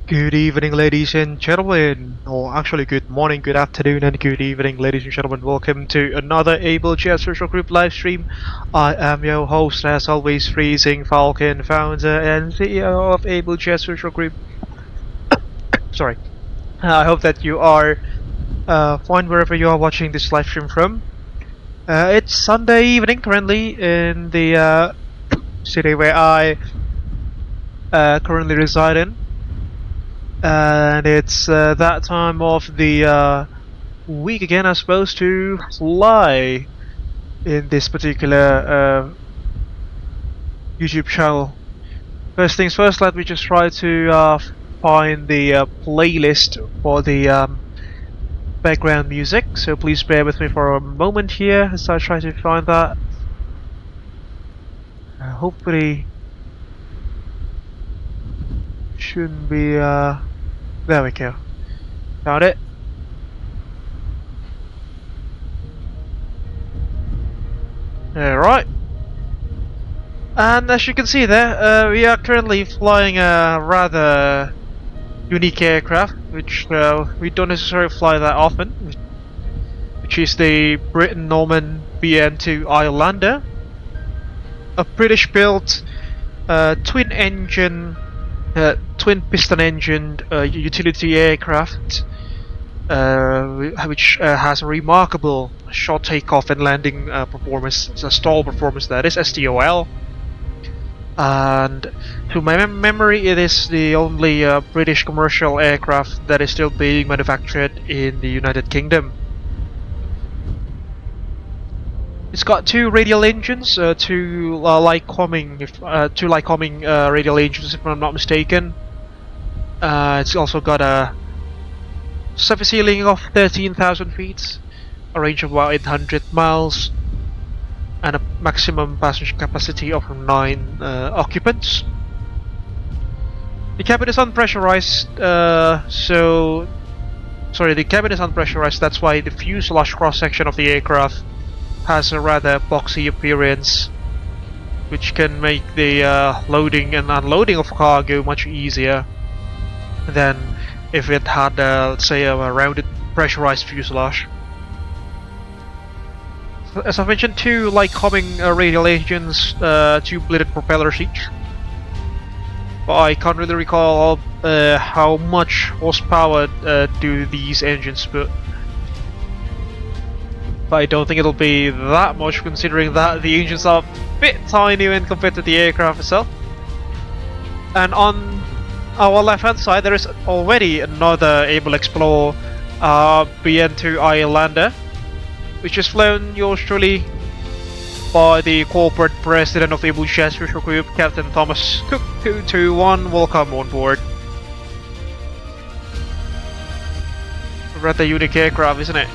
Good evening, ladies and gentlemen, or actually good morning, good afternoon, and good evening, ladies and gentlemen. Welcome to another Abel Jets Virtual Group live stream. I am your host, as always, Freezing Falcon, founder and CEO of Abel Jets Virtual Group. Sorry. I hope that you are fine wherever you are watching this live stream from. It's Sunday evening currently in the city where I currently reside in. And it's that time of the week again, I suppose, to fly in this particular YouTube channel. First things first, let me just try to find the playlist for the background music, so please bear with me for a moment here as I try to find that. Hopefully shouldn't be there we go. Found it. Alright. And as you can see there, we are currently flying a rather unique aircraft, which we don't necessarily fly that often, which is the Britten-Norman BN2 Islander, a British-built twin-engine twin piston engined utility aircraft which has a remarkable short takeoff and landing performance, stall performance, that is STOL. And to my memory, it is the only British commercial aircraft that is still being manufactured in the United Kingdom. It's got two radial engines, two Lycoming radial engines, if I'm not mistaken. It's also got a surface ceiling of 13,000 feet, a range of about 800 miles, and a maximum passenger capacity of 9 occupants. The cabin is unpressurized, the cabin is unpressurized, that's why the fuselage cross-section of the aircraft has a rather boxy appearance, which can make the loading and unloading of cargo much easier than if it had, let's say, a rounded pressurized fuselage. As I mentioned, two Lycoming radial engines, two bladed propellers each. But I can't really recall how much horsepower do these engines put. But I don't think it'll be that much, considering that the engines are a bit tiny when compared to the aircraft itself. And on our left hand side there is already another Abel Xplore BN2 Islander, which is flown yours truly by the corporate president of Abel Jets Virtual Group, Captain Thomas Cook 221. Welcome on board. A rather unique aircraft, isn't it?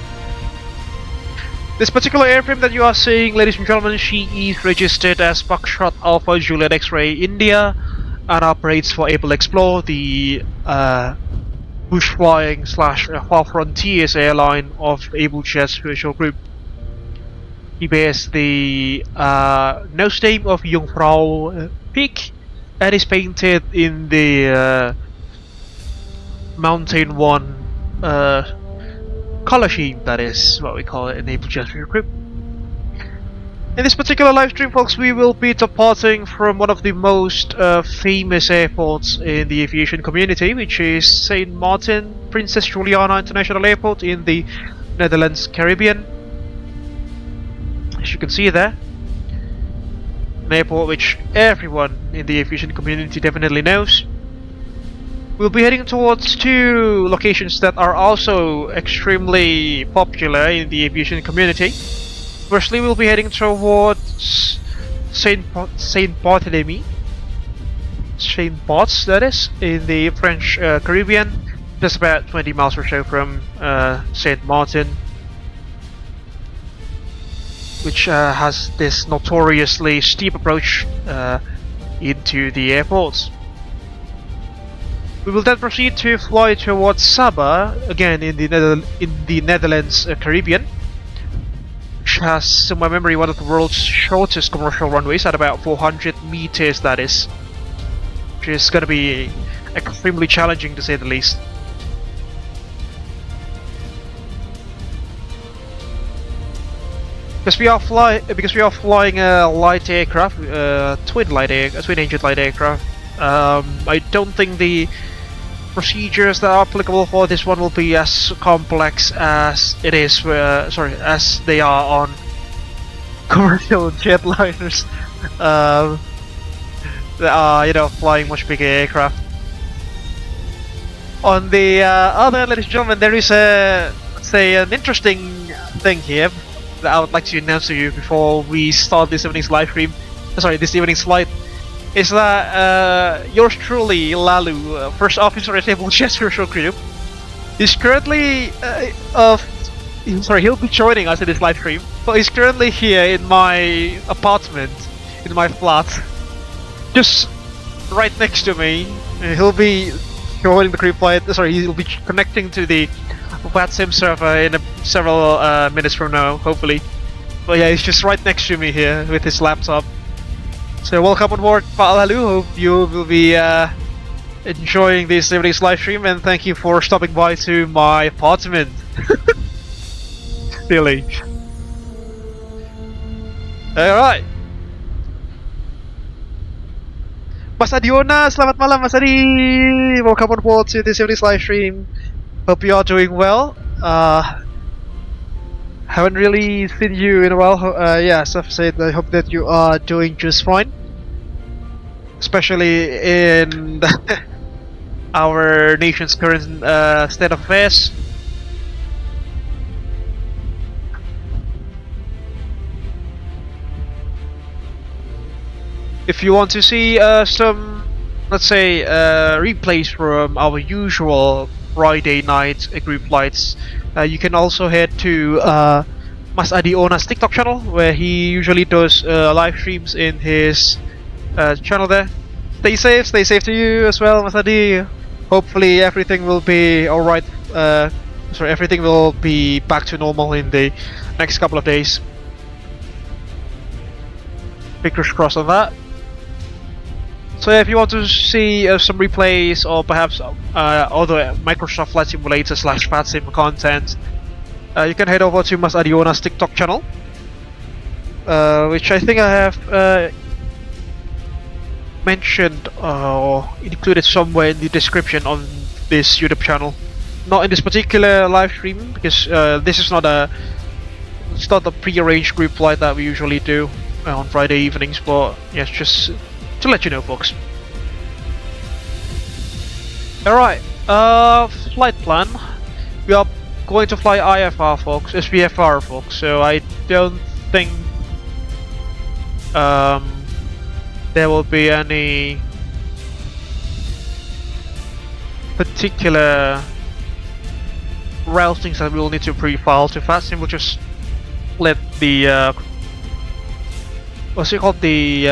This particular airframe that you are seeing, ladies and gentlemen, she is registered as Foxtrot Alpha Juliet X-Ray India and operates for Abel Xplore, the bush flying / far frontiers airline of Abel Jets Virtual Group. He bears the nose name of Jungfrau Peak and is painted in the Mountain One color scheme, that is what we call it in Abel Jets Virtual Group. In this particular live stream, folks, we will be departing from one of the most famous airports in the aviation community, which is St. Martin Princess Juliana International Airport in the Netherlands, Caribbean. As you can see there, an airport which everyone in the aviation community definitely knows. We'll be heading towards two locations that are also extremely popular in the aviation community. Firstly, we'll be heading towards Saint Barthélemy, that is, in the French Caribbean, just about 20 miles or so from Saint Martin, which has this notoriously steep approach into the airport. We will then proceed to fly towards Sabah, again in the Netherlands Caribbean, which has, to my memory, one of the world's shortest commercial runways at about 400 meters, that is. Which is going to be extremely challenging to say the least. Because we are flying a light aircraft, twin-engine light aircraft. I don't think the procedures that are applicable for this one will be as complex as it is, as they are on commercial jetliners. That are, flying much bigger aircraft. On the other hand, ladies and gentlemen, there is an interesting thing here that I would like to announce to you before we start this evening's live stream. This evening's flight. Is that yours truly, Lalu, First Officer at Abel Jets Virtual Group, is currently he'll be joining us in this live stream, but he's currently here in my apartment, in my flat, just right next to me. He'll be joining the group flight. He'll be connecting to the VATSIM server in several minutes from now, hopefully. But yeah, he's just right next to me here with his laptop. So welcome on board, Lalu. Hope you will be enjoying this evening's live stream, and thank you for stopping by to my apartment. Really. Alright. Mas Adiona, selamat malam Mas Adi. Welcome on board to this evening's live stream. Hope you are doing well. Haven't really seen you in a while. As I've said, I hope that you are doing just fine. Especially in our nation's current state of affairs. If you want to see some, let's say, replays from our usual Friday night group flights, you can also head to Mas Adi Ona's TikTok channel, where he usually does live streams in his channel there. Stay safe to you as well, Mas Adi. Hopefully everything will be alright. Everything will be back to normal in the next couple of days. Fingers crossed on that. So if you want to see some replays or perhaps other Microsoft Flight Simulator / VATSIM content, you can head over to Mas Adiona's TikTok channel, which I think I have mentioned or included somewhere in the description on this YouTube channel. Not in this particular live stream, because this is not a pre-arranged group flight that we usually do on Friday evenings, but yes, just to let you know, folks. Alright, flight plan. We are going to fly IFR, folks, SVFR, folks, so I don't think there will be any particular routings that we will need to pre-file to VATSIM. We'll just let the the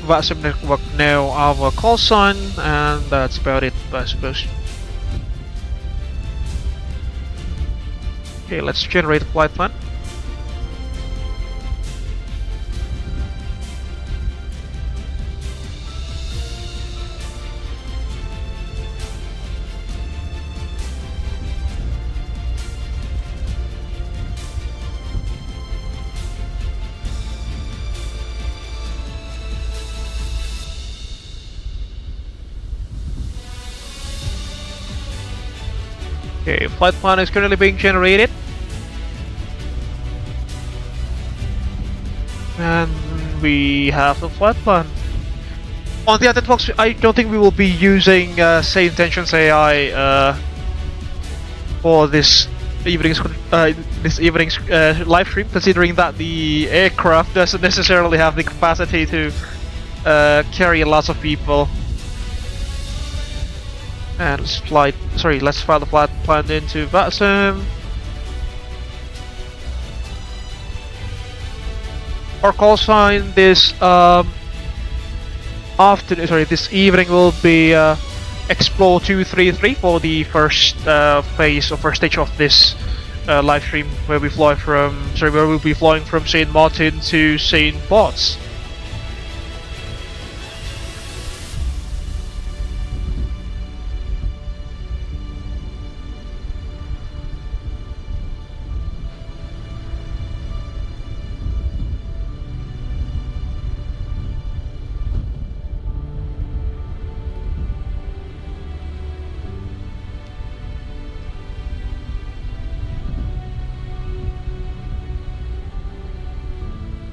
VATSIM network know our call sign, and that's about it, I suppose. Okay, let's generate a flight plan. Okay, flight plan is currently being generated. And we have the flight plan. On the other folks, I don't think we will be using SayIntentions AI for this evening's live stream, considering that the aircraft doesn't necessarily have the capacity to carry lots of people. And let's file the flight plan into VATSIM. Our call sign this this evening will be Xplore 233 for the first phase or first stage of this live stream, where we'll be flying from Saint Martin to Saint Bart's.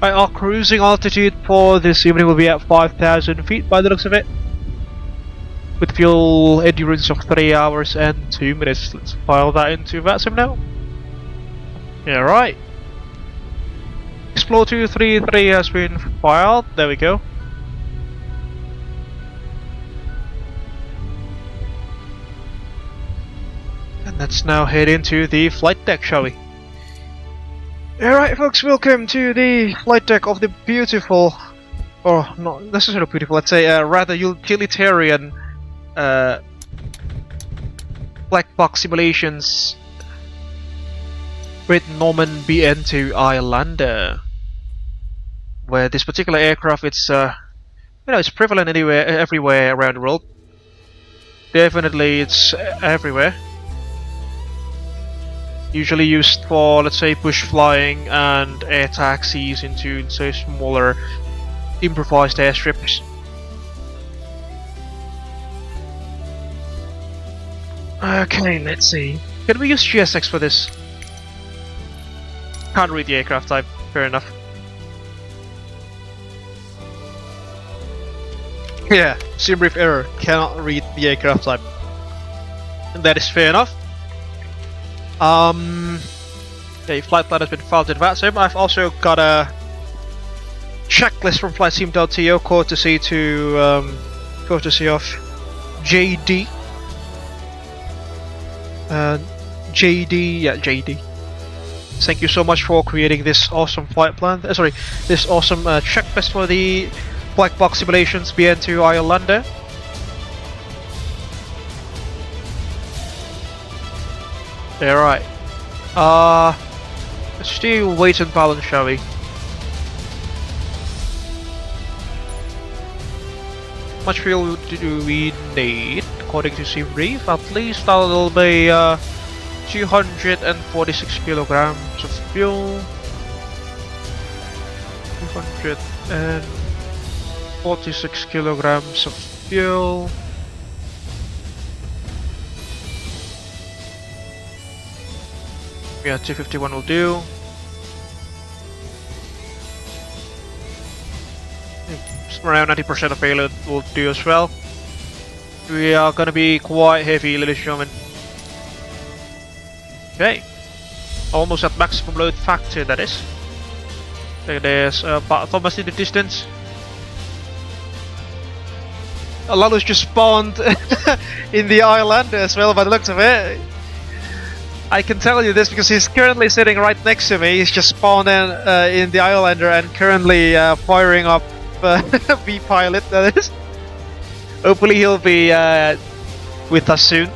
Our cruising altitude for this evening will be at 5,000 feet by the looks of it, with fuel endurance of 3 hours and 2 minutes. Let's file that into VATSIM now. Yeah, right. Xplore 233 has been filed. There we go. And let's now head into the flight deck, shall we? Alright folks, welcome to the flight deck of the beautiful, or not necessarily beautiful, let's say rather utilitarian black box simulations Britten-Norman BN2 Islander, where this particular aircraft, it's it's prevalent anywhere, everywhere around the world. Definitely it's everywhere. Usually used for, let's say, bush flying and air taxis into, say, smaller improvised airstrips. Okay, let's see. Can we use GSX for this? Can't read the aircraft type, fair enough. Yeah, sim brief error, cannot read the aircraft type. And that is fair enough. Okay, flight plan has been filed in VATSIM. I've also got a checklist from flightsim.to courtesy of JD. JD. Thank you so much for creating this awesome flight plan. This awesome checklist for the black box simulations BN2 Islander. Alright. Let's do weight and balance, shall we? How much fuel do we need? According to sim brief, at least that'll be 246 kilograms of fuel. 246 kilograms of fuel. Yeah, 251 will do. Around 90% of payload will do as well. We are gonna be quite heavy, ladies and gentlemen. Okay. Almost at maximum load factor, that is. There's Thomas in the distance. Lalu's just spawned in the Islander as well by the looks of it. I can tell you this because he's currently sitting right next to me. He's just spawned in the Islander and currently firing up V-Pilot, that is. Hopefully he'll be with us soon.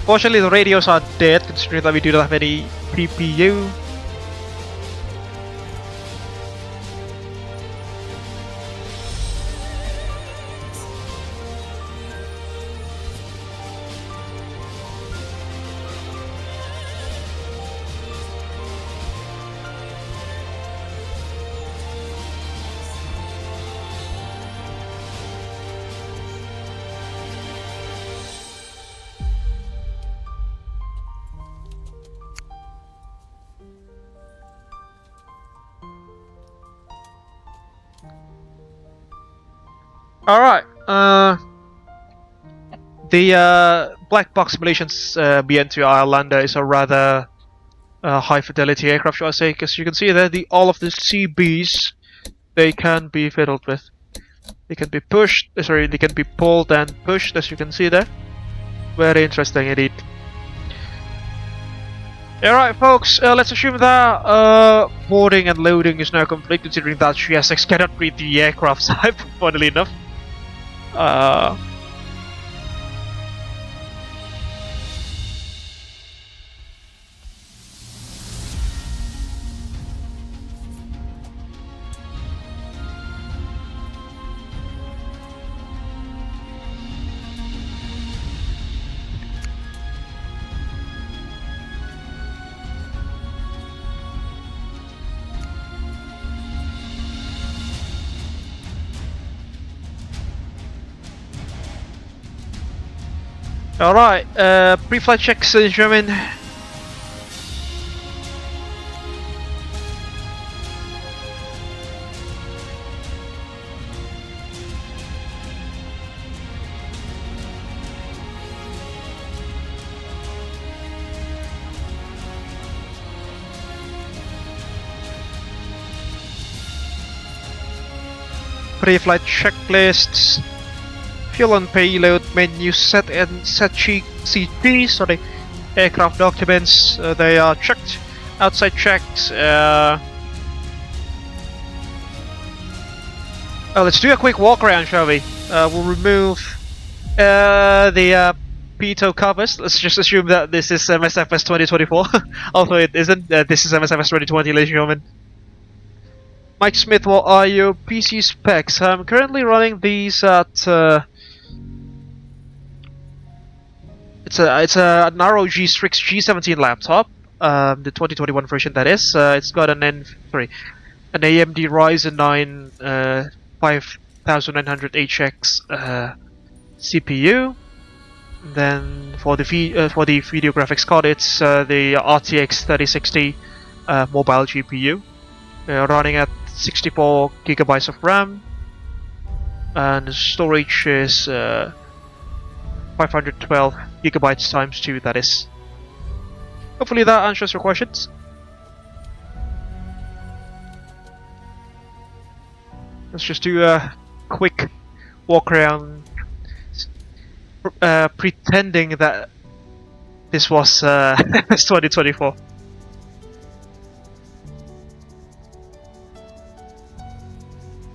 Fortunately the radios are dead, considering that we do not have any PPU. Alright, the black box simulations BN2 Islander is a rather high fidelity aircraft, shall I say, because you can see there all of the CBs they can be fiddled with. They can be pushed, they can be pulled and pushed, as you can see there. Very interesting indeed. Alright folks, let's assume that boarding and loading is now complete, considering that GSX cannot read the aircraft type, funnily enough. Alright, pre-flight checks in German. pre-flight checklists, fuel and payload menu set and set CG, sorry, aircraft documents, they are checked, outside checked. Let's do a quick walk around, shall we? We'll remove the pitot covers. Let's just assume that this is MSFS 2024, although it isn't. This is MSFS 2020, ladies and gentlemen. Mike Smith, what are your PC specs? I'm currently running these at it's an ROG Strix G17 laptop, the 2021 version that is. It's got an AMD Ryzen 9 5900HX CPU. Then for the video graphics card, it's the RTX 3060 mobile GPU, running at 64 gigabytes of RAM, and the storage is 512 gigabytes times 2. That is. Hopefully that answers your questions. Let's just do a quick walk around, pretending that this was 2024.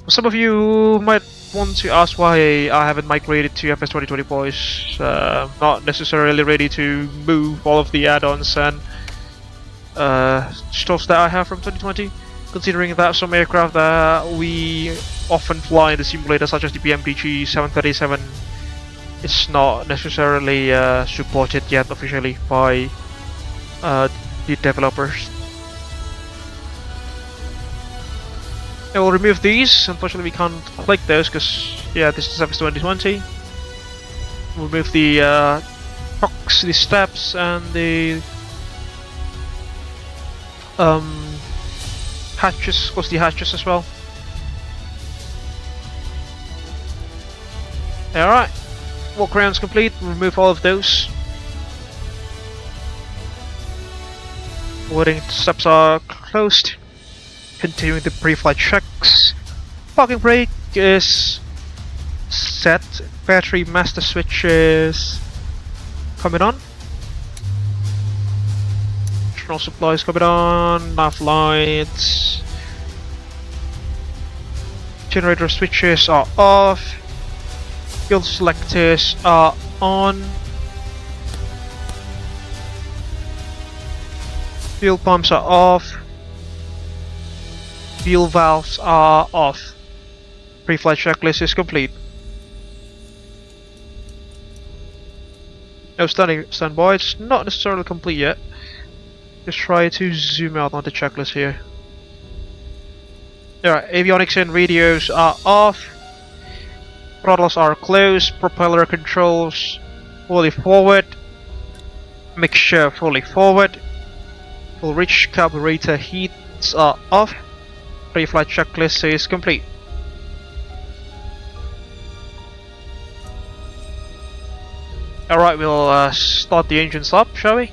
Some of you might want to ask why I haven't migrated to FS 2024. Is not necessarily ready to move all of the add-ons and stuff that I have from 2020. Considering that some aircraft that we often fly in the simulator, such as the BMPG 737, it's not necessarily supported yet officially by the developers. I will remove these. Unfortunately, we can't click those because, yeah, this is FS 2020. We'll remove the trucks, the steps, and the hatches. Of course, the hatches as well. Alright, walk around's complete. We'll remove all of those. Boarding steps are closed. Continuing the pre-flight checks. Parking brake is set. Battery master switches coming on. Internal supplies coming on. Nav lights. Generator switches are off. Fuel selectors are on. Fuel pumps are off. Fuel valves are off. Pre-flight checklist is complete. No standby, it's not necessarily complete yet. Just try to zoom out on the checklist here. Alright, avionics and radios are off. Throttles are closed. Propeller controls fully forward. Mixture fully forward. Full rich carburetor heats are off. Pre-flight checklist is complete. Alright, we'll start the engines up, shall we?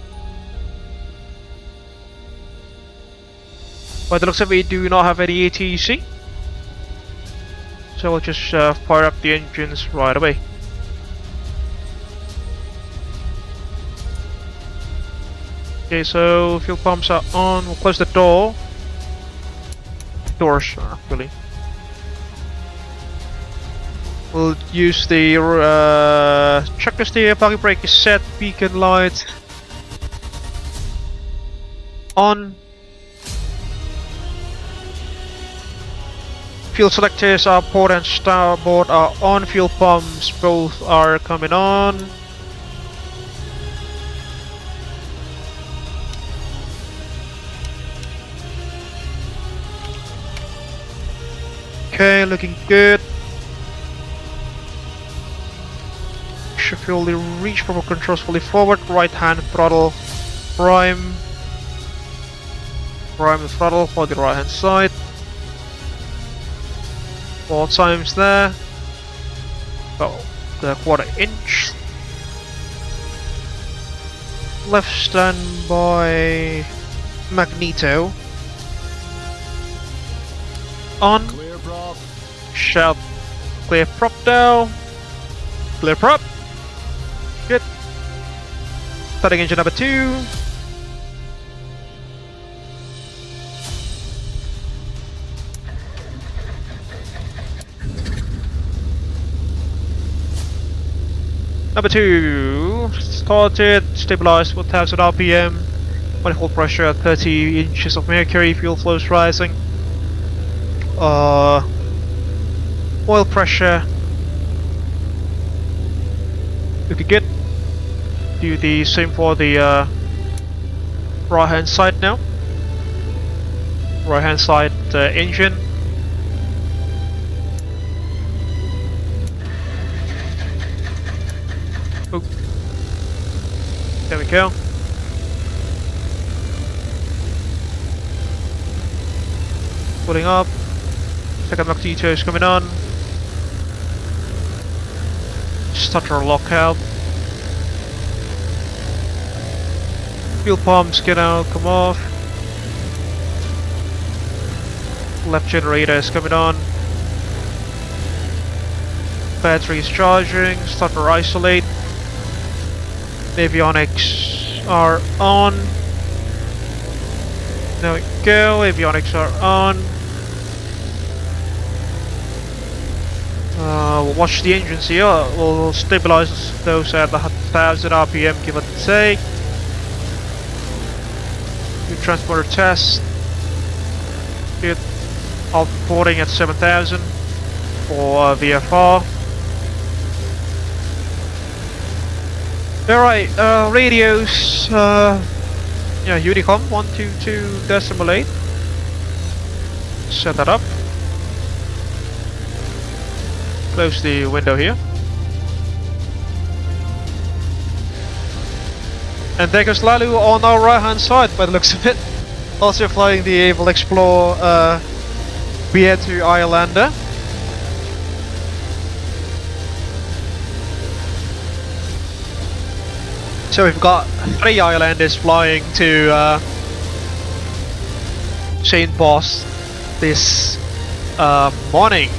By the looks of it, we do not have any ATC. So we'll just fire up the engines right away. Okay, so fuel pumps are on. We'll close the door. Doors, actually. We'll use the checklist here. Parking brake is set. Beacon light on. Fuel selectors are port and starboard are on. Fuel pumps both are coming on. Okay, looking good. Should fuel the reach proper controls fully forward. Right hand throttle prime. Prime the throttle for the right hand side. 4 times there. About the 1/4 inch. Left standby magneto on. Clear, Prof. Shout clear prop now. Clear prop. Good. Starting engine number 2. Number 2, started, stabilized 1000 RPM, manifold pressure at 30 inches of mercury, fuel flow is rising. Oil pressure. Looking good. Do the same for the right hand side now. Right hand side engine. Oh. There we go. Pulling up. Second magneto is coming on. Stutter lockout. Fuel pumps gonna come off. Left generator is coming on. Battery is charging. Stutter isolate. Avionics are on. There we go. Avionics are on. We'll watch the engines here. We'll stabilize those at 1000 RPM, give it a take. Do transporter test. Good. Outboarding at 7000 for VFR. Alright, radios. Yeah, Unicom 122.8. Set that up. Close the window here. And there goes Lalu on our right hand side by the looks of it. Also flying the Abel Xplore BA2 Islander. So we've got 3 Islanders flying to St. Boss this morning.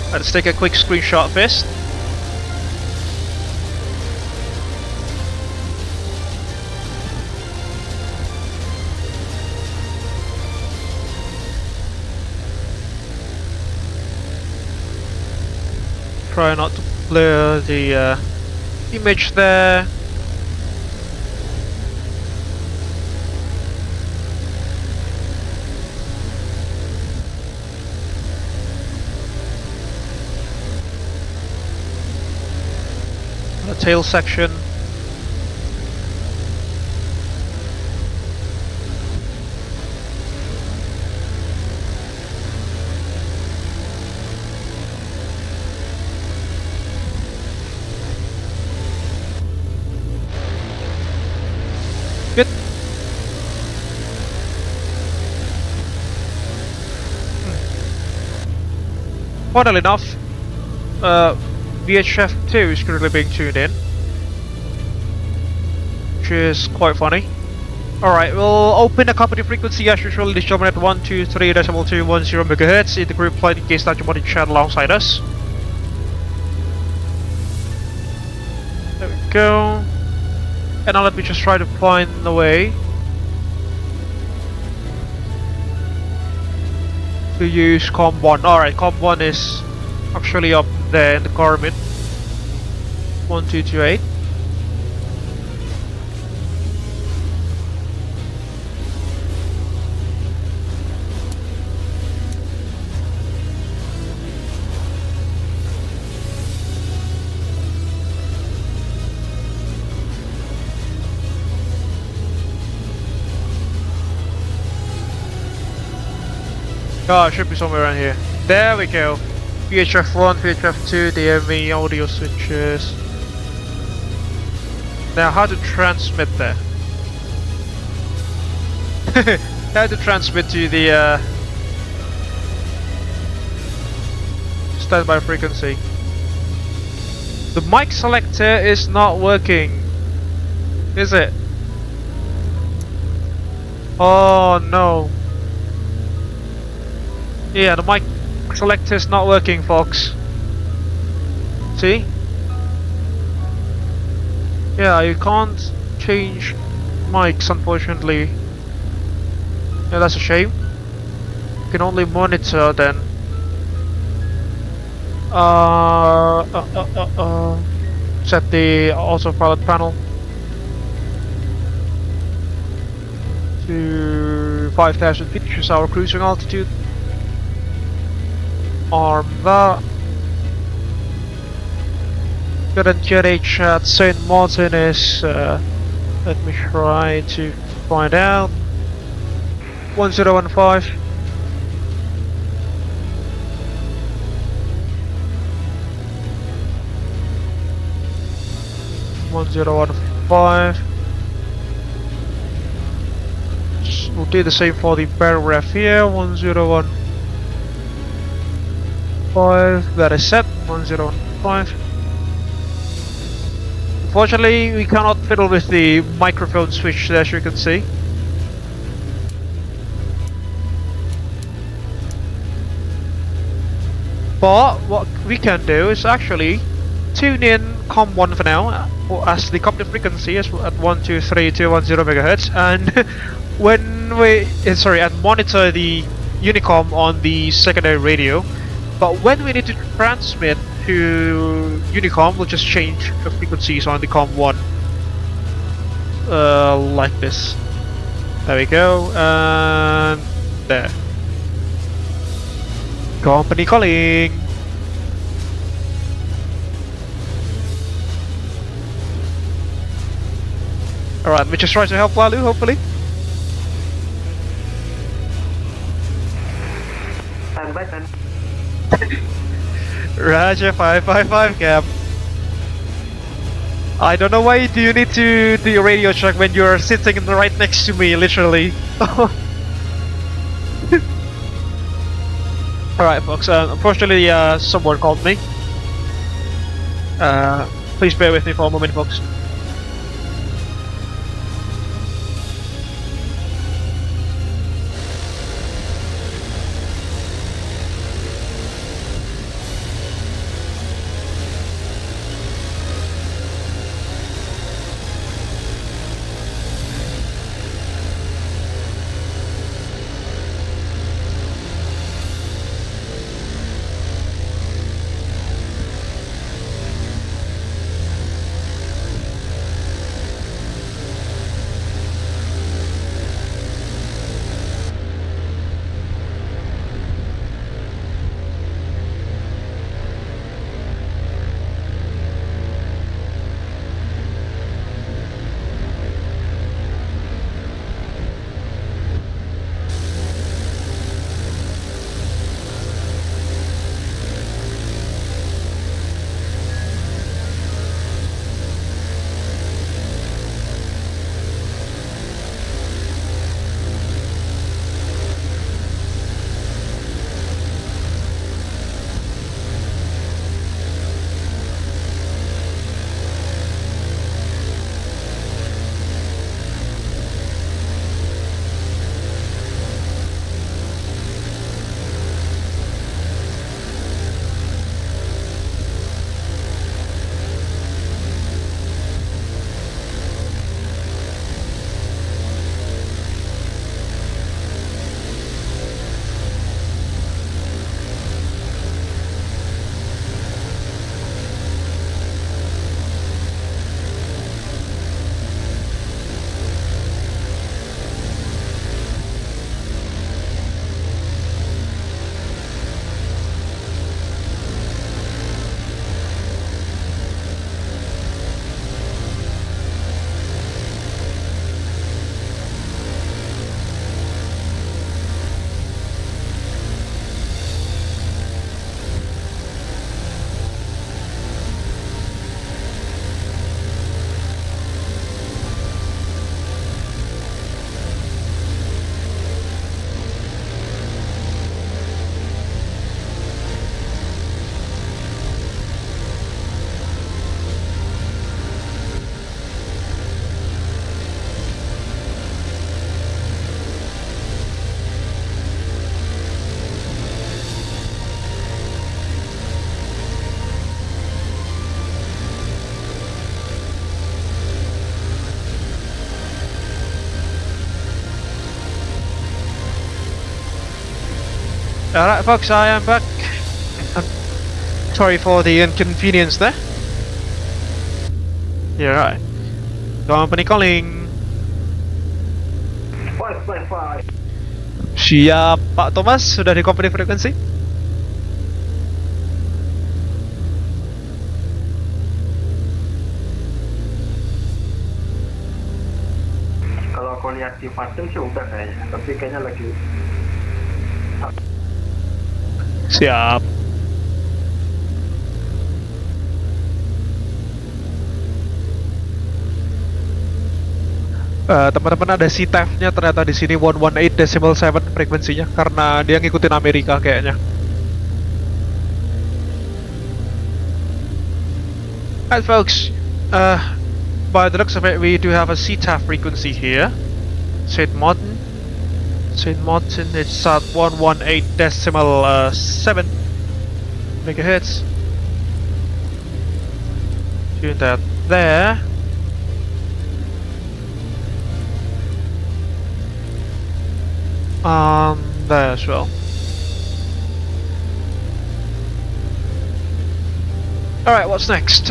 Let's take a quick screenshot first. Try not to blur the image there. The tail section. Good. Funnily enough, VHF2 is currently being tuned in, which is quite funny. Alright, we'll open the company frequency as usual. This Giménez at 123.210 MHz in the group flight in case that you want to chat alongside us. There we go. And now let me just try to find the way to use COM1. Alright, COM1 is actually up there in the Garmin 1228. Oh, it should be somewhere around here. There we go. VHF1, VHF2, DME, audio switches. Now, how to transmit there? How to transmit to the standby frequency. The mic selector is not working, is it? Oh no. Yeah, the mic Select is not working, folks. See? Yeah, you can't change mics, unfortunately. Yeah, that's a shame. You can only monitor then. Set the autopilot panel to 5,000 feet, which is our cruising altitude. Arm that. Current GH at St. Martin is, let me try to find out, 1015. We'll do the same for the paragraph here. 1015. That is set. 1015. Unfortunately, we cannot fiddle with the microphone switch, as you can see. But what we can do is actually tune in COM1 for now, as the company frequency is at 123.210 MHz, and when we and monitor the Unicom on the secondary radio. But when we need to transmit to Unicom, we'll just change the frequencies on the COM1, like this. There we go, and there. Company calling. Alright, we just try to help Lalu, hopefully. Roger, 555 cap. I don't know why do you need to do your radio check when you're sitting right next to me, literally. Alright folks, unfortunately someone called me. Please bear with me for a moment, folks. Alright folks, I am back. I'm sorry for the inconvenience there. Yeah, right. Company calling. 555. Siap Pak Thomas, sudah di company frequency? Kalau aku lihat di VATSIM sih udah kayaknya, tapi kayaknya lagi. Siap. Teman-teman ada CTAF-nya ternyata di sini 118.7 frekuensinya karena dia ngikutin Amerika kayaknya. Alright folks, by the looks of it we do have a CTAF frequency here. Saint Martin, it's at 118.7 megahertz. Tune that there. There as well. Alright, what's next?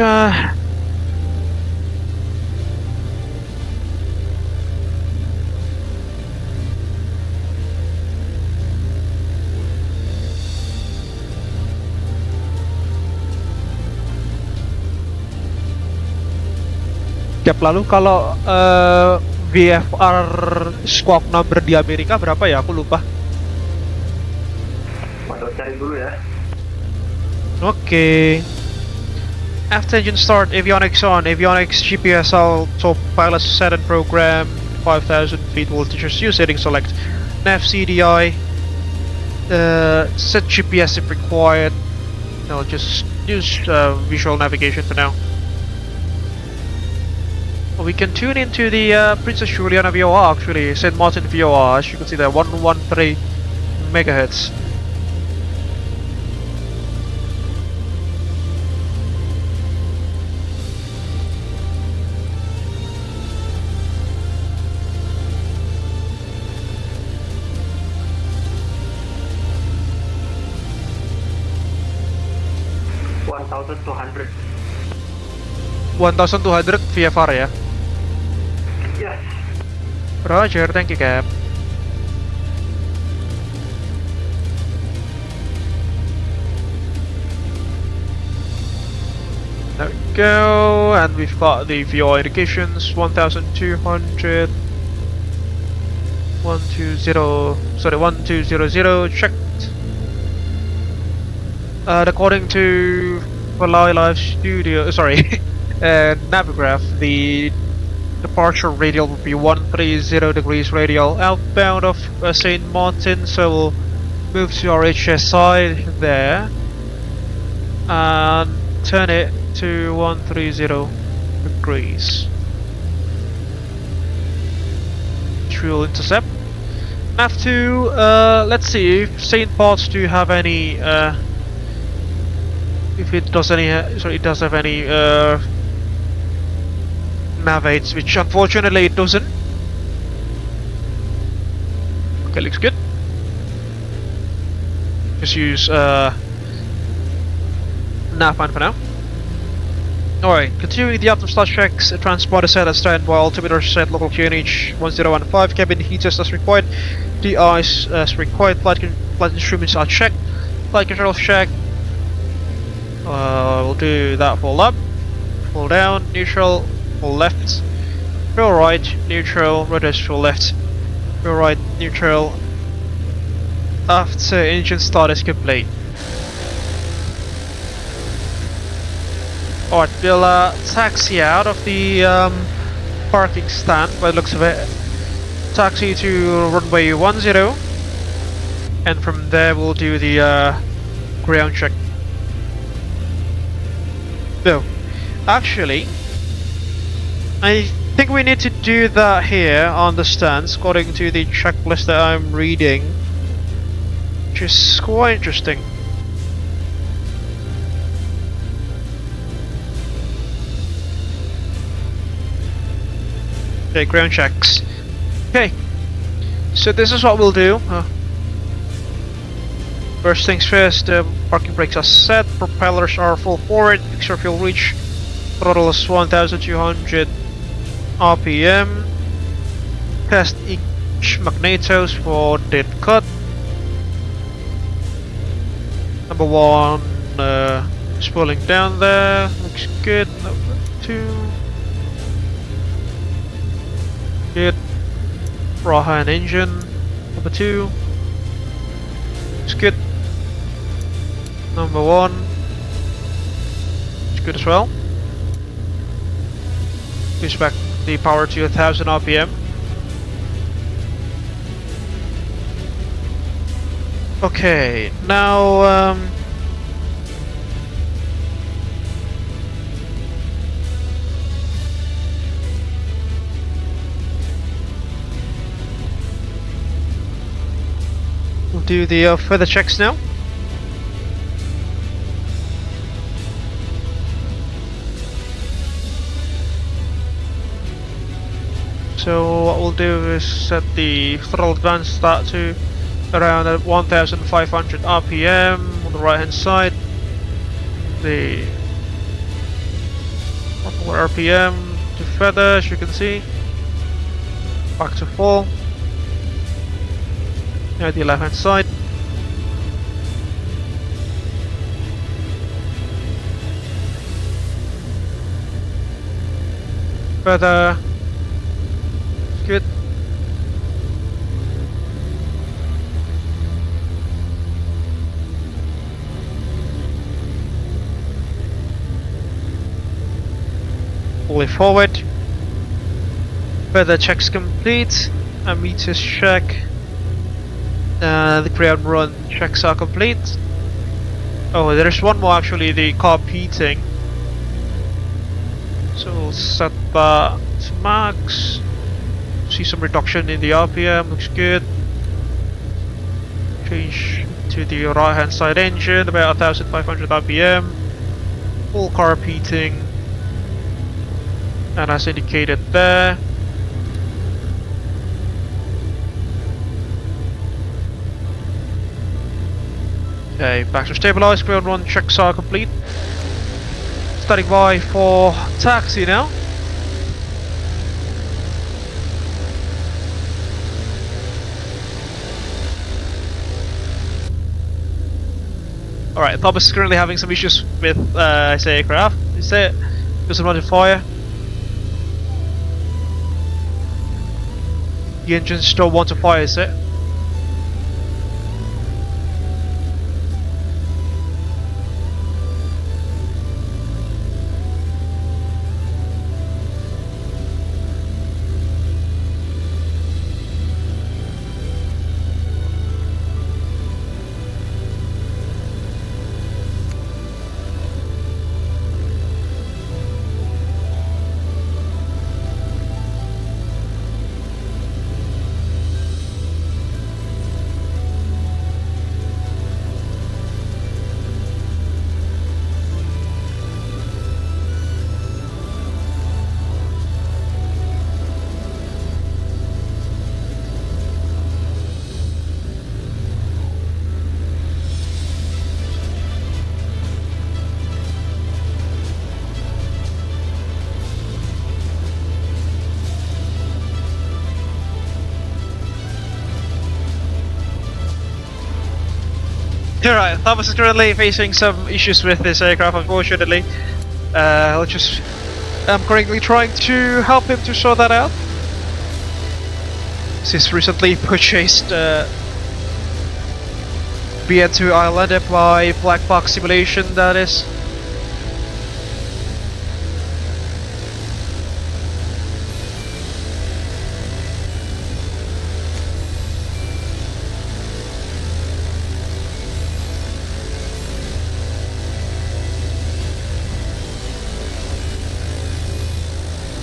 Yap, lalu kalau VFR squawk number di Amerika berapa ya? Aku lupa. Masuk cari dulu ya. Okay. After engine start, avionics on, avionics GPS auto pilot set and program, 5000 feet voltages, use setting select, nav CDI, set GPS if required. I'll just use visual navigation for now. We can tune into the Princess Juliana VOR actually, St. Martin VOR, as you can see there, 113 megahertz. $1,200. 1200 VFR ya? Yes. Roger, thank you Cap. There we go, and we've got the VO indications, 1200, 1200, checked. According to Fly Live Studio, sorry, Navigraph, the departure radial will be 130 degrees radial outbound of St. Martin, so we'll move to our HS side there and turn it to 130 degrees. Which will intercept. Nav 2, let's see if St. Parts do have any, if it does any, it does have any nav aids, which unfortunately it doesn't. Okay, looks good. Just use navman for now. Alright, continuing the Anthem start checks, transponder set at standby, altimeter set, local QNH 1015, cabin heaters as required, DIs as required, flight instruments are checked, flight control check. We'll do that full up, full down, neutral, full left, full right, neutral, rotors full left, full right, neutral, after engine start is complete. Alright, we'll taxi out of the parking stand by the looks of it, taxi to runway 10, and from there we'll do the ground check. No, actually, I think we need to do that here on the stands according to the checklist that I'm reading, which is quite interesting. Okay, ground checks. Okay, so this is what we'll do. First things first, the parking brakes are set, propellers are full forward, extra fuel reach, throttle is 1200 RPM, test each magnetos for dead cut. Number 1 is pulling down there, looks good. Number 2, good. Right hand engine, number 2, looks good. Number 1, it's good as well. Push back the power to 1000 RPM. Okay, now we'll do the further checks now. So what we'll do is set the throttle advance start to around 1500 RPM on the right hand side. The proper RPM to feather, as you can see. Back to full. Now the left hand side. Feather. Good. Fully forward. Further checks complete. Meters check. The ground run checks are complete. Oh, there's one more actually, the carb heating. So we'll set that to max. See some reduction in the RPM, looks good. Change to the right hand side engine, about 1500 RPM. Full carb heating. And as indicated there. Okay, back to stabilize, ground run checks are complete. Standing by for taxi now. Alright, Thomas is currently having some issues with his aircraft. Is it? Doesn't run in fire. The engines don't want to fire, is it? Alright, Thomas is currently facing some issues with this aircraft, unfortunately. I'm currently trying to help him to sort that out. He's recently purchased BN2 Islander by Black Box Simulation, that is.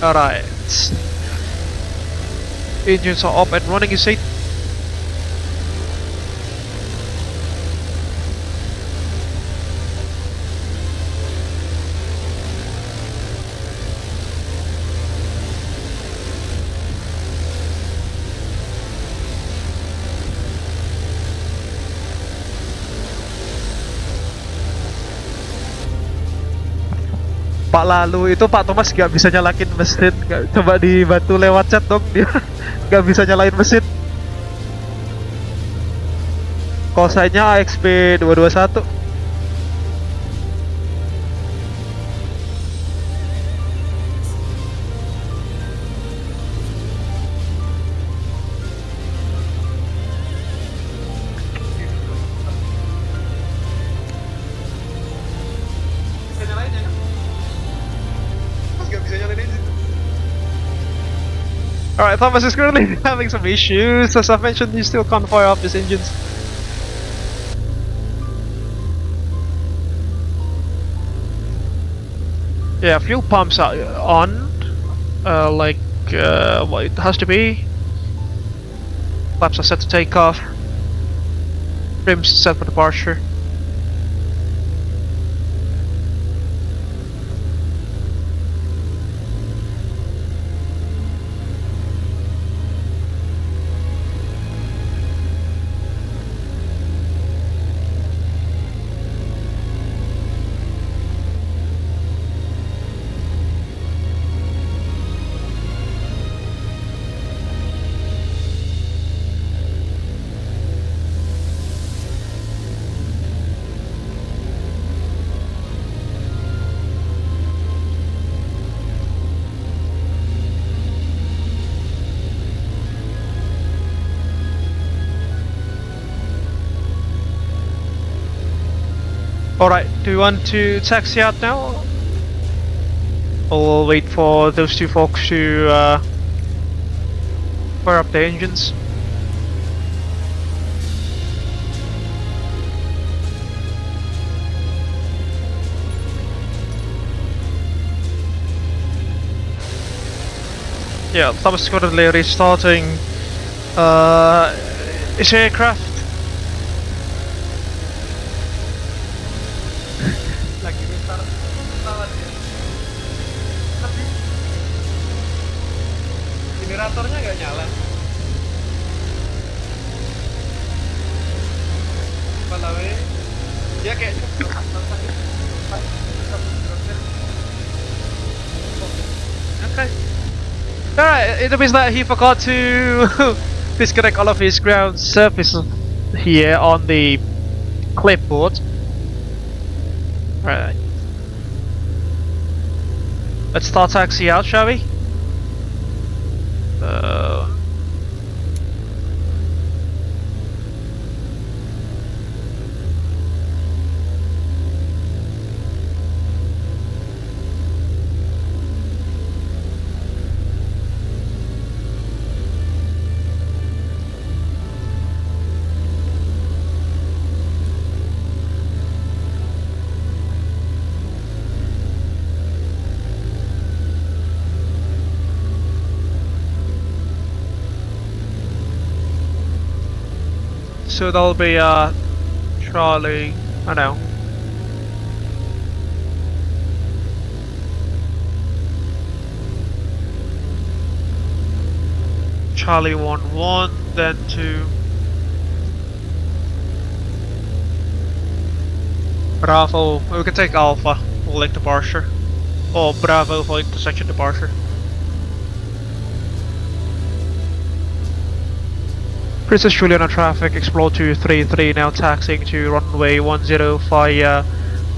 Alright. Engines are up and running, you see? Pak Lalu itu Pak Thomas nggak bisa nyalakin mesin. Coba dibantu lewat chat dong, dia nggak bisa nyalain mesin. Kosanya AXP 221. Alright, Thomas is currently having some issues. As I mentioned, he still can't fire up his engines. Yeah, fuel pumps are on. Well, it has to be. Flaps are set to take off. Trims set for departure. Alright, do you want to taxi out now? Or we'll wait for those two folks to fire up the engines? Yeah, Thomas is currently restarting his aircraft. Lagi restart pesawat ya. Tapi generatornya nggak nyala. Malawi, dia kayaknya okay. Alright, it means that he forgot to disconnect all of his ground surface here on the clipboard. Right. Let's start taxi out, shall we? So that'll be Charlie, I know. Charlie 1-1, then to Bravo. We can take Alpha for link departure, or Bravo for intersection departure. Princess Juliana traffic, Xplore 233 now taxiing to runway 10 via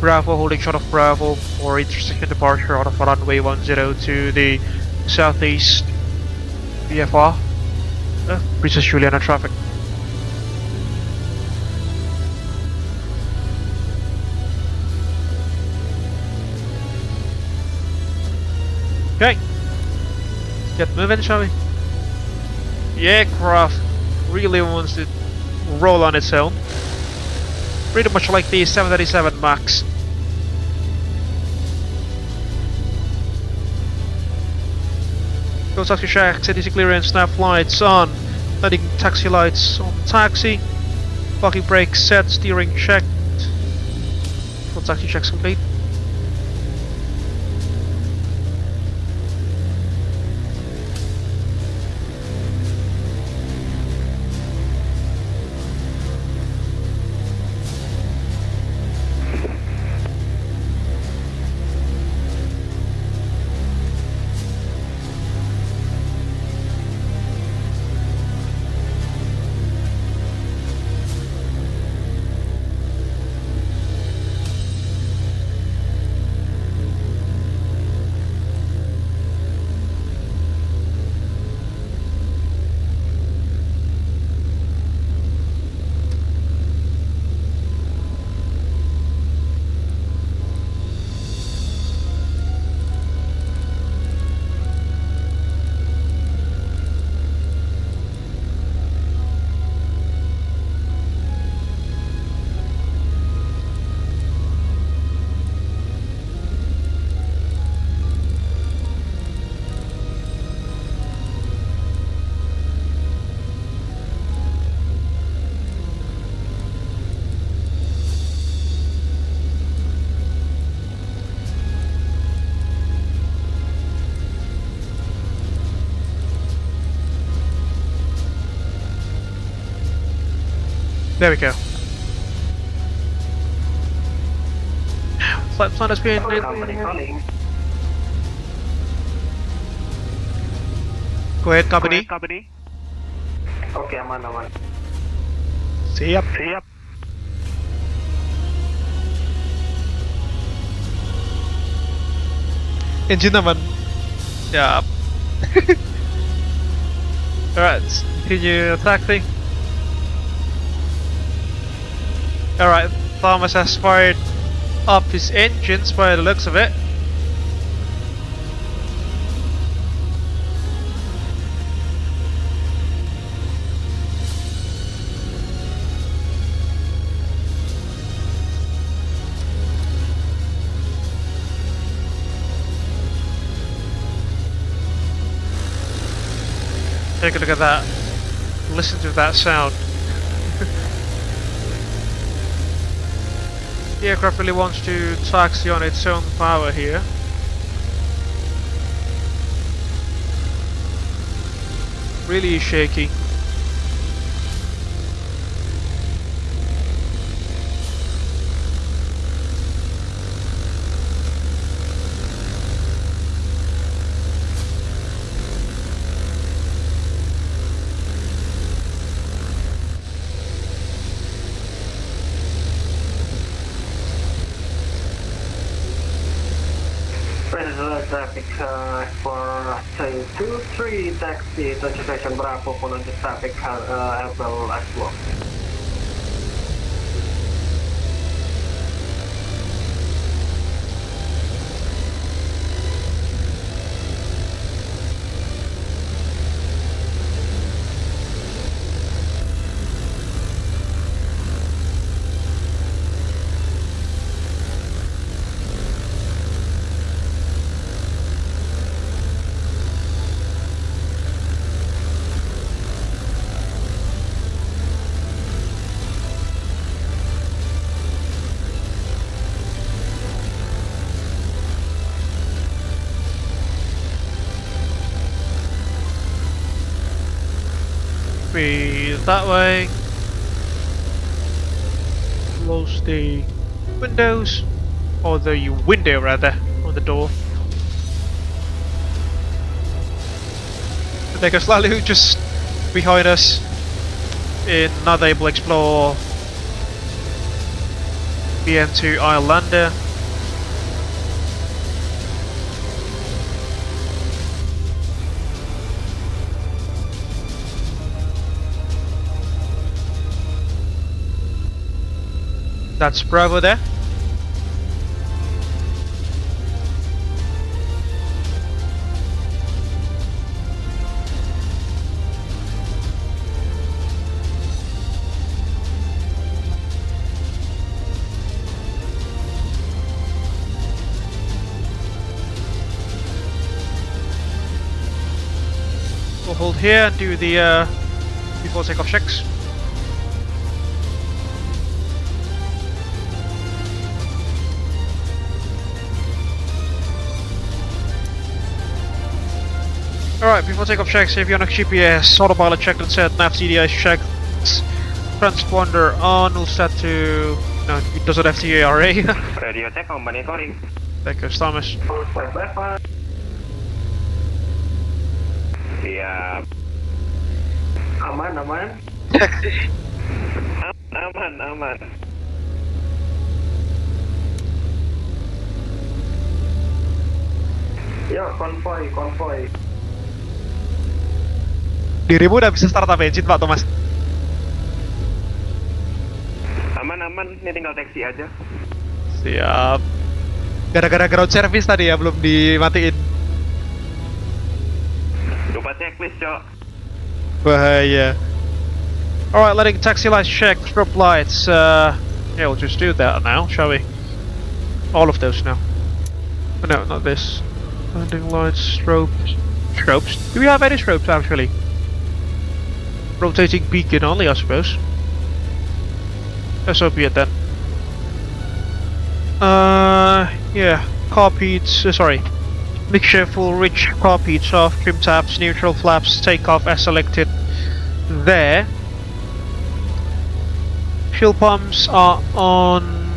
Bravo, holding short of Bravo for intersection departure out of runway 10 to the southeast VFR. Princess Juliana traffic. Okay, get moving, shall we? The aircraft really wants to roll on its own, pretty much like the 737 MAX. Go taxi check, CTC clearance, nav lights on, landing taxi lights on taxi, parking brakes set, steering checked, full taxi checks complete. There we go. Flight plan has been... Company calling. Go ahead, company. Oke, aman. Siap. Engine aman. Siap. Alright, continue taxing. Alright, Thomas has fired up his engines by the looks of it. Take a look at that. Listen to that sound. The aircraft really wants to taxi on its own power here. Really shaky. Traffic for say 23 taxi transportation Bravo follow the traffic Abel Xplore. Breathe that way. Close the windows, or the window rather, on the door. And there's Lalu just behind us in another Abel Xplore BM2 Islander. That's Bravo there. We'll hold here and do the before takeoff checks. Alright, before takeoff checks, avionics GPS, autopilot checked and set, nav CDI checked, transponder on, we'll set to... no, it doesn't have TARA. Radio check, company calling. There goes Thomas. Bye. Siap. Aman. Taxi. Aman. Yo, konvoy. Dirimu udah bisa start up engine Pak Thomas? Aman, ini tinggal taxi aja. Siap. Gara-gara ground service tadi ya, belum dimatiin. Lupa checklist, Cok. Bahaya. Alright, letting taxi lights check, strobe lights. Yeah, we'll just do that now, shall we? All of those now. Oh, no, not this. Landing lights, strobes. Strobes? Do we have any strobes actually? Rotating beacon only, I suppose. So be it then. Yeah. Carpeets, sorry. Mixture full rich carpeets off, trim tabs, neutral flaps, takeoff as selected there. Fuel pumps are on.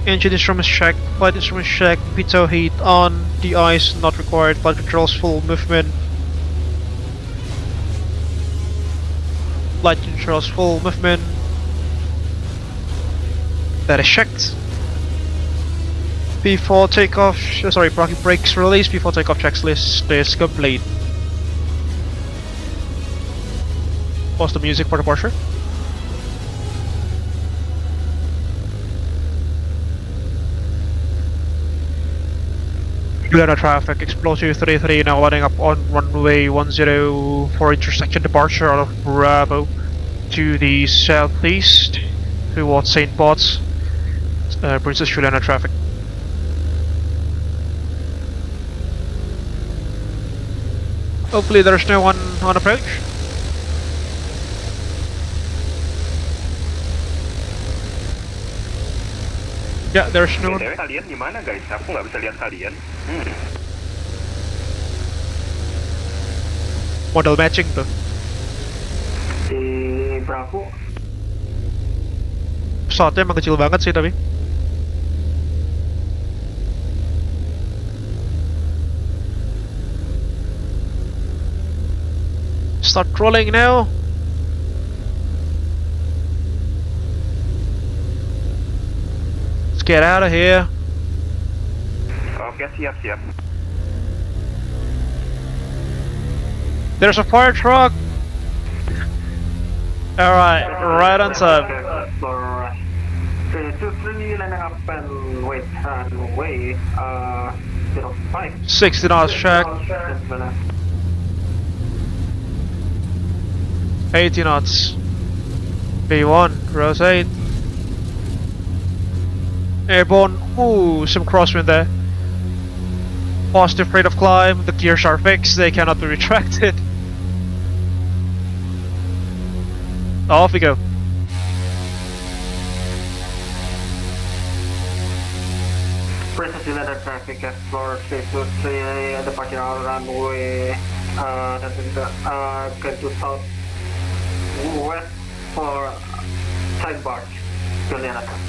Engine instruments checked, flight instruments checked, pitot heat on, de-ice not required, flight controls full movement. Flight controls full movement. That is checked. Before takeoff, sorry, parking brakes released, before takeoff checklist is complete. Pause the music for departure. Juliana traffic, Xplore 233 now lining up on runway 10 for intersection departure out of Bravo to the southeast towards St. Bart's. Princess Juliana traffic. Hopefully there's no one on approach. Yeah, there's no one. Kalian gimana guys? Aku nggak bisa lihat kalian. Model matching tuh. Di Bravo. Pesawatnya emang kecil banget sih tapi. Start rolling now. Let's get out of here. Oke, siap. There's a fire truck. Alright, right on time. Explore 323 lining up and wait runway 05. 60 knots check. 80 knots. B1, rotate. Airborne. Ooh, some crosswind there. Positive rate of climb. The gears are fixed. They cannot be retracted. Off we go. Princess Juliana traffic Explore 323 departure on runway going to south west for St. Bart's Juliana traffic.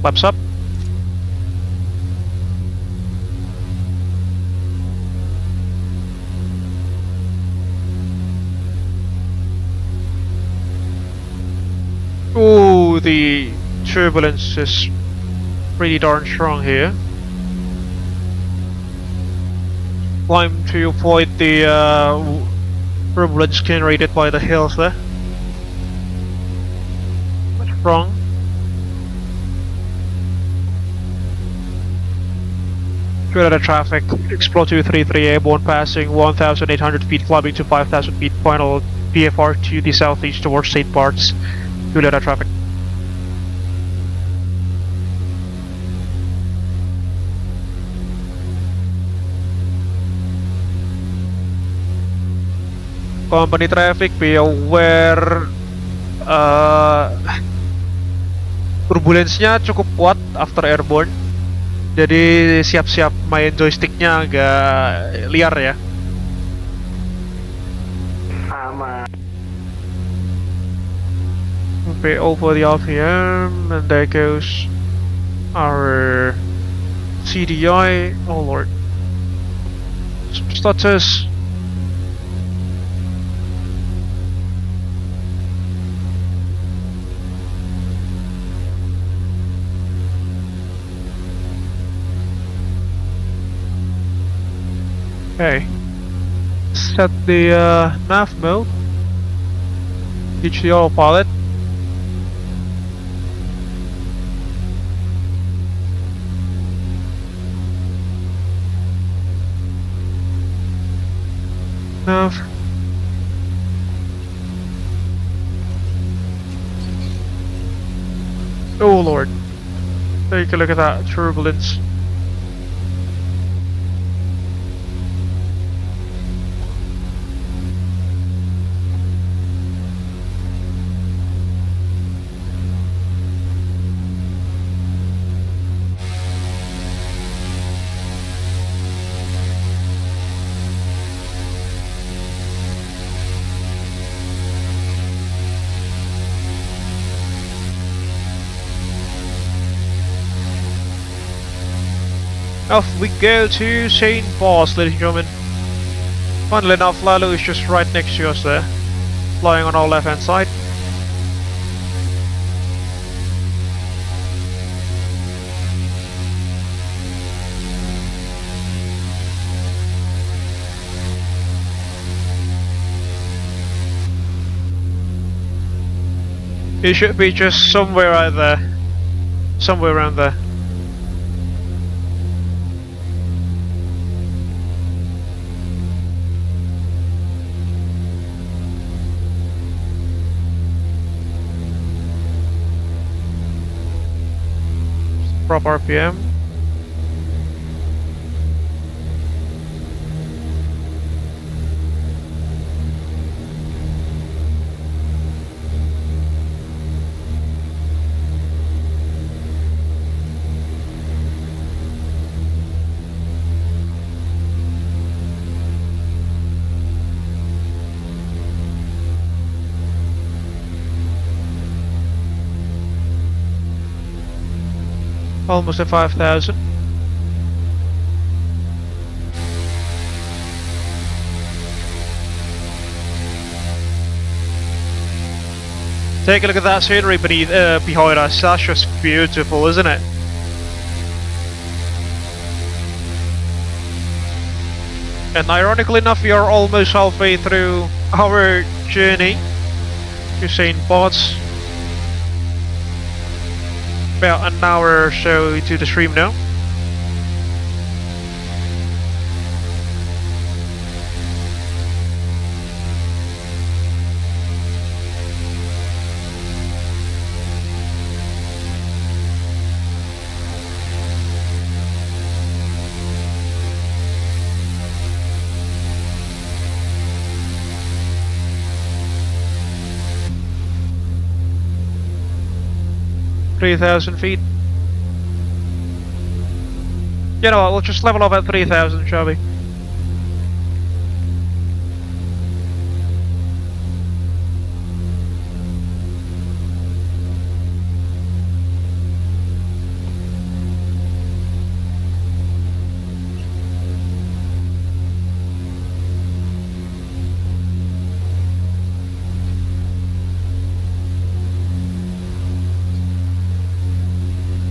Flaps up. Ooh, the turbulence is pretty darn strong here. Climb to avoid the turbulence generated by the hills there. What's wrong? Good at traffic. Explore 233 airborne passing 1,800 feet, climbing to 5,000 feet. Final PFR to the southeast towards St. Bart's. Good at traffic. Company traffic, be aware. Turbulence-nya cukup kuat after airborne. Jadi siap-siap main joysticknya agak liar ya. Aman. Okay, over the RPM, and there goes our CDI. Oh lord. Status. Okay. Set the nav mode. Teach the autopilot. Nav. Oh lord. Take a look at that turbulence. Off we go to St. Paul's, ladies and gentlemen. Funnily enough, Lalu is just right next to us there, flying on our left hand side. It should be just somewhere right there. Somewhere around there. Prop RPM. Almost at 5,000. Take a look at that scenery behind us. That's just beautiful, isn't it? And ironically enough, we are almost halfway through our journey to St. Bart's. About an hour or so to the stream now. $3,000 feet. You know what, we'll just level off at 3,000, shall we?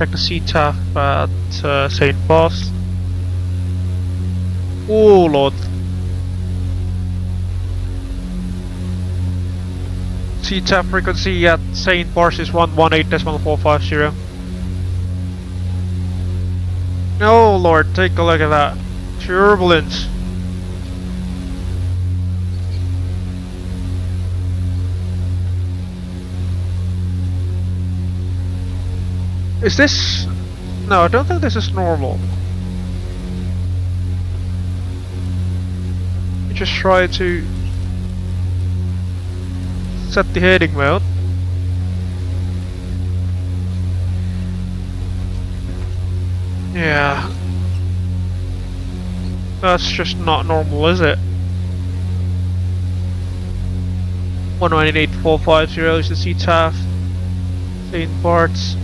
Check the CTAF at St. Paul's. Oh lord. CTAF frequency at St. Paul's is 118.450. Oh lord, take a look at that. Turbulence. Is this... No, I don't think this is normal. You just try to set the heading mode. Yeah. That's just not normal, is it? 198.450 is the CTAF. St. Bart's.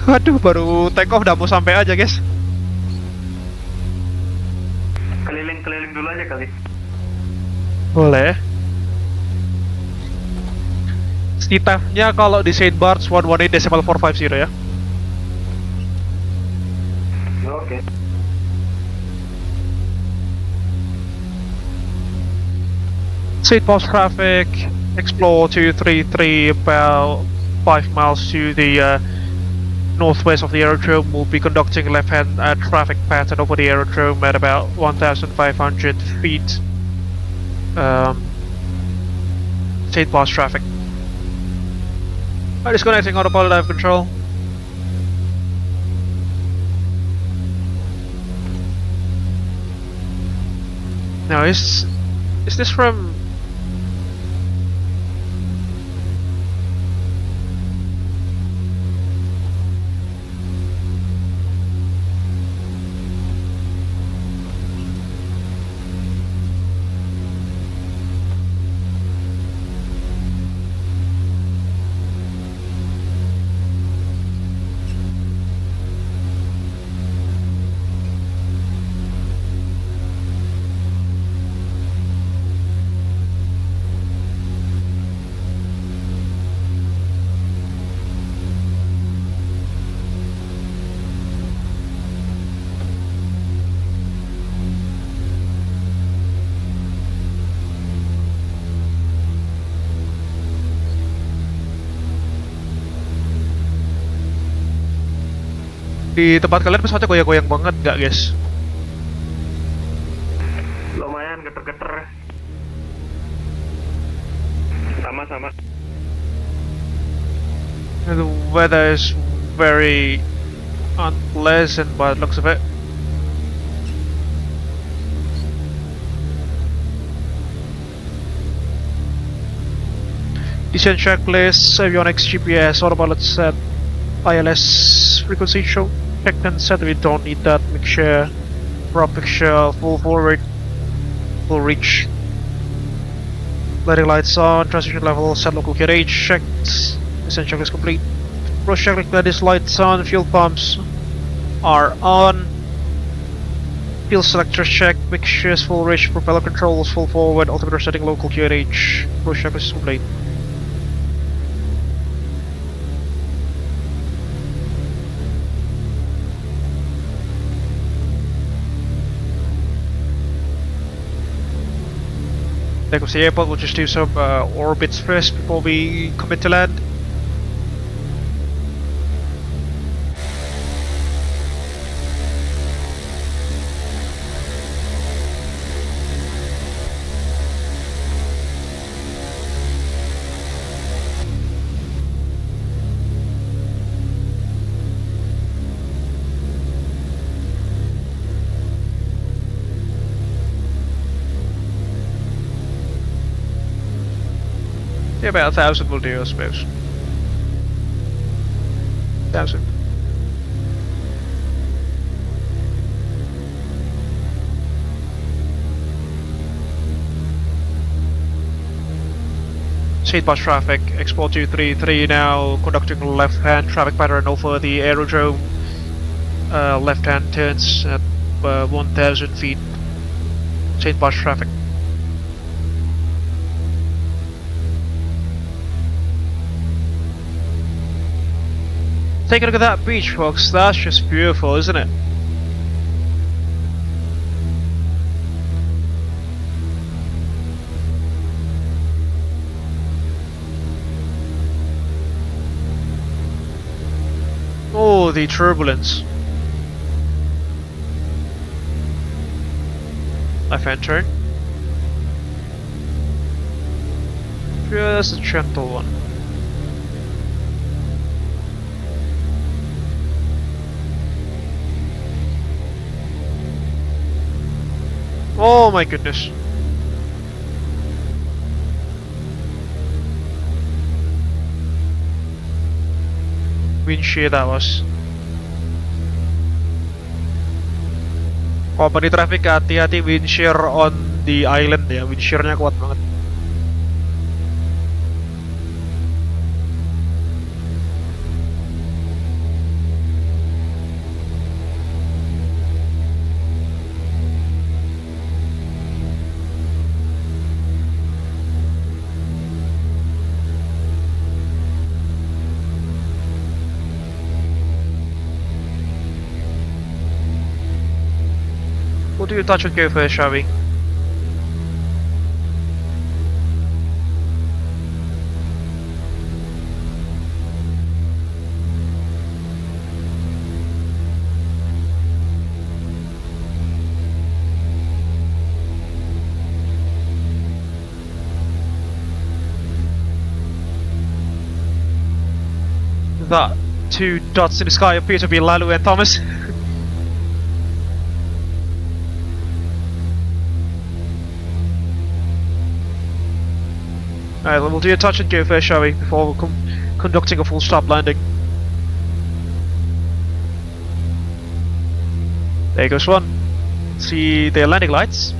Waduh, baru take off udah mau sampai aja, guys. Keliling-keliling dulu aja kali. Boleh. CTAF-nya kalau di St. Bart's 118.450 ya. Oke. St. Paul's traffic, Xplore 233 about 5 miles to the northwest of the aerodrome. Will be conducting left-hand traffic pattern over the aerodrome at about 1,500 feet. St. Paul's traffic. Disconnecting autopilot dive control. Now is this from... Di tempat kalian pesawatnya goyang-goyang banget nggak guys? Lumayan geter-geter. Sama-sama. The weather is very unpleasant by the looks of it. Descent checklist, avionics, GPS, autopilot set, ILS frequency show. Checked and set, we don't need that. Mixture, prop mixture, full forward, full reach. Landing lights on, transition level, set local QRH, checked. Descent checklist complete. Approach checklist, landing lights on, fuel pumps are on. Fuel selector check, mixtures, full reach, propeller controls, full forward, altimeter setting, local QRH. Approach checklist complete. Take off the airport, we'll just do some orbits first before we commit to land. Yeah, about 1,000 will do, I suppose. 1,000. Speed bus traffic, Xplore 233 now conducting left-hand traffic pattern over the aerodrome. Left-hand turns at 1,000 feet. Speed bus traffic. Take a look at that beach, folks. That's just beautiful, isn't it? Oh, the turbulence. Left-hand turn. Just a gentle one. Oh my goodness. Wind shear that was. Company traffic, hati-hati wind shear on the island ya. Wind shear-nya kuat banget. We'll do a touch and go first, shall we? That two dots in the sky appear to be Lalu and Thomas. Alright, we'll do a touch and go first, shall we, before conducting a full stop landing. There goes one. See the landing lights.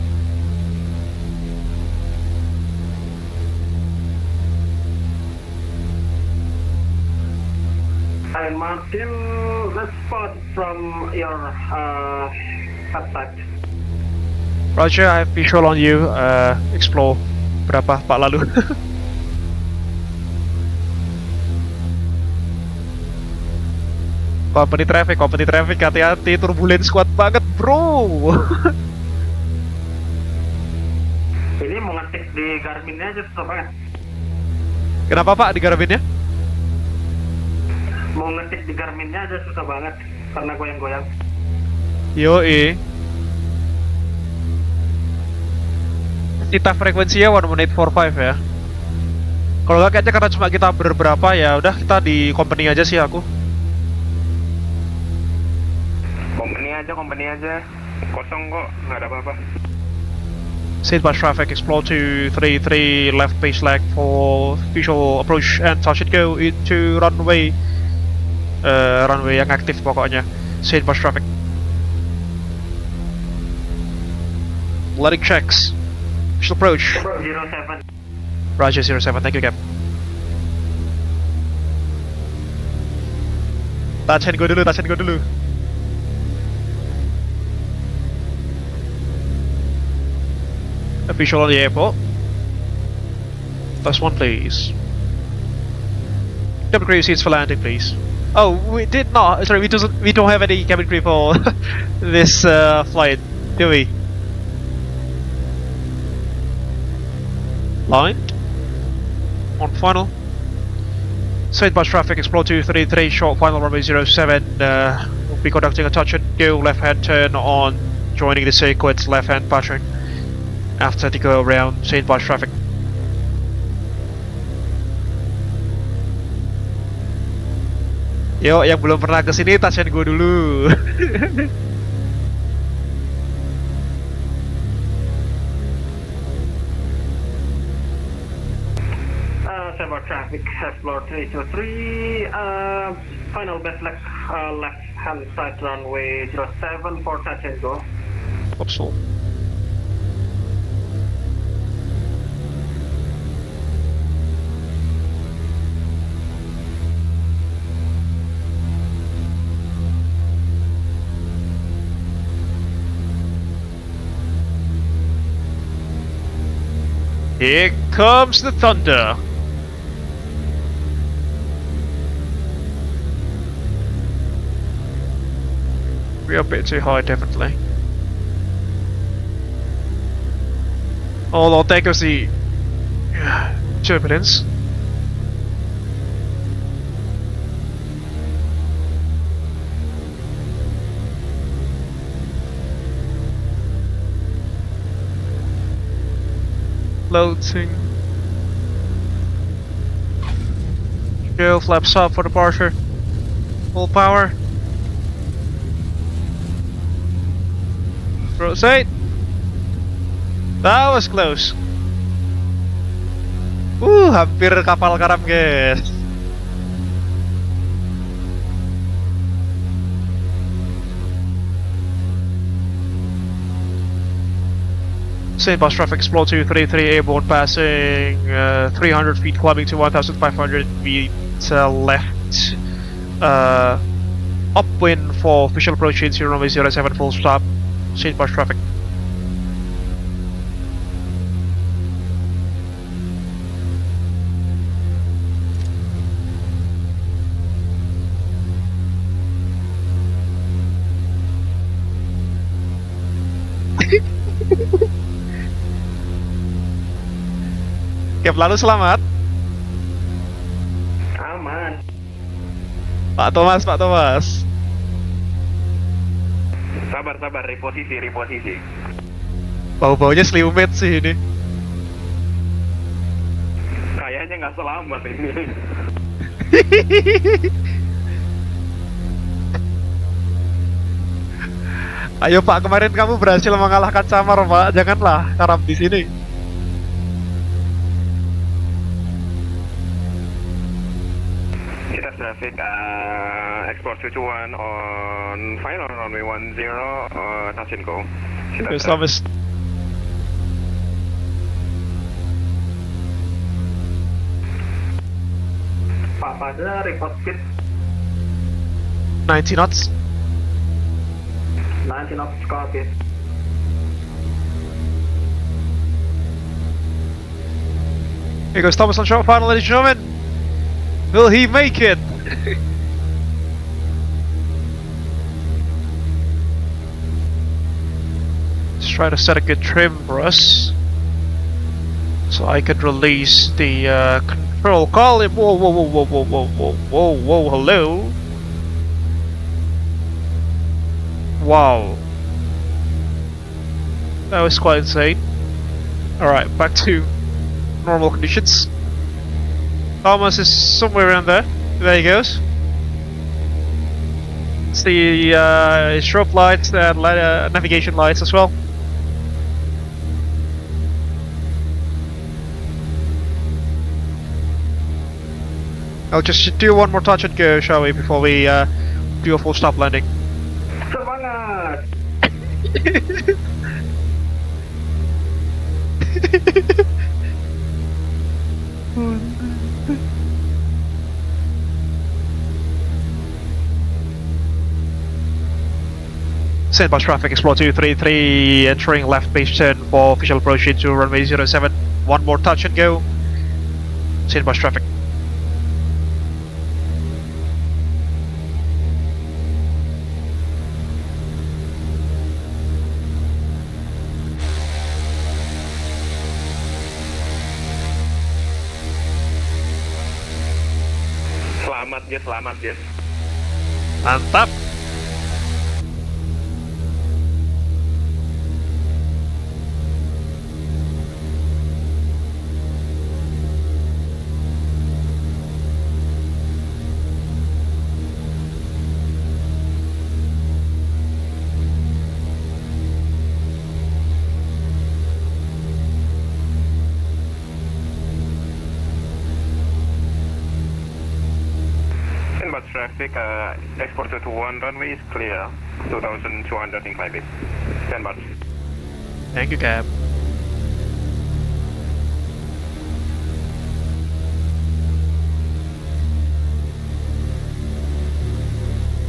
Hi Martin, let's spot from your contact. Roger, I have visual on you. Explore. Berapa Pak Lalu? company traffic, hati-hati, turbulence kuat banget bro. Ini mau ngetik di Garminnya aja susah banget. Kenapa Pak di Garminnya? Mau ngetik di Garminnya aja susah banget. karena goyang-goyang. Yoi. Kita frekuensinya 1845 ya. Kalau nggak kayaknya karena cuma kita berberapa ya udah kita di company aja sih aku. Company aja. Kosong kok, nggak ada apa-apa. Said by traffic, explore 233 left base leg for visual approach and touch it go into runway. Runway yang aktif pokoknya. Said by traffic. Letting checks. Visual approach. 07. Roger 07, thank you Cap. Touch and go dulu. A visual on the airport. Plus one, please. Cabin crew seats for landing, please. Oh, we did not. Sorry, we don't have any cabin crew for this flight, do we? Lined. On final. Said bus traffic, explore 233, short final runway 07. We'll be conducting a touch and go left hand turn on, joining the sequence left hand pattern. After the go around Saint bus traffic. Yo, yang belum pernah kesini touch and go dulu. Several traffic, Xplore 323, final best leg, left hand side runway 07 for touch and go. Optional. Here comes the thunder. We're a bit too high, definitely. Although there goes the turbulence. Loading. Go flaps up for departure. Full power. Proceed. That was close. Hampir kapal karam, guys. Same bus traffic, explore 233 airborne passing 300 feet climbing to 1,500 feet left. Upwind for visual approach into runway 07 full stop. Same bus traffic. Cap Lalu selamat. Aman. Pak Thomas. Sabar, reposisi. Bau-baunya seliumet sih ini. Kayaknya nggak selamat ini. Ayo Pak, kemarin kamu berhasil mengalahkan Samar Pak, janganlah karam di sini. Kita traffic Xplore 221 on final runway 10 touch and go. Selamat. Pak pada report speed 90 knots. 90 knots, copy. Here goes Thomas on short final, ladies and gentlemen. Will he make it? Let's try to set a good trim for us, so I could release the control column. Whoa, hello. Wow. That was quite insane. Alright, back to normal conditions. Thomas is somewhere around there. There he goes. It's the strobe lights and navigation lights as well. I'll just do one more touch and go, shall we, before we do a full stop landing. Semangat! Send bus traffic, Xplore 233, entering left base turn for official approach into runway 07. One more touch and go. Send bus traffic. Selamat Jes. Mantap. Traffic, export 221 runway is clear, 2,200 incline base. Stand by. Thank you, Cab.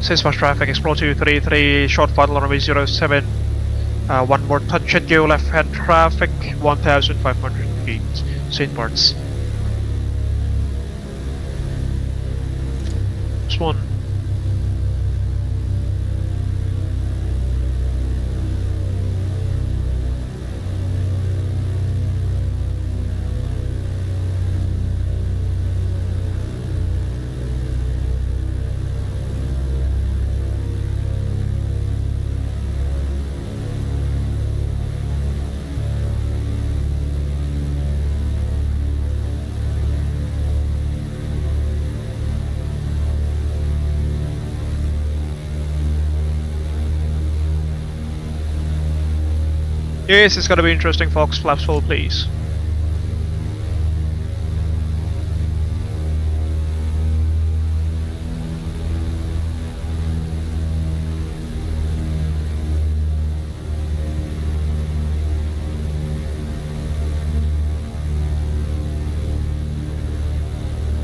Salesforce traffic, Xplore 233, short final runway 07. One more touch and go, left hand traffic, 1,500 feet, St. Bart's. One. Yes, it's gonna be interesting, folks. Flaps full, please.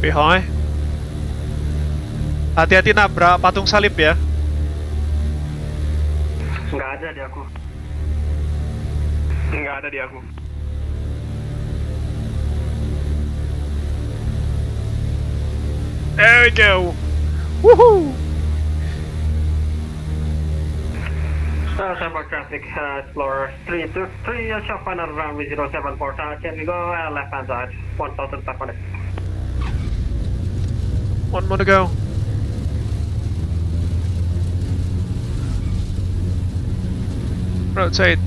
Be high. Hati-hati nabrak patung salib ya. Nggak ada di aku. Nggak ada di aku. There we go. Woohoo! Sample traffic, Xplore 323, short final runway 07 for touch, and we go left hand side, 1,500. One more to go. Rotate.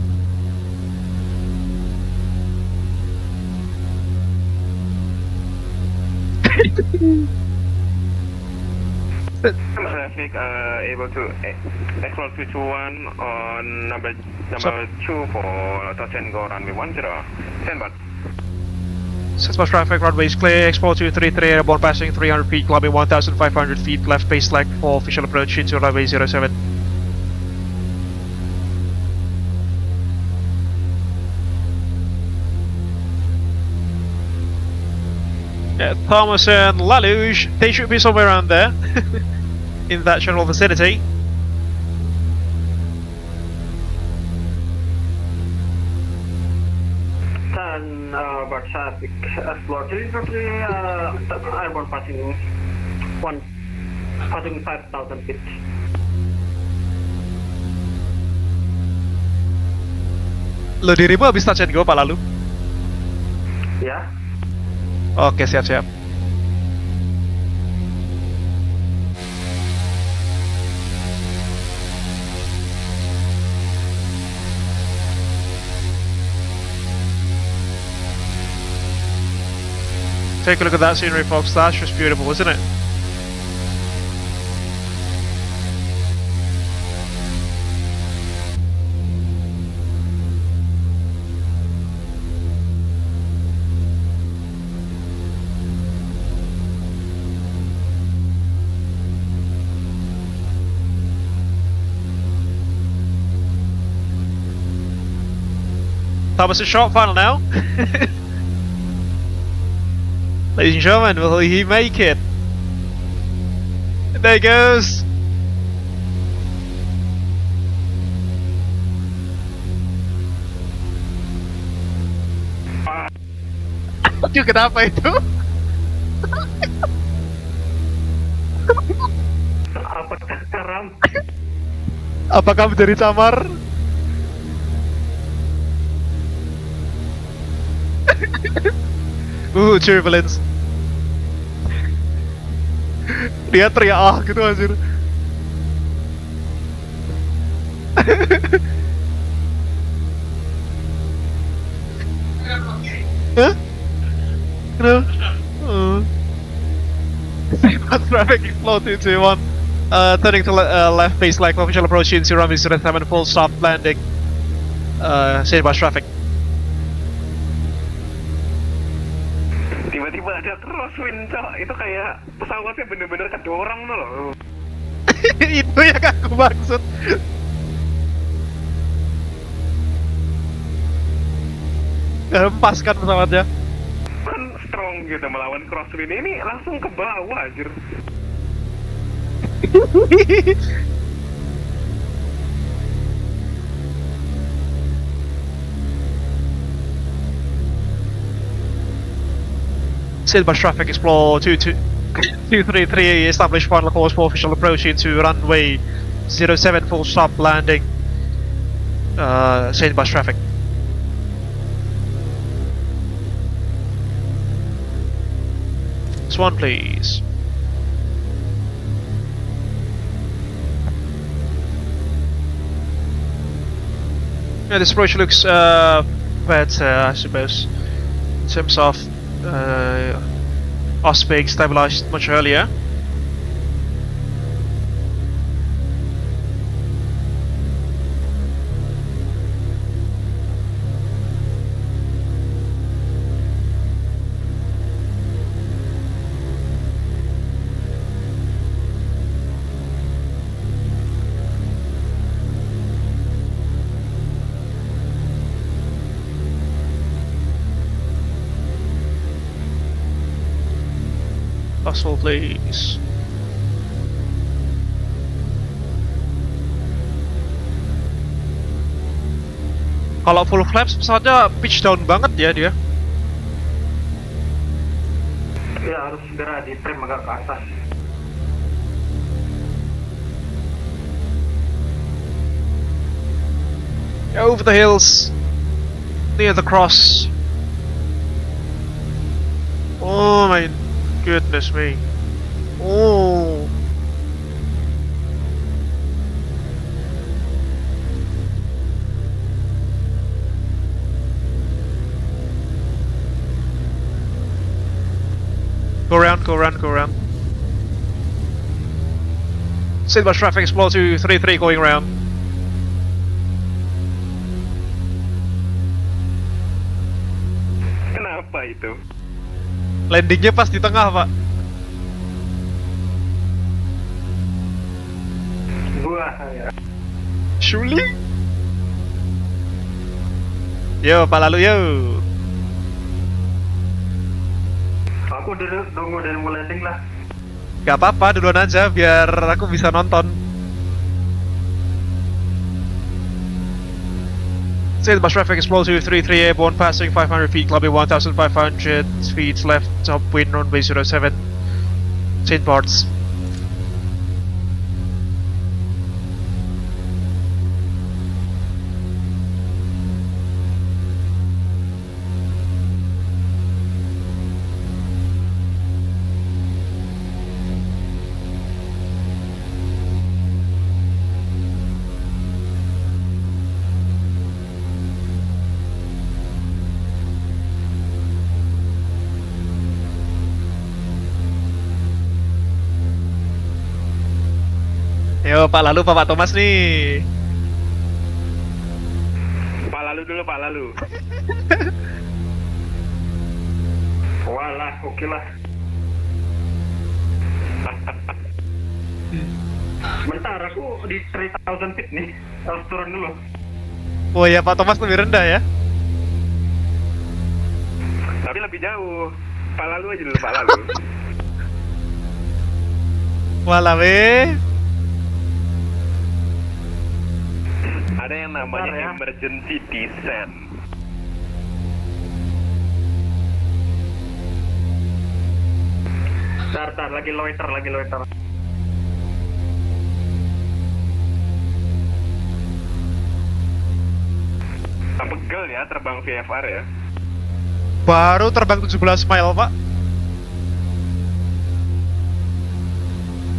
Traffic able to explore 221 on number 2 for touch and go runway 10. Stand by. Salesforce traffic, runway is clear. Xplore 233, airborne passing 300 feet, climbing 1,500 feet, left base leg for official approach into runway 07. Yeah, Thomas and Lalu, they should be somewhere around there, in that general vicinity. Then, but traffic, Xplore 323, airborne passing 5,000 feet. Lo dirimu habis touch and go, Pak Lalu? Ya. Oke, siap-siap. Take a look at that scenery, folks. That's just beautiful, isn't it? Thomas, a short final now. Ladies and gentlemen, will he make it? There he goes. Aduh, kenapa itu? Apakah karam? Apakah menjadi samar? Turbulence. Dia teriak gitu anjir. Hah? Kenapa? Traffic explode 221. Turning to left base like official approach into runway 07 full stop landing. Same bus traffic. Tiba-tiba ada crosswind, cok. Itu kayak pesawatnya bener-bener kedorong tuh loh. Itu yang aku maksud. Pas kan pesawatnya. Kan strong gitu melawan crosswind ini langsung ke bawah anjir. Silver traffic explore 233 established final course for official approach into runway 07 full stop landing. Saint bus traffic. Swan please. Yeah, this approach looks better, I suppose, in terms of us being stabilized much earlier. Hustle please. Kalau full flaps pesawatnya pitch down banget ya dia. Ya harus segera di trim agak ke atas. Over the hills, near the cross. Oh my goodness me. Oh. Go around, go around, go around. Silver traffic explore 233 going around. Kenapa itu? Landingnya pas di tengah, Pak. Gua ya. Surely? Yo, Pak Lalu, yo. Aku nunggu dari mulai landing lah. Gak apa-apa, duluan aja biar aku bisa nonton. Say the bus traffic is flow 233 airborne passing 500 feet, clubbing 1,500 feet left, upwind runway 07, St. Bart's. Yo, Pak Lalu, Pak Thomas nih. Pak Lalu dulu, Pak Lalu. Walah, oke lah. Bentar, aku di 3000 feet nih. Harus turun dulu. Oh ya, Pak Thomas lebih rendah ya. Tapi lebih jauh. Pak Lalu aja dulu, Pak Lalu. Walah, weh. Ada yang namanya Bentar, ya. emergency descent. Bentar, lagi loiter. Pegel ya terbang VFR ya. Baru terbang 17 mile, Pak.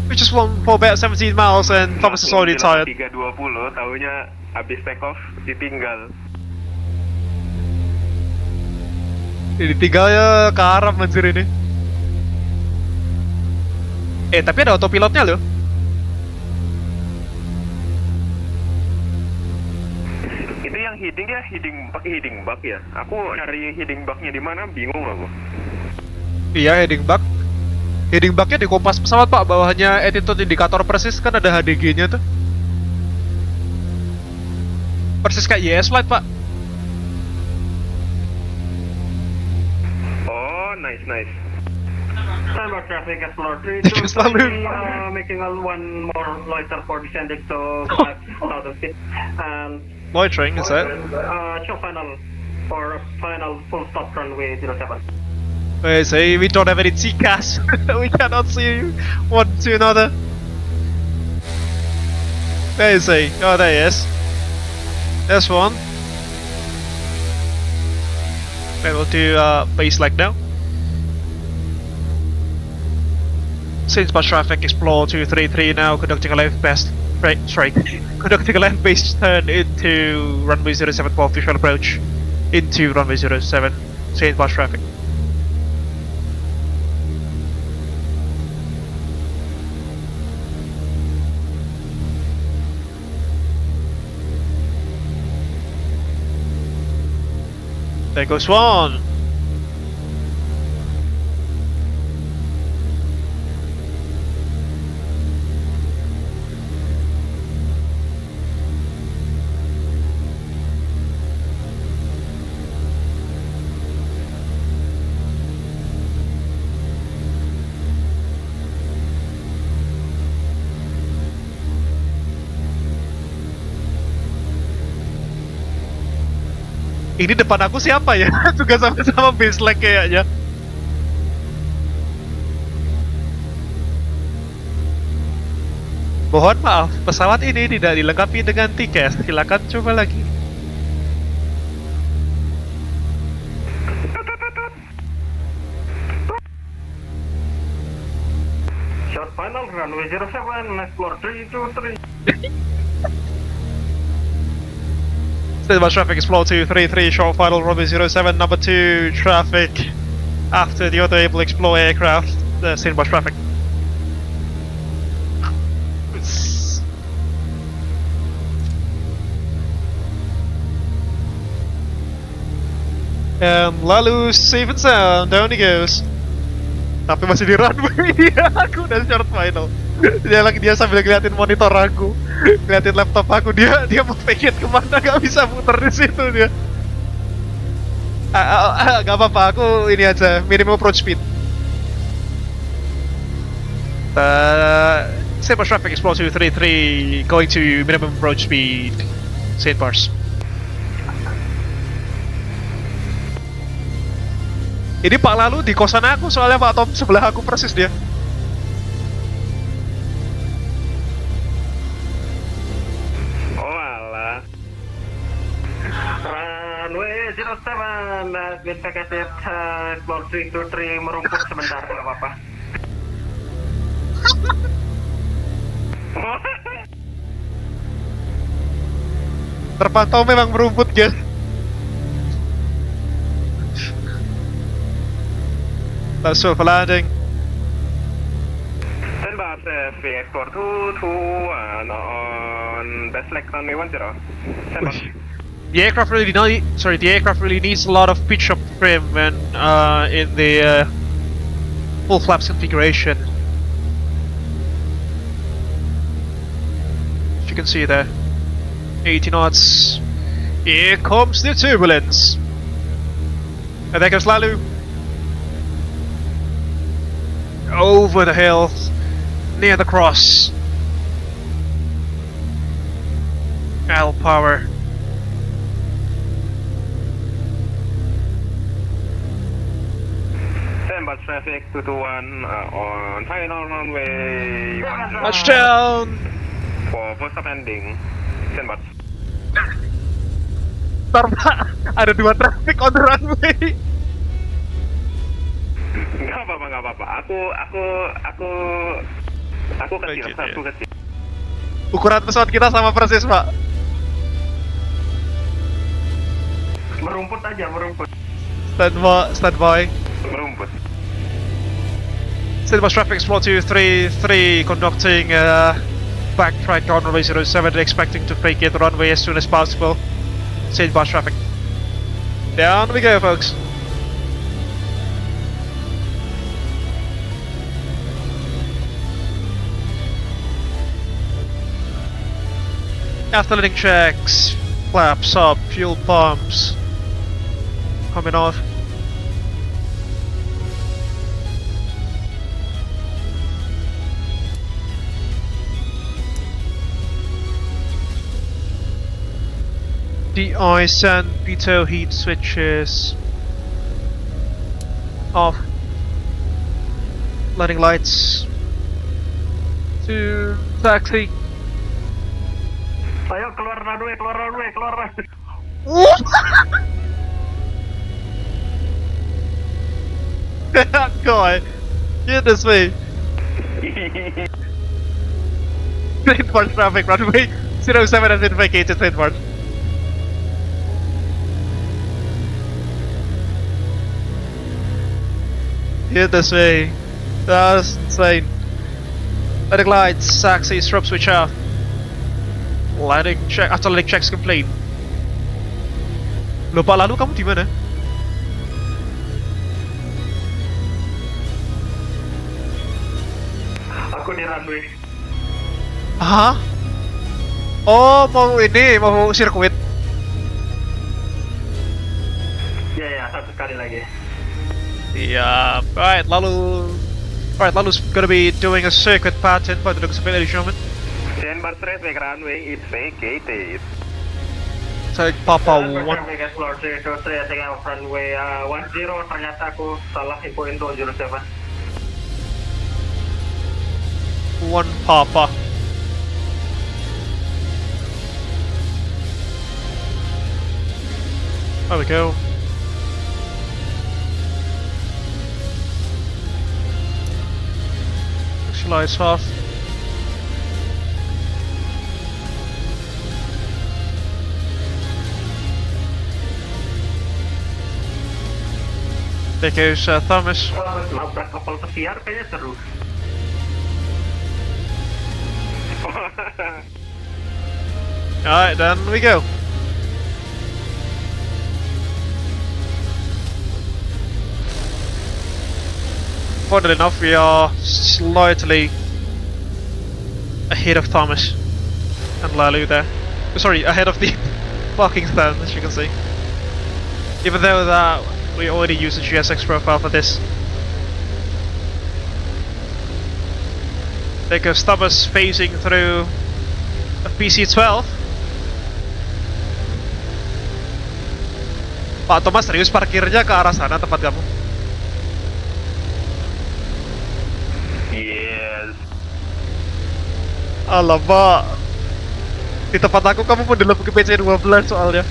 We just won for about 17 miles and Thomas is already tired. 320, taunya habis take off ditinggal. Ini tinggal ya ke Arab anjir ini. Tapi ada autopilotnya loh. Itu yang heading bug ya. Aku cari heading bugnya di mana bingung aku. Iya, heading bug. Heading bugnya di kompas pesawat, Pak. Bawahnya attitude indikator persis kan ada HDG-nya tuh. Persis kayak YS Flight, Pak. Oh, nice. Time of traffic Xplore 3 Selalu. making one more loiter for descending to 5000 feet and Loitering, is that? show final full stop runway 07. Wait, say we don't have any TCAS. We cannot see one to another. There you see. Oh, there he is. There's one. Okay, we'll do base leg now. Since bus traffic Xplore 233 now conducting a conducting a land-based turn into runway 07 for official approach into runway 07. Since bus traffic. There goes one. Ini depan aku siapa ya? Juga sama-sama base leg kayaknya. Mohon maaf, pesawat ini tidak dilengkapi dengan tiket. Silakan coba lagi. Short final runway 07 Xplore 323. State bus traffic Xplore 233, short final runway 07, number 2 traffic after the other Abel Xplore aircraft, the state bus traffic. Lalu safe and sound, down he goes. Tapi masih di runway dia, aku udah short final. Dia sambil ngeliatin monitor aku, ngeliatin laptop aku, dia mau pengen kemana gak bisa muter di situ dia. Gak apa-apa, aku ini aja minimum approach speed. Same traffic Xplore 233 going to minimum approach speed, St. Bars. Ini Pak Lalu di kosan aku, soalnya Pak Tom sebelah aku persis dia. Oh alah. Runway 07 been vacated Xplore 323 merumput sebentar, nggak apa-apa. Terpantau memang merumput, guys. That's for landing. Stand by Standby traffic Xplore 221 on best leg runway 10. Standby. The aircraft really the aircraft really needs a lot of pitch up trim when in the full flaps configuration. As you can see there, 80 knots. Here comes the turbulence. And there goes Lalu. Over the hill, near the cross. L power. Standby traffic 221 on final runway 10. Touchdown! For first landing. Standby. Ntar Pak, ada 2 traffic on the runway. Gak apa-apa. Aku kecil, Gitu satu ya. kecil. Ukuran pesawat kita sama persis, Pak. Merumput aja, merumput. Standby. Merumput. Standby traffic Xplore 233 conducting back right on runway 07, expecting to vacate the runway as soon as possible. Standby traffic. Down we go, folks. After landing checks, flaps up, fuel pumps coming off. De-ice and pitot heat switches off. Landing lights to taxi. Ayo keluar runway. God, goodness me. Trademark traffic runway 07 has been vacated, trademark. Goodness me. That's insane. Landing lights, taxi, strobe switch off. Landing check, after landing checks complete. Lupa Lalu, kamu di mana? Aku di runway. Hah? Oh, mau sirkuit. Ya, satu sekali lagi. Yeah, right, Lalu's gonna be doing a circuit pattern by the looks of it, ladies and gentlemen. Standby traffic runway is vacated. Take Papa 1. Traffic Xplore 323, taking off runway 10, ternyata aku salah infoin 207. 1 Papa. There we go. Lights off. There goes Thomas. Nabrak kapal pesiar kayaknya seru. Alright, then we go. Funnily enough, we are slightly ahead of Thomas and Lalu there. Sorry, ahead of the parking stand, as you can see. Even though that we already used the GSX profile for this. There goes Thomas phasing through a PC-12. Pak Thomas, serius parkirnya ke arah sana tempat kamu? Yes. Alamak, di tempat aku kamu pun dalam ke PC-12 soalnya.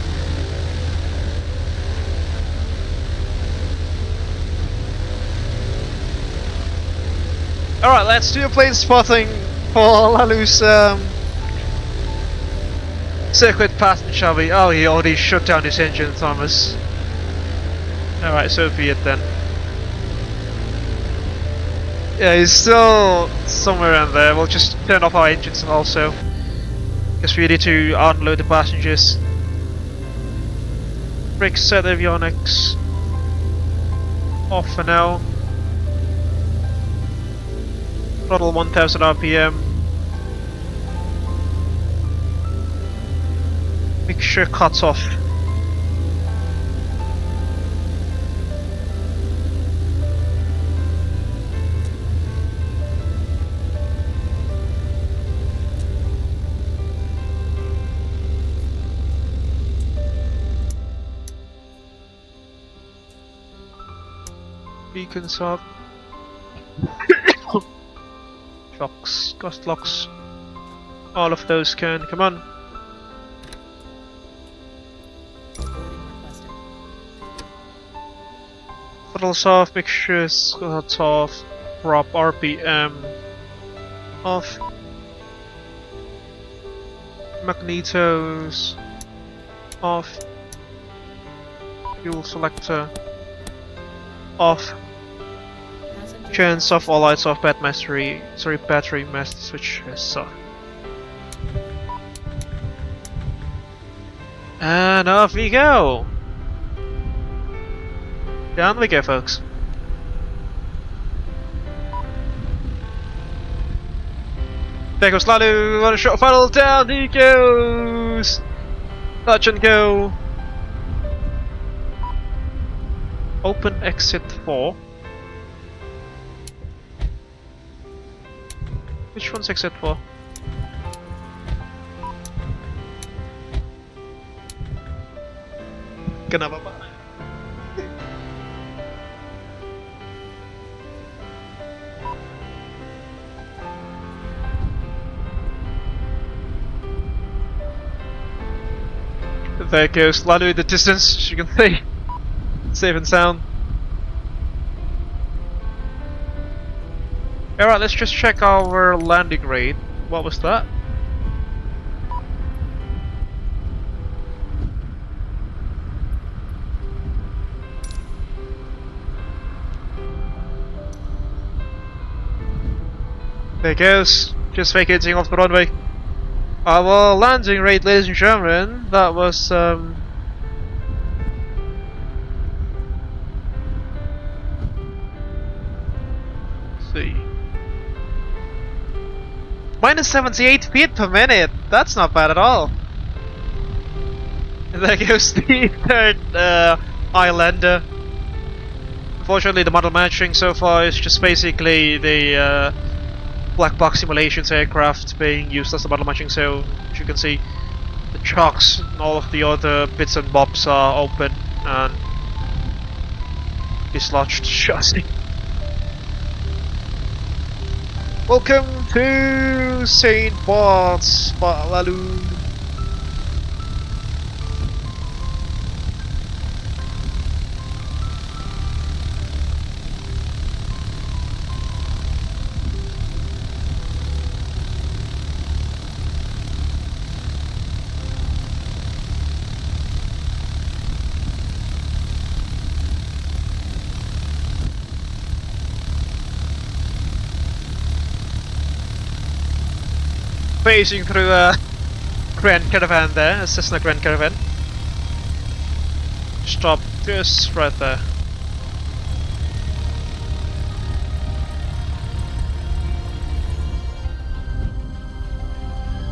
Alright, let's do a plane spotting for Lalu's circuit pattern, shall we? Oh, he already shut down his engine, Thomas. Alright, so be it then. Yeah, he's still somewhere in there. We'll just turn off our engines also, because we need to unload the passengers. Brake set avionics off for now. Throttle 1000 RPM. Mixture cuts off. Beacons up. Shocks, gust locks. All of those can come on. Throttles off, mixtures cuts off, prop RPM off. Magnetos off. Fuel selector off. Chance off, all lights off, battery master switch is off. And off we go! Down we go, folks. There goes Lalu, on a short funnel, down he goes! Touch and go! Open exit 4. Which one's exit 4? Kenapa, Pak? There goes Lalu in the distance, as you can see. Safe and sound. Alright, let's just check our landing rate. What was that? There it goes. Just vacating off the runway. Our landing rate, ladies and gentlemen, that was let's see. Minus 78 feet per minute. That's not bad at all. And there goes the third Islander. Unfortunately, the model matching so far is just basically the black box simulations aircraft being used as the model matching. So, as you can see, the chocks and all of the other bits and bobs are open and dislodged chassis. Welcome to St. Bart's, Lalu. Phasing through a Grand Caravan there, a Cessna Grand Caravan. Stop just right there.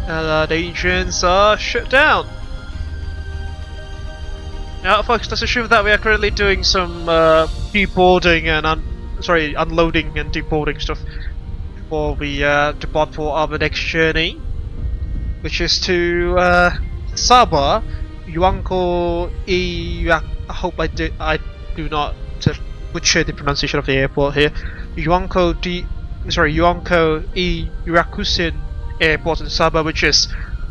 And the engines are shut down. Now, folks, let's assume that we are currently doing some deboarding and unloading and deboarding stuff before we depart for our next journey, which is to Sabah, Yuanco I hope I do not butcher the pronunciation of the airport here. Yuanco I Irakusin Airport in Sabah, which is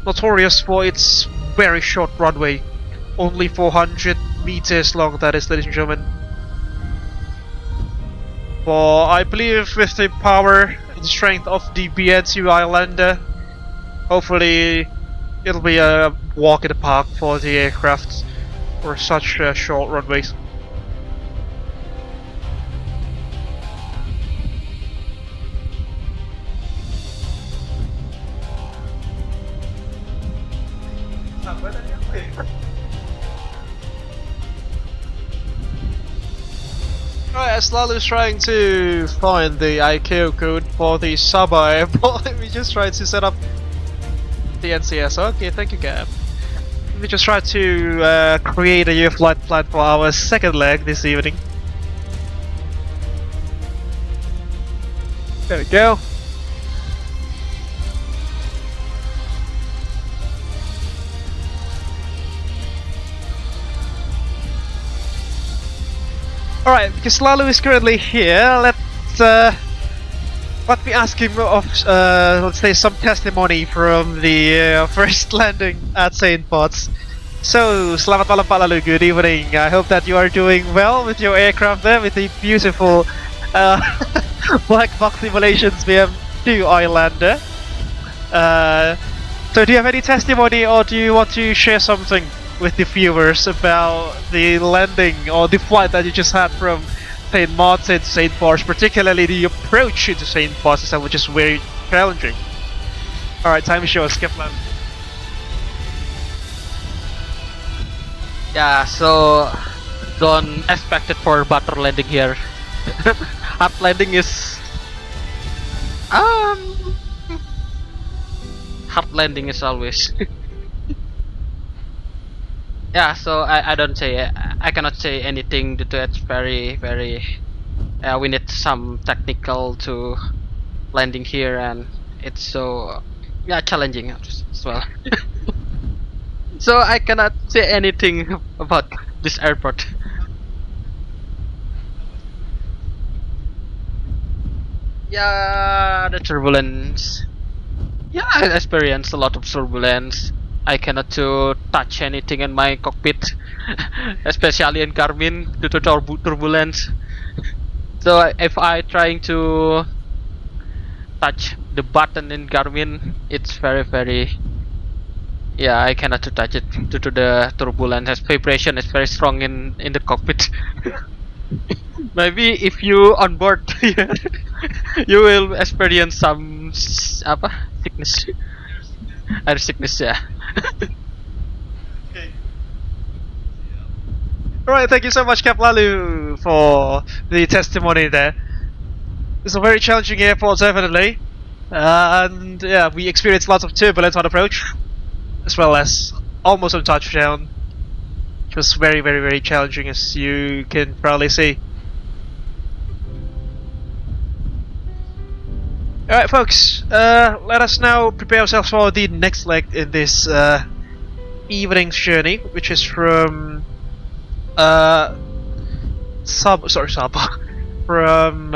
notorious for its very short runway, only 400 meters long. That is, ladies and gentlemen. For I believe with the power and strength of the BNC Islander, hopefully it'll be a walk in the park for the aircraft for such short runways. as Lalu's trying to find the ICAO code for the Sabah airport, we just tried to set up the NCS. Okay, thank you, Gab. We just tried to create a new flight plan for our second leg this evening. There we go. Alright, because Lalu is currently here, let me ask him of, let's say, some testimony from the first landing at St. Potts. So, selamat malam Pak Lalu, good evening. I hope that you are doing well with your aircraft there, with the beautiful black box simulations BM2 Islander. So do you have any testimony, or do you want to share something with the viewers about the landing or the flight that you just had from St. Martin to St. Potts, particularly the approach into St. Potts itself, which is very challenging? Alright, time to show us, Kaplan. Yeah, so don't expect it for butter landing here. Hard landing is hard landing is always. Yeah, so I don't say, I cannot say anything due to it's very we need some technical to landing here, and it's so challenging as well. So I cannot say anything about this airport. Yeah, the turbulence. Yeah, I experienced a lot of turbulence. I cannot to touch anything in my cockpit, especially in Garmin due to turbulence. So if I trying to touch the button in Garmin, it's very I cannot to touch it due to the turbulence. As vibration is very strong in the cockpit. Maybe if you on board here, you will experience some sickness. Air sickness, yeah. Okay. Alright, thank you so much, Cap Lalu, for the testimony there. It's a very challenging airport, definitely. And yeah, we experienced lots of turbulence on approach, as well as almost on touchdown. It was very challenging, as you can probably see. Alright folks, let us now prepare ourselves for the next leg in this evening's journey, which is from from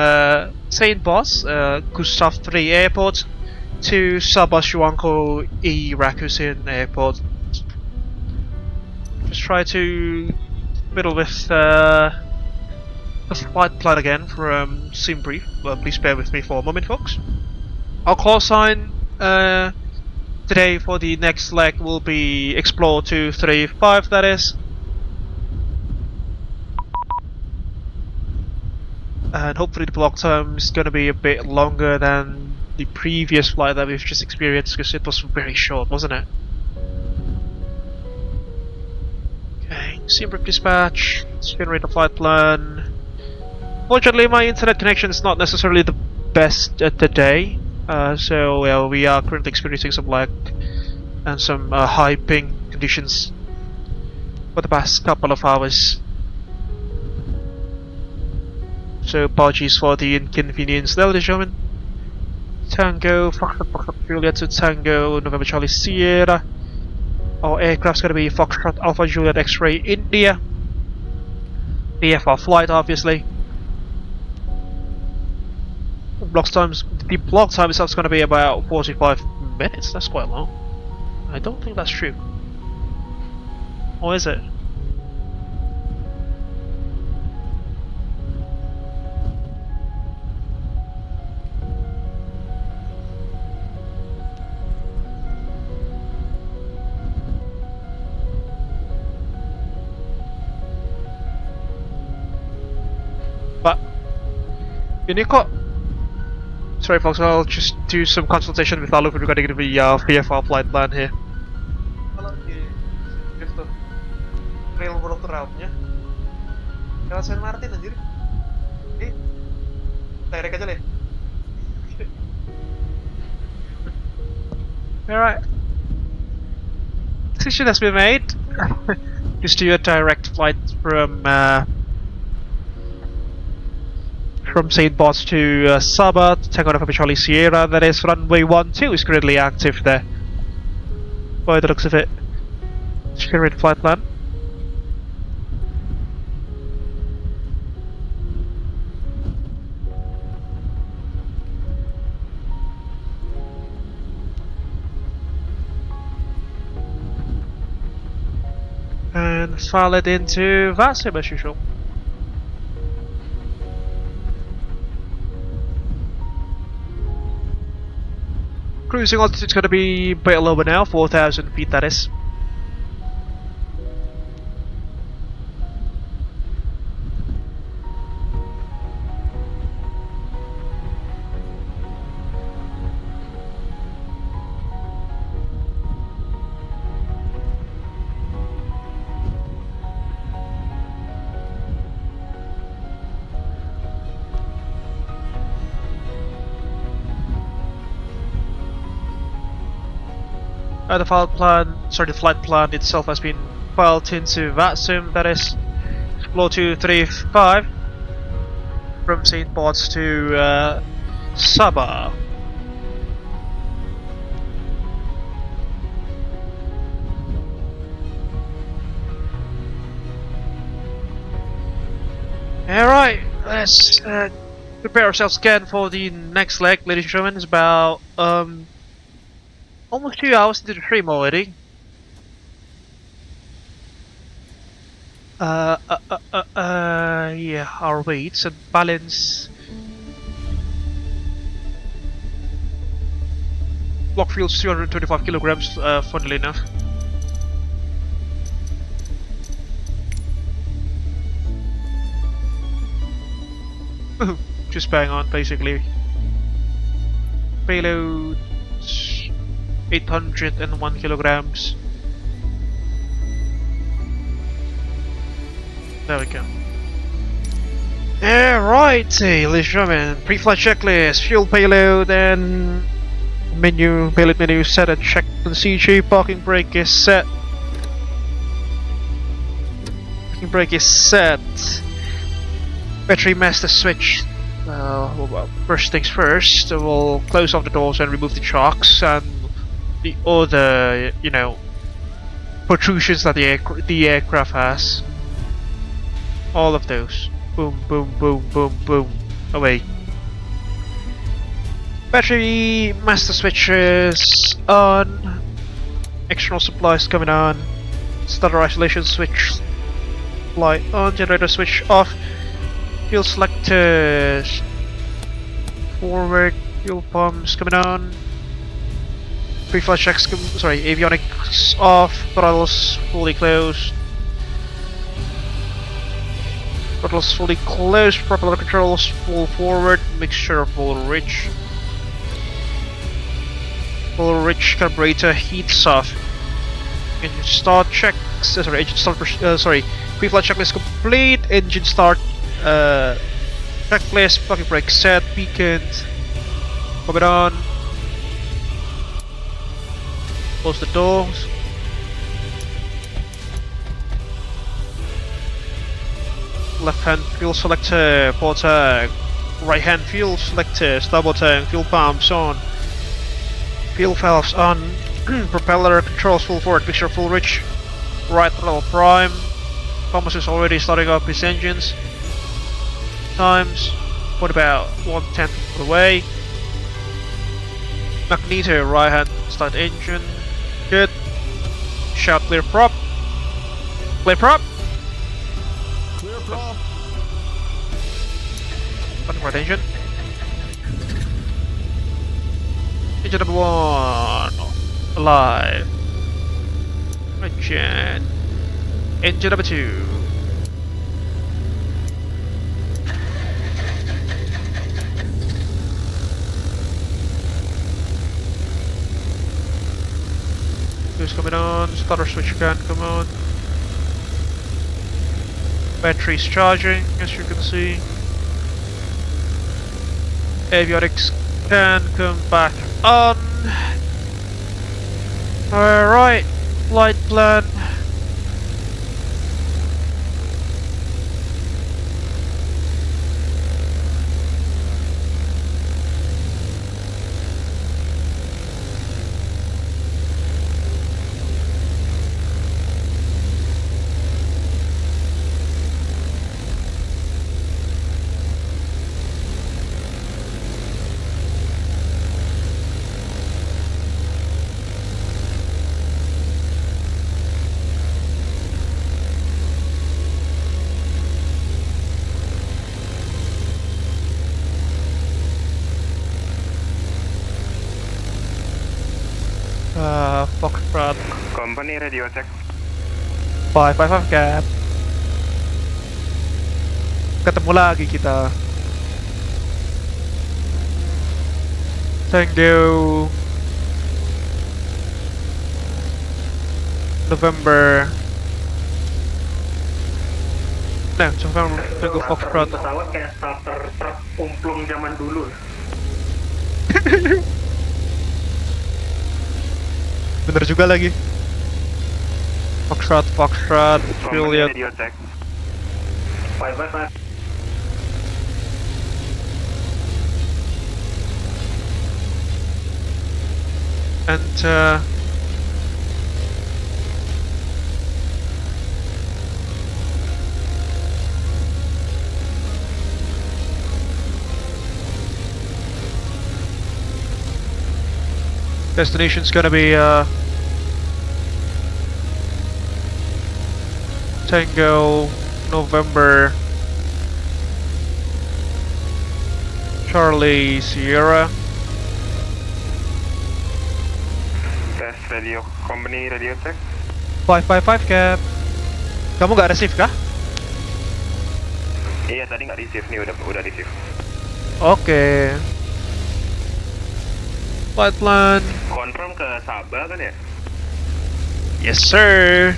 St. Potts, Gustav III Airport to Sabah Shuangko E Rakusin Airport. Just try to fiddle with the flight plan again from SimBrief. Well, please bear with me for a moment, folks. Our call sign today for the next leg will be Xplore 235, that is. And hopefully the block time is going to be a bit longer than the previous flight that we've just experienced, because it was very short, wasn't it? Okay, SimBrief dispatch, let's generate a flight plan. Fortunately, my internet connection is not necessarily the best today, so well, we are currently experiencing some lag and some high ping conditions for the past couple of hours. So apologies for the inconvenience there, ladies and gentlemen. Tango, Foxtrot Juliet to Tango, November Charlie Sierra. Our aircraft's going to be Foxtrot Alpha Juliet X-Ray India. VFR flight, obviously. The block time itself is going to be about 45 minutes. That's quite long. I don't think that's true. Or is it? But ini kok. Sorry folks, I'll just do some consultation with Lalu regarding the VFR flight plan here. Railroad route-nya lewat San Martin anjir. Direct aja deh. Alright. Decision has been made. Just do a direct flight from St. Bots to Sabah to take on of Charlie Sierra. That is runway 12 is currently active there. By the looks of it. Generate flight plan. And file it into VATSIM as usual. Cruising altitude's going to be a bit lower now, 4,000 feet that is. The the flight plan itself has been filed into VATSIM, that is Xplore 235 from St. Bots to Sabah. Alright, let's prepare ourselves again for the next leg, ladies and gentlemen. It's about almost 2 hours into the stream already. Yeah, our weights and balance. Block fuel's 225 kilograms, funnily enough. Just bang on, basically. Payload 801 kilograms. There we go. Alright, ladies and gentlemen, pre-flight checklist, fuel payload and menu, payload menu set and checked on CG, parking brake is set. Parking brake is set. Battery master switch. Well, first things first, we'll close off the doors and remove the chocks and the other, you know, protrusions that the aircraft has. All of those. Boom, boom, boom, boom, boom. Away. Battery master switches on. External supplies coming on. Starter isolation switch light on. Generator switch off. Fuel selectors forward. Fuel pumps coming on. Pre-flight checks, avionics off, throttles fully closed. Throttles fully closed, propeller controls full forward, mixture of full rich. Full rich carburetor heats off. Engine start checks, pre-flight checklist complete, engine start checklist, parking brake set, beacons, coming on. Close the doors. Left hand fuel selector, porter. Right hand fuel selector, starboard tank, fuel pumps on. Fuel valves on. Propeller controls full forward, mixture full rich. Right throttle prime. Thomas is already starting up his engines. Times. What about 1/10 of the way? Magneto, right hand start engine. Good. Shout clear prop. Clear prop. Clear prop. Button right engine. Engine number 1 alive. Engine. Engine number 2. Who's coming on? Starter switch can come on. Battery's charging, as you can see. Avionics can come back on. Alright, flight plan. Fuck front. Company radio check. 555 cap. Ketemu lagi kita. Tango November. Nah, November Tango Foxtrot. Pesawat kayak starter truk umplung zaman dulu. Bener juga lagi. Foxtrot, Company Juliet. radio check. 555. And destination's gonna be Tango November Charlie Sierra. Test radio. Company radio check. 555 cap. Kamu nggak receive kah? Iya tadi nggak receive nih, udah receive. Oke. Flight plan. Confirm ke Sabah kan ya? Yes sir.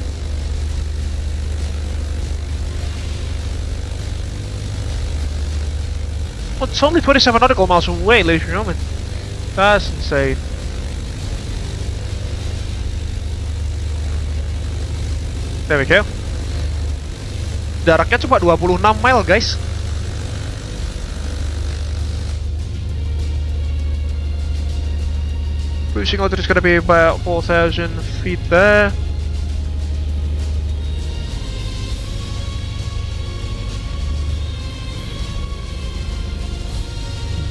Well, it's only 27 nautical miles away, ladies and gentlemen. That's insane. There we go. Jaraknya cuma 26 mile, guys. Cruising altitude is gonna be about 4,000 feet there.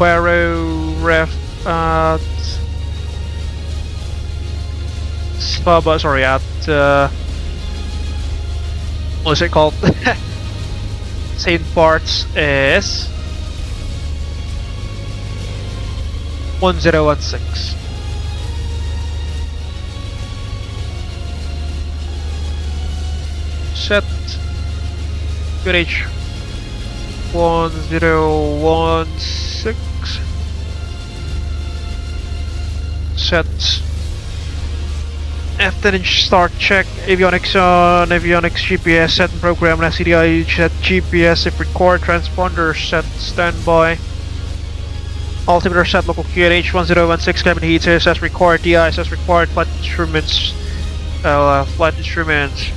Barrow ref at sorry, at what is it called? St. Bart's is 1016. Set good H 1016. Set F10 start check, avionics on, avionics GPS set and program, and SCDI set GPS if required, transponder set standby, altimeter set, local QNH 1016, cabin heaters as required, DIs as required, flight instruments,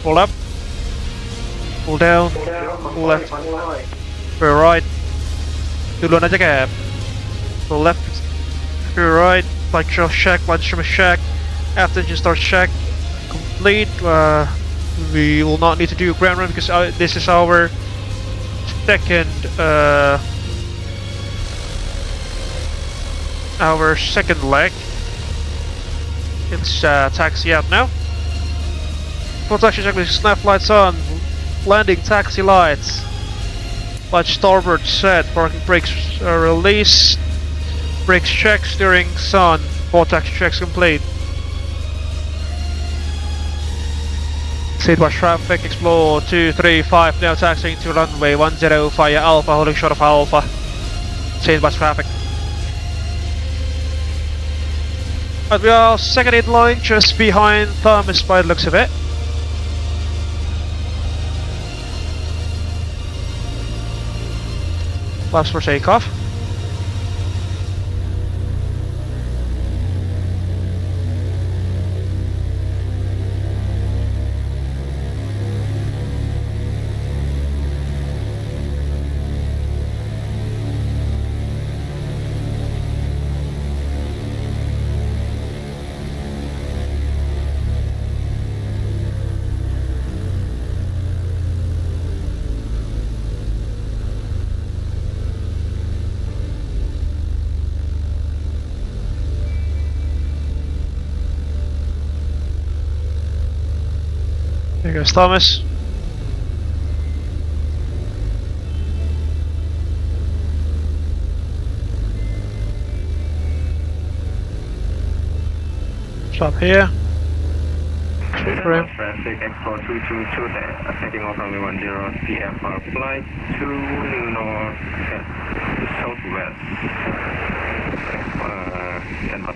pull up, pull down, pull left, pull right, duluan aja cap, pull left, pull right, flight control check, flight instrument check, after engine start check complete. We will not need to do a ground run because this is our second leg. It's taxi out now. Full taxi check with snap lights on, landing taxi lights, light starboard set, parking brakes release, brakes check, steering sun, full taxi checks complete. Statewide traffic, Xplore 235, now taxiing to runway 10 via Alpha, holding short of Alpha. Statewide traffic. But we are second in line, just behind Thomas by the looks of it. Flaps for takeoff. There goes Thomas. Stop here. Straight for him. Traffic Xplore 222 there, taking off runway 10 CF for flight to New North, southwest. Stand by.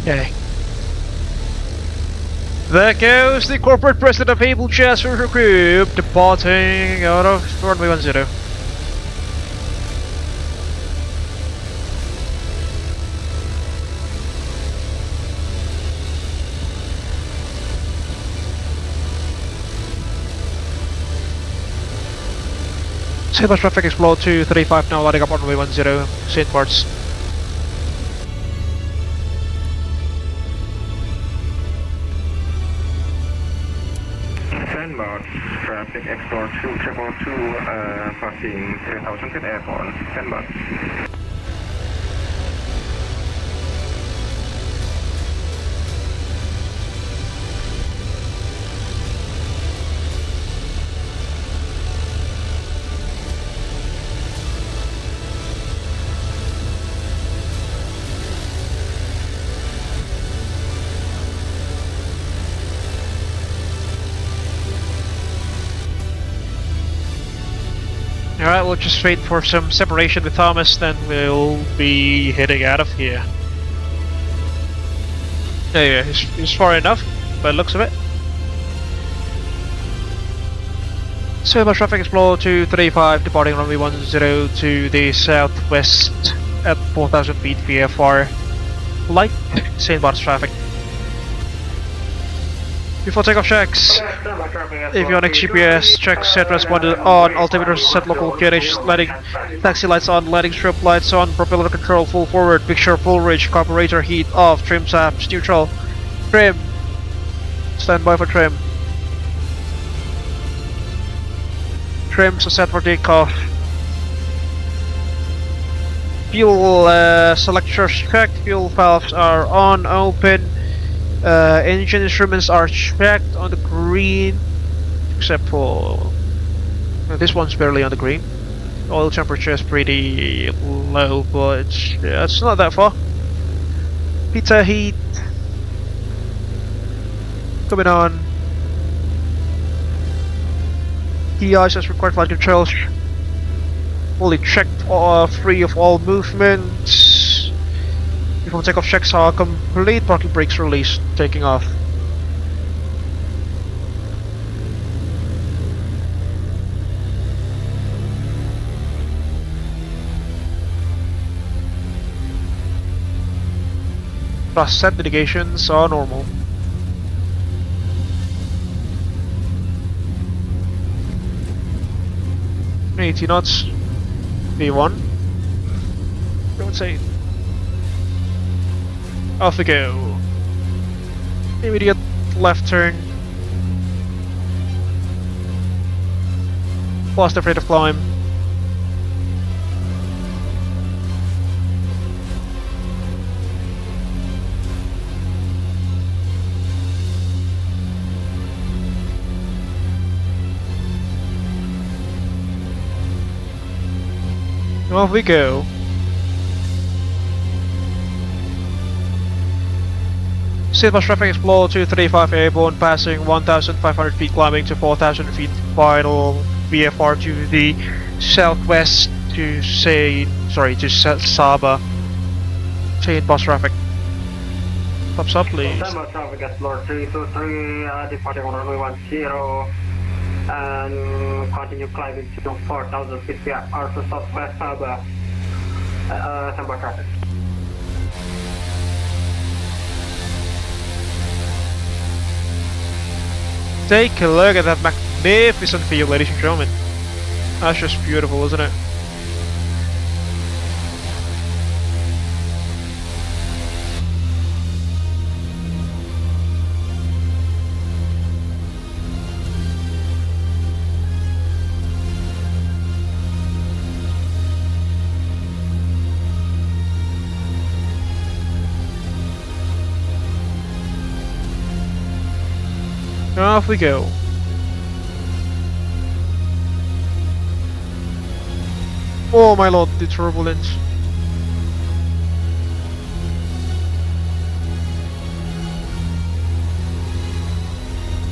Okay. There goes the corporate president of Abel Jets Virtual Group, departing out of runway 10. Southwest traffic Xplore 235 now loading up on runway 10, St. Bart's. Traffic Xplore 222 passing 3000 feet airport. Stand by. Alright, we'll just wait for some separation with Thomas, then we'll be heading out of here. Yeah, it's far enough, by the looks of it. So much traffic Xplore 235 departing runway 10 to the southwest at 4,000 feet VFR. Light St. Bart's traffic. Before takeoff checks, avionics GPS checks set transponder on, altimeter set local QNH landing, taxi lights on, landing strip lights on, propeller control full forward, picture full reach, carburetor heat off, trim taps neutral, trim, stand by for trim. Trims are set for takeoff. Fuel selectors checked, fuel valves are on, open. Engine instruments are checked on the green, except for this one's barely on the green. Oil temperature is pretty low, but yeah, it's not that far. Pizza heat coming on. TIs as required flight controls. Fully checked, free of all movements. Before takeoff checks are complete, throttle brakes released, taking off. Thrust set indications are normal. .80 knots. V1. Don't say. Off we go. Immediate left turn. Positive rate of climb. Off we go. Southwest traffic Xplore 235 airborne, passing 1,500 feet, climbing to 4,000 feet. Final VFR to the southwest to Saba. St. Bart's traffic. Thumbs up, please. Southwest traffic Xplore 323, departing on runway 10, and continue climbing to 4,000 feet VFR to southwest Saba. St. Bart's traffic. Take a look at that magnificent view, ladies and gentlemen. That's just beautiful, isn't it? Off we go. Oh my lord, the turbulence.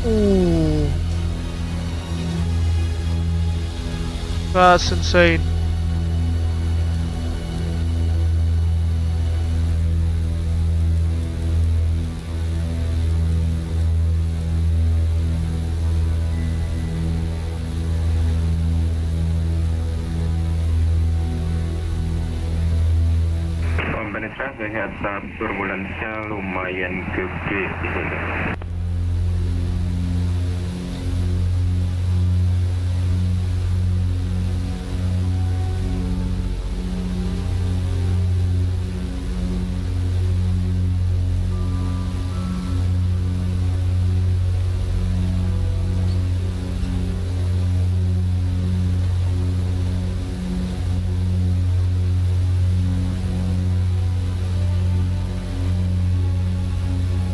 Ooh. That's insane. Saya lihat turbulensnya lumayan gede di sini.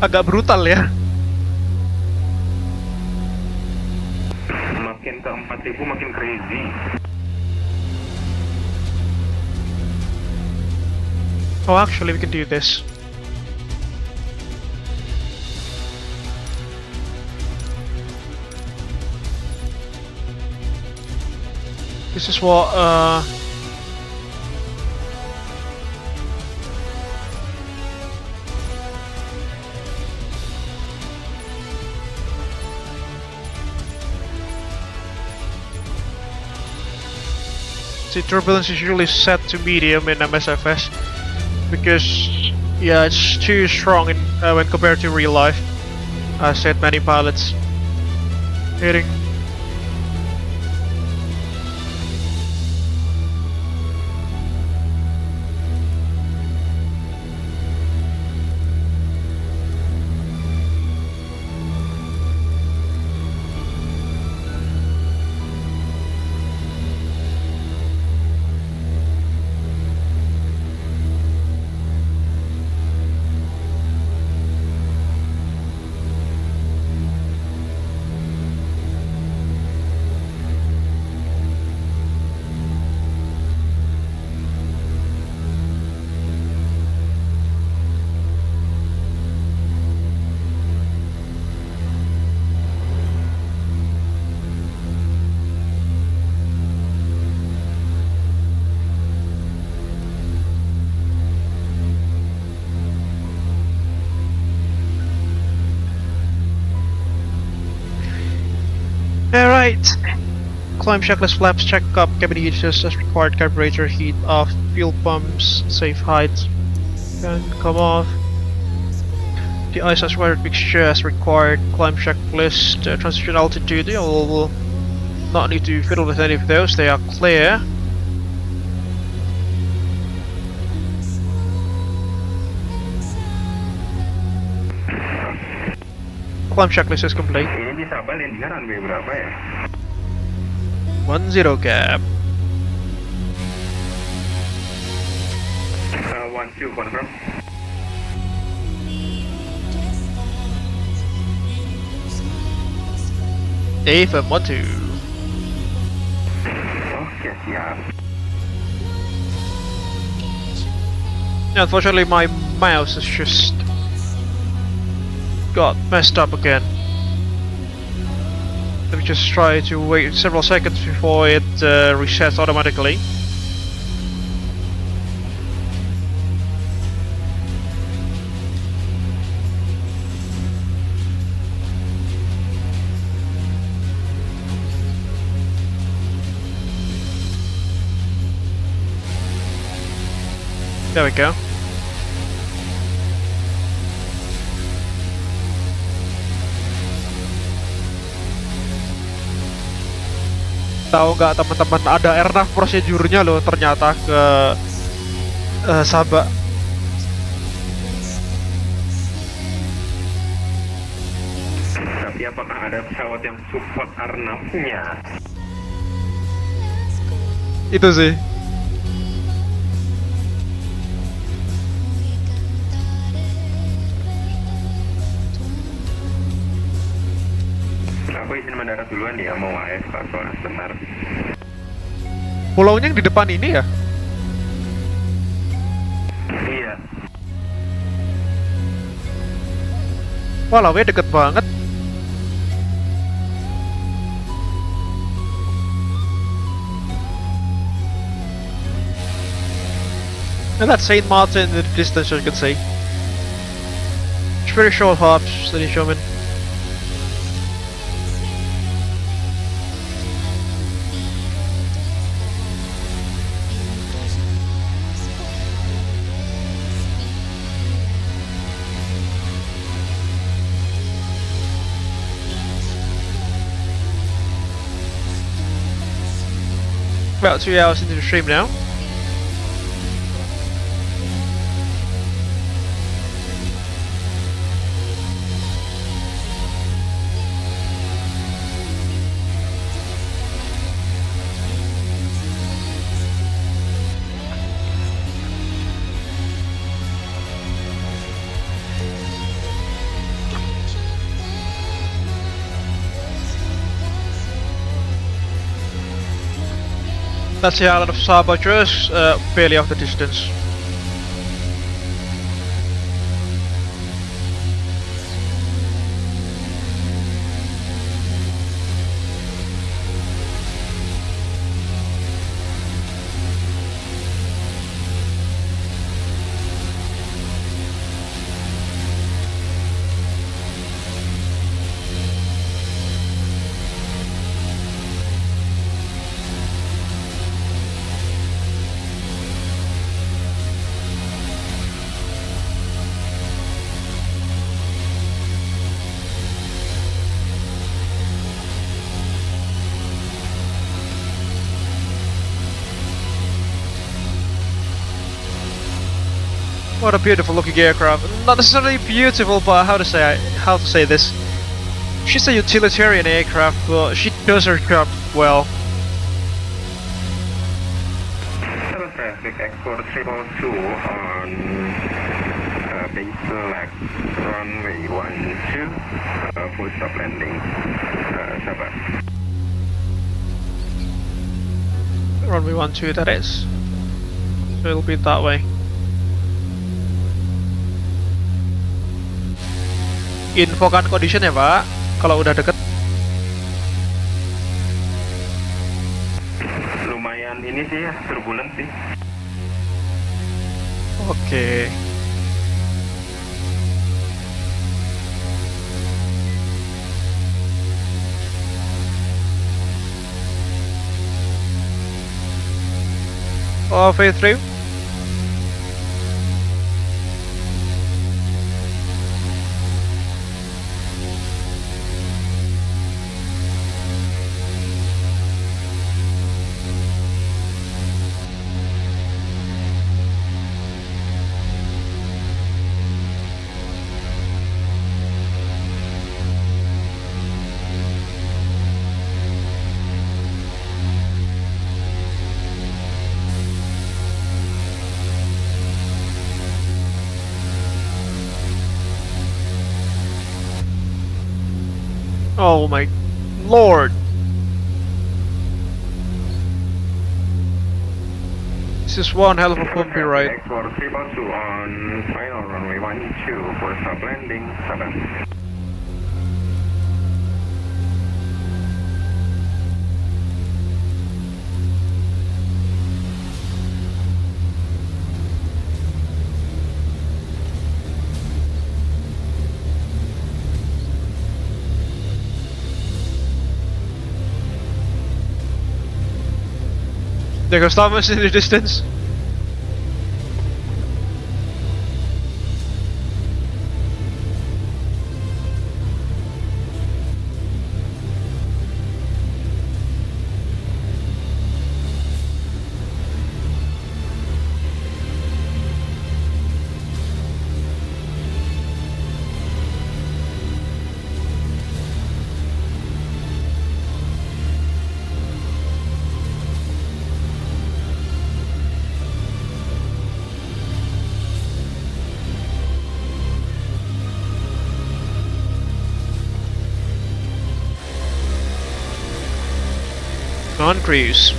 Agak brutal ya. Makin ke 4000 makin crazy. Oh, actually we can do this. This is what the turbulence is usually set to medium in MSFS because yeah, it's too strong in, when compared to real life. I said many pilots hitting. Alright. Climb checklist flaps, check up cabin heaters as required, carburetor heat off, fuel pumps, safe height, can come off. The ice as wired mixture as required, climb checklist, transition altitude, you'll not need to fiddle with any of those, they are clear. Climb checklist is complete. Ini di Sabah landingnya runway berapa ya? 10 gap. 12 confirm. Affirm 12. Oke, siap. Unfortunately my mouse is just got messed up again. Let me just try to wait several seconds before it resets automatically. There we go. Tahu nggak teman-teman, ada airnav prosedurnya loh ternyata ke Sabah. Tapi apakah ada pesawat yang support arnavnya? Itu sih. Aku izin mendarat duluan ya, mau AF soalnya sebentar. Pulaunya yang di depan ini ya? Iya. Wah, lawe deket banget. And that's Saint Martin in the distance, as you can see. It's very short hops, ladies and gentlemen. About 2 hours into the stream now. That's the island of Sabah, just barely off the distance. What a beautiful looking aircraft. Not necessarily beautiful, but how to say this? She's a utilitarian aircraft, but she does her job well. Hello traffic, Xplore 302 on base select runway 12, full stop landing, Sabah. Runway 12, that is. So it'll be that way. Infokan condition ya Pak, kalau udah deket. Lumayan ini sih ya, turbulent sih. Oke. Oh, phase 3. Oh my lord! This is one hell of a bumpy ride. Xplore 302 on final runway 12 for stop landing, Sabah. There goes Thomas in the distance. On cruise.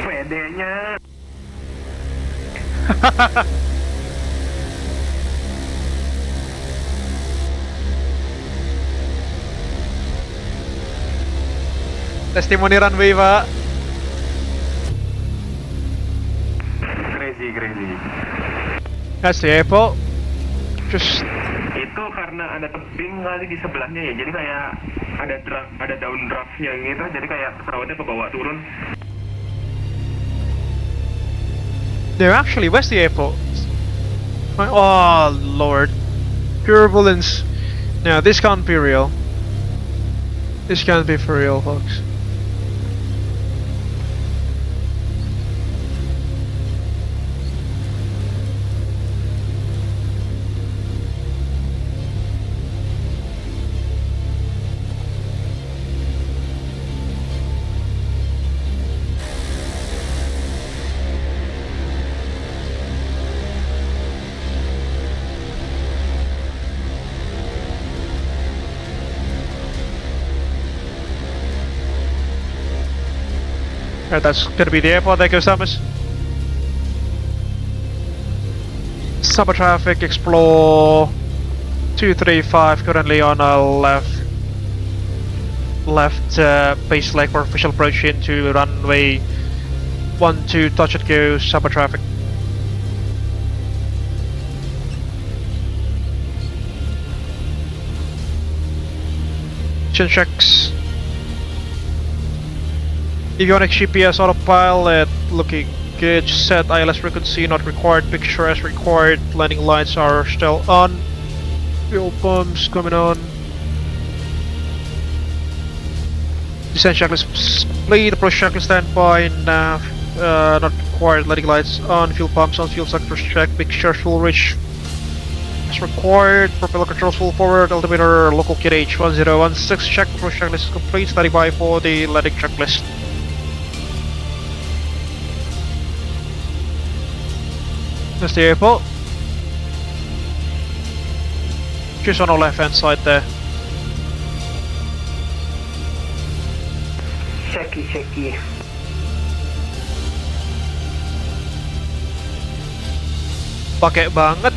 PD-nya. Testimoni runway, Pak. Crazy. That's the airport. Just Itu karena ada tebing kali di sebelahnya ya, jadi kayak ada daun draftnya gitu, jadi kayak pesawatnya kebawa turun. no, actually, where's the airport? Oh lord, turbulence. No, this can't be real. This can't be for real, folks. Right, that's gonna be the airport. There goes Thomas. Summer traffic, Xplore 235 currently on a left base leg for official approach into runway 12, touch and go, summer traffic. Chin checks. Avionics GPS autopilot looking good. Set ILS frequency not required. Picture as required. Landing lights are still on. Fuel pumps coming on. Descent checklist complete. Approach checklist standby. Nav not required. Landing lights on. Fuel pumps on. Fuel sectors check. Picture full reach as required. Propeller controls full forward. Altimeter local QH 1016 check. Approach checklist is complete. Standing by for the landing checklist. That's the airport. Just on our left hand side there. Shaky. Pakai banget.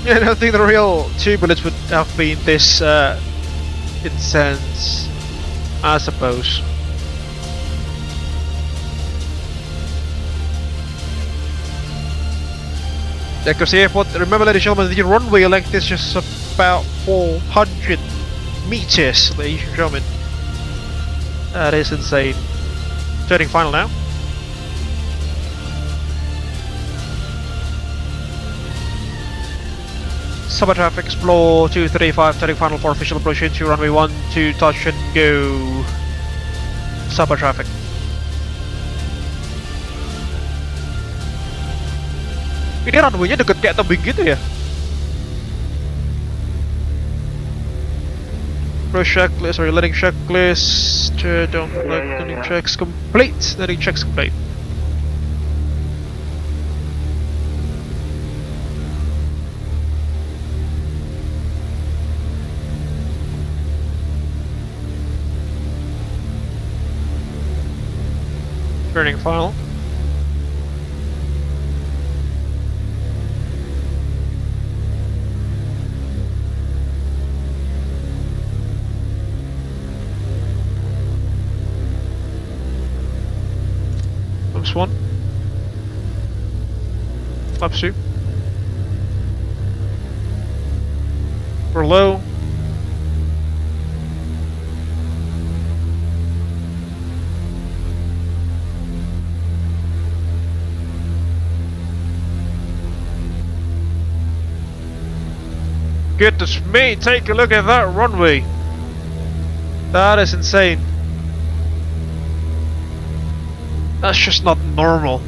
Yeah, I don't think the real turbulence would have been this intense, I suppose. Yeah, because the airport, remember ladies and gentlemen, the runway length is just about 400 meters, ladies and gentlemen. That is insane. Turning final now. Summer traffic, Xplore 235, turning final for official approach into runway 12, touch and go. Summer traffic. Ini runway-nya deket kayak tebing gitu ya. Approach checklist, sorry, landing checklist. Landing checks complete. Landing checks complete. Turning final. Flaps 1. Flaps 2. We're low. Goodness me, take a look at that runway. That is insane. That's just not normal.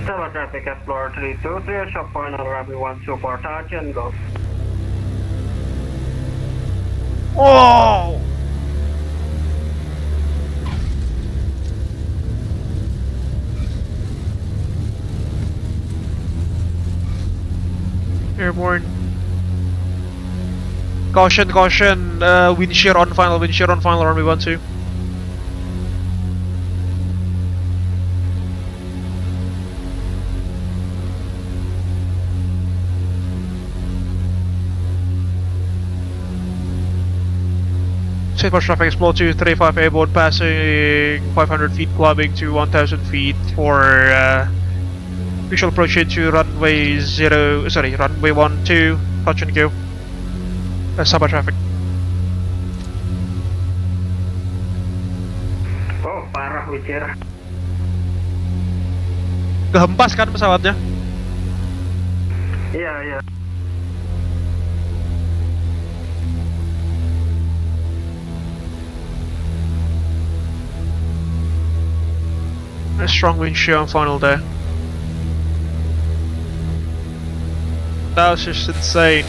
Stellar traffic Xplore 323, shop final runway 12 for touch and go. Whoa! Airborne. Caution, caution. Wind shear on final, runway 12. Southwest traffic Xplore 235 airborne, passing 500 feet, climbing to 1000 feet for visual approach into runway 12, touch and go. Sabah traffic. Oh, parah Wicir. Kehempas kan pesawatnya? Iya, iya. A strong wind shear on final there. That was just insane.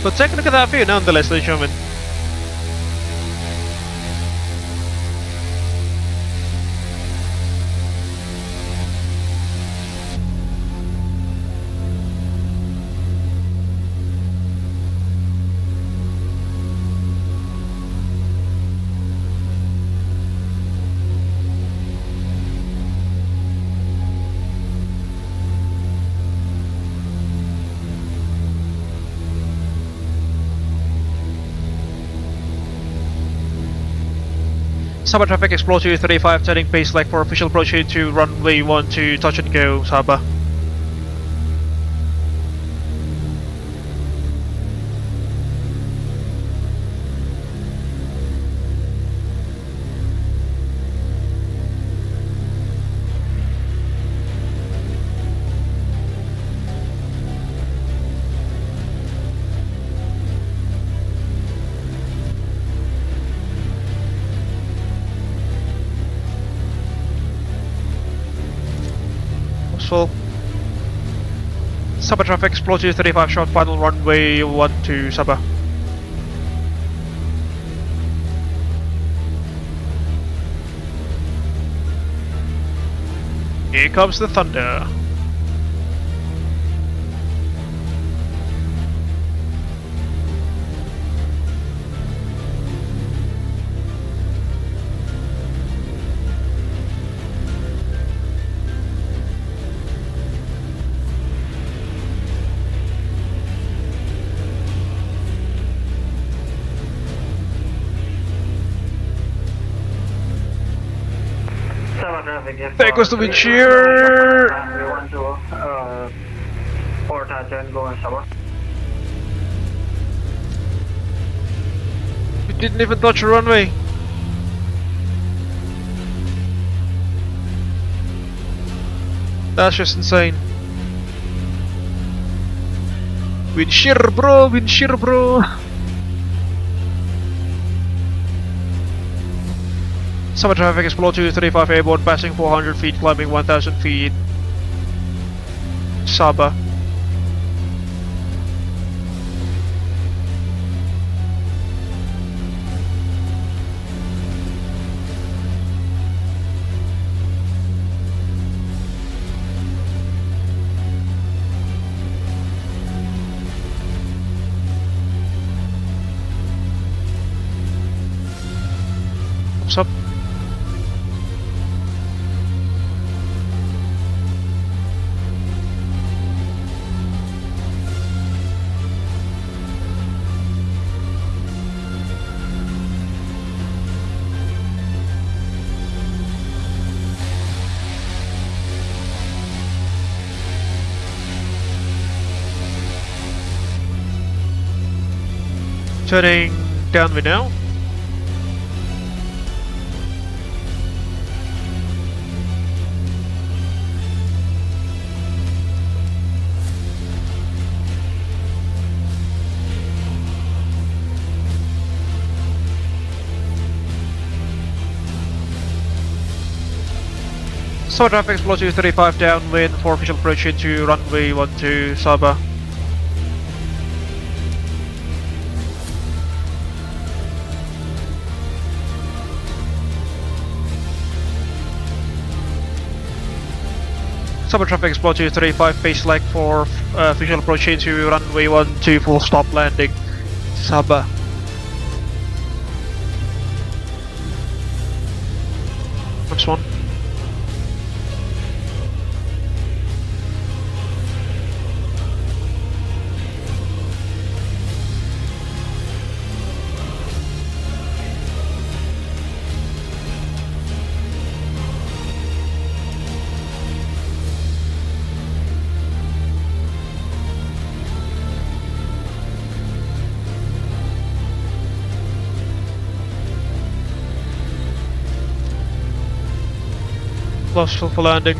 But take a look at that view nonetheless, ladies and gentlemen. Sabah traffic Xplore 235, turning base leg for official approach into runway 12, touch and go, Sabah. Full. Sabah traffic Xplore 235, short final runway 12, Sabah. Here comes the thunder. There goes the wind shear. We want to port touch and go on Sabah. We didn't even touch the runway. That's just insane. Wind shear, bro. Wind shear, bro. Sabah traffic Xplore 235 airborne, passing 400 feet, climbing 1000 feet. Sabah. What's up? Turning downwind now. Summer traffic Xplore 235 downwind for official approach into runway 12 Sabah. Summer traffic Xplore 235 base leg for official approach into runway 12 full stop landing Sabah. Next one. Lost for landing.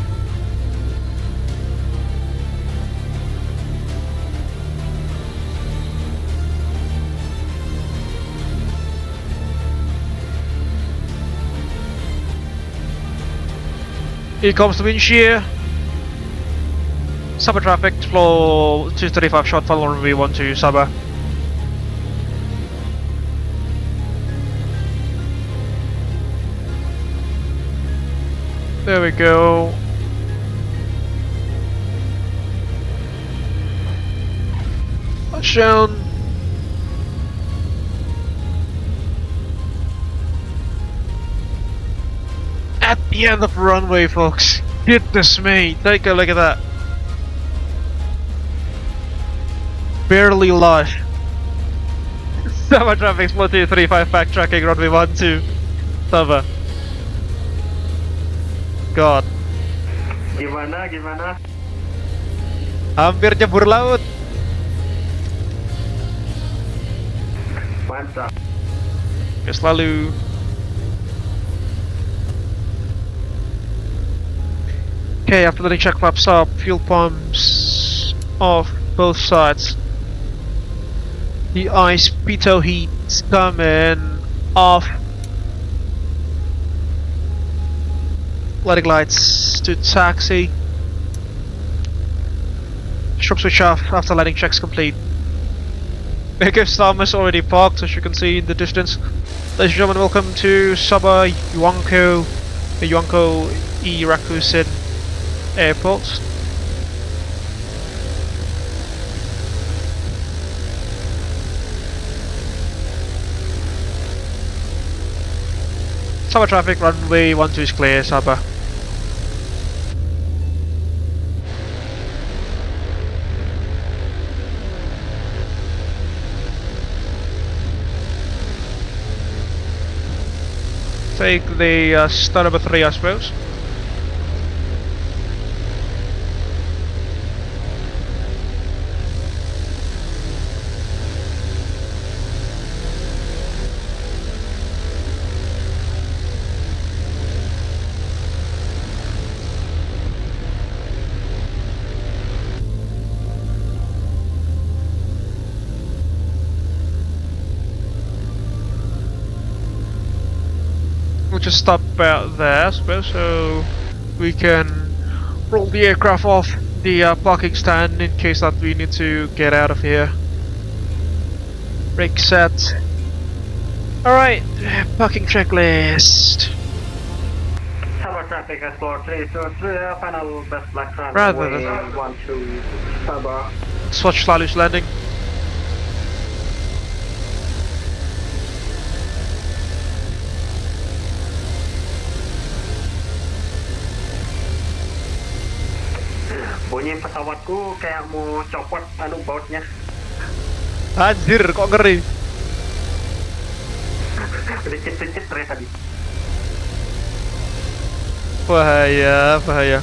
Here comes the wind shear. Sabah traffic, flow 235 short follow runway 12 Sabah. There we go. Touchdown. At the end of the runway, folks. Goodness me, take a look at that. Barely lush. Sabah traffic, Xplore 235 backtracking runway 12 Sabah. God. Gimana? Hampir jebur laut. Mantap. Yes, Lalu. Okay, after letting check flaps up, fuel pumps off both sides. The ice pitot heat's coming off. Letting lights to taxi. Strobe switch off after letting checks complete. Big Storm is already parked, as you can see in the distance. Ladies and gentlemen, welcome to Sabah Yuanko E Rakusin Airport. Sabah traffic, runway 12 is clear, Sabah. Take the star number 3, I suppose. We'll just stop out there, I suppose, so we can roll the aircraft off the parking stand in case that we need to get out of here. Brake set. Alright, parking checklist. Sabah traffic Xplore 323, final best black Rather runway than- 12 Sabah. Swatch Lalu's landing. Bunyi pesawatku kayak mau copot bautnya. Anjir, kok ngeri. Dikit-dikit ya tadi. Bahaya, bahaya.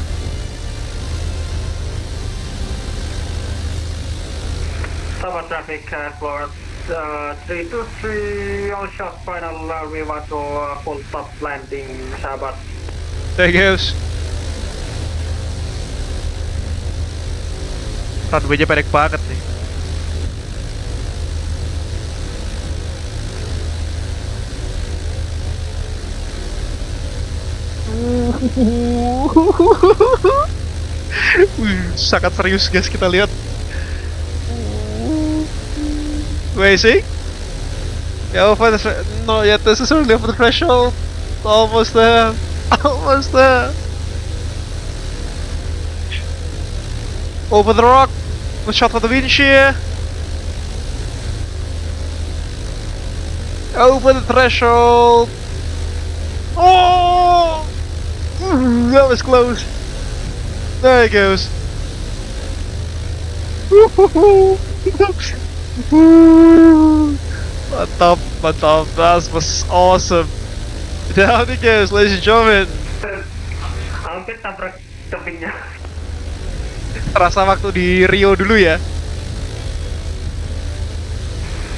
Sabah traffic Xplore 323 all shot final we want to full stop landing sahabat. There he goes. Runway-nya pendek banget nih. Sangat serius guys, kita lihat. Where is he? Yeah, over the not yet necessarily over the threshold. Almost there. Almost there. Over the rock. One shot for the wind shear. Over the threshold. Oh! That was close. There he goes. Mantap, mantap. That was awesome. Down he goes, ladies and gentlemen. Hampir tabrak tebingnya. Terasa waktu di Rio dulu ya.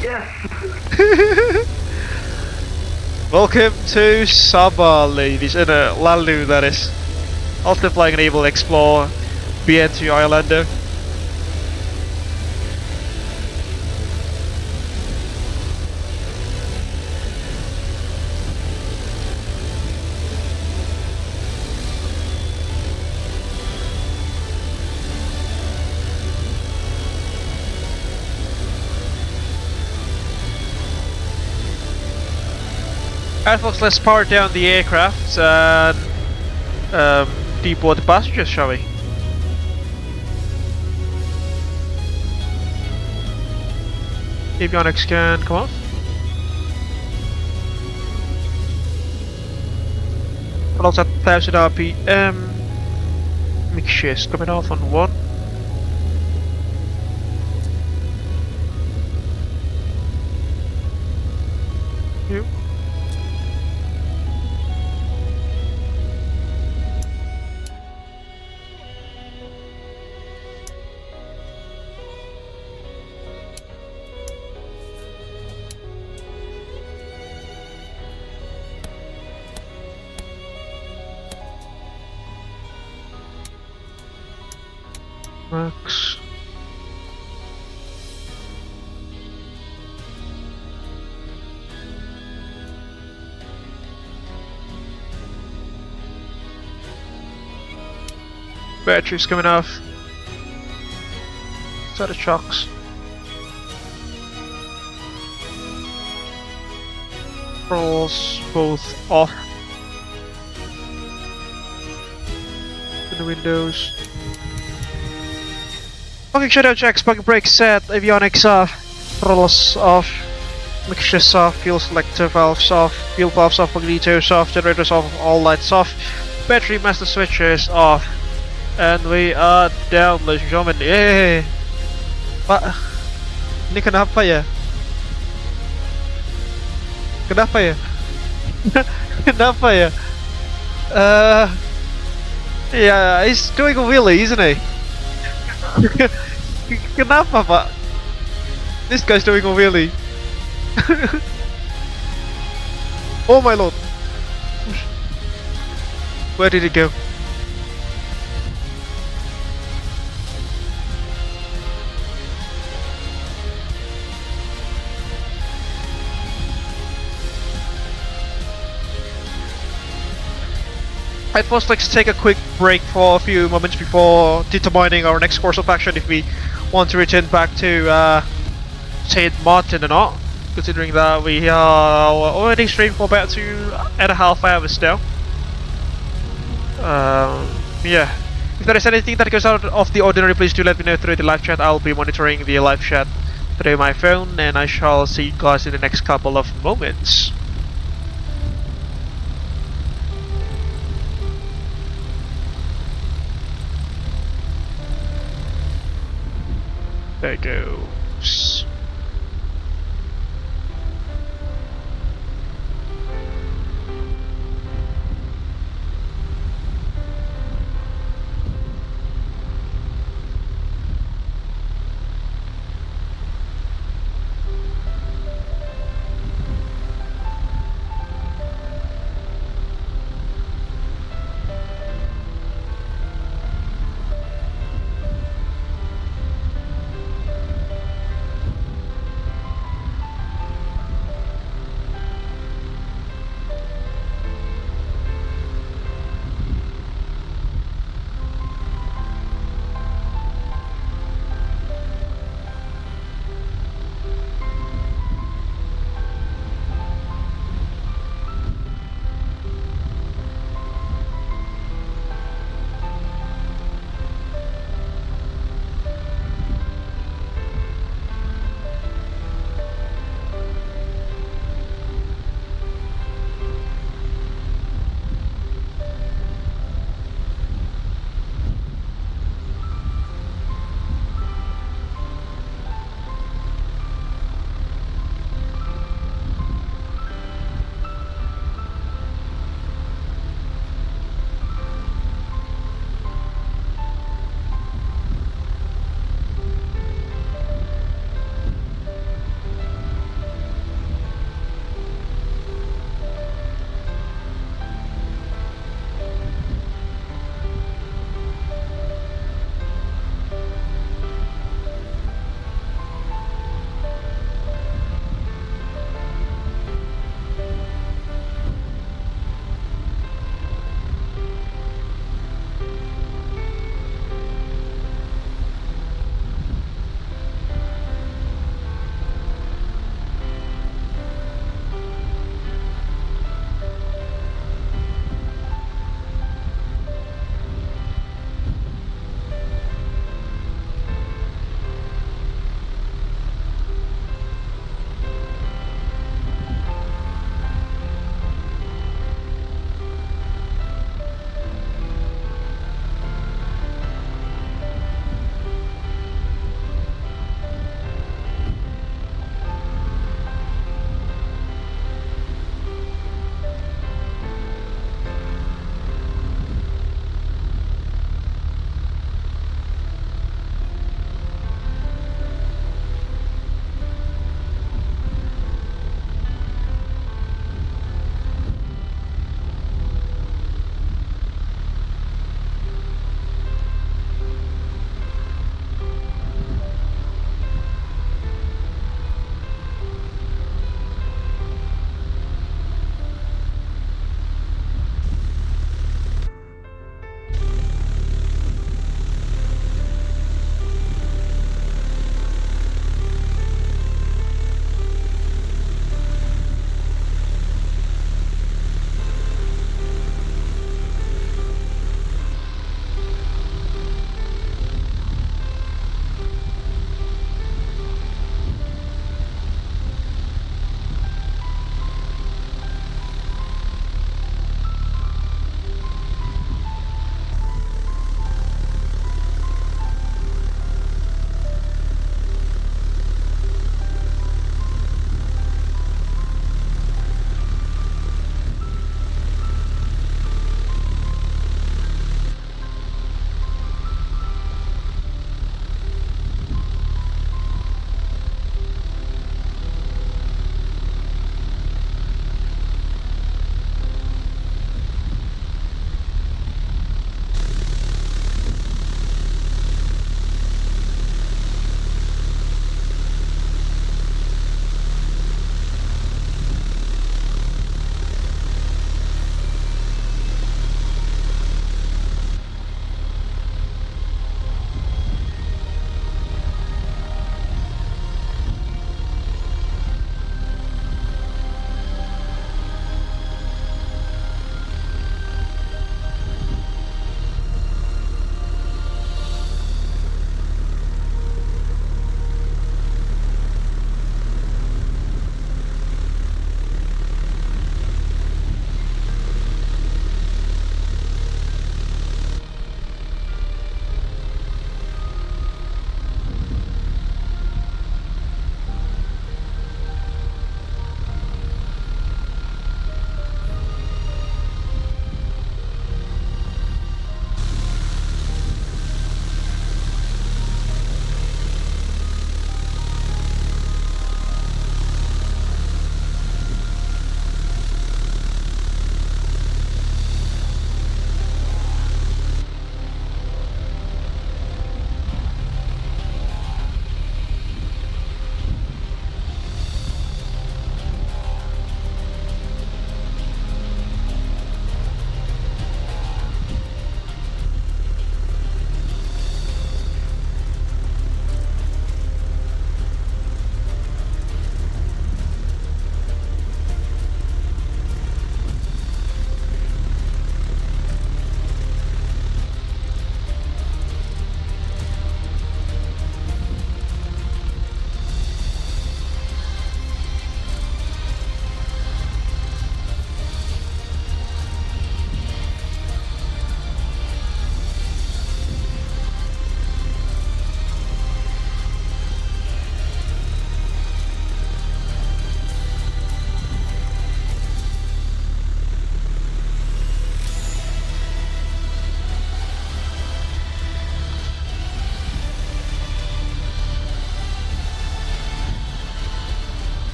Yes. Welcome to Sabah, ladies, and Lalu, that is. Also flying an Abel Xplore BN2 Islander. Alright folks, let's power down the aircraft and deboard the passengers, shall we? Avionics can come off. Throttles at 1000 RPM. Mixtures coming off on 1. Yep. Max. Batteries coming off. Set of chocks. Throttles both off. In the windows. Okay, shutdown checks, bucket brakes set, avionics off, throttles off, mixtures off, fuel selector valves off, fuel valves off, magnetors off, generators off, all lights off, battery master switches off, and we are down, ladies and gentlemen. Yay! Pak, ini kenapa ya? Kenapa ya? Kenapa ya? Yeah, he's doing a wheelie, isn't he? Kenapa, Pak? This guy's doing a wheelie. Oh my lord. Where did it go? I'd first like to take a quick break for a few moments before determining our next course of action if we want to return back to St. Martin or not, considering that we are already streamed for about 2.5 hours now. Yeah. If there is anything that goes out of the ordinary, please do let me know through the live chat. I'll be monitoring the live chat through my phone, and I shall see you guys in the next couple of moments. There goes.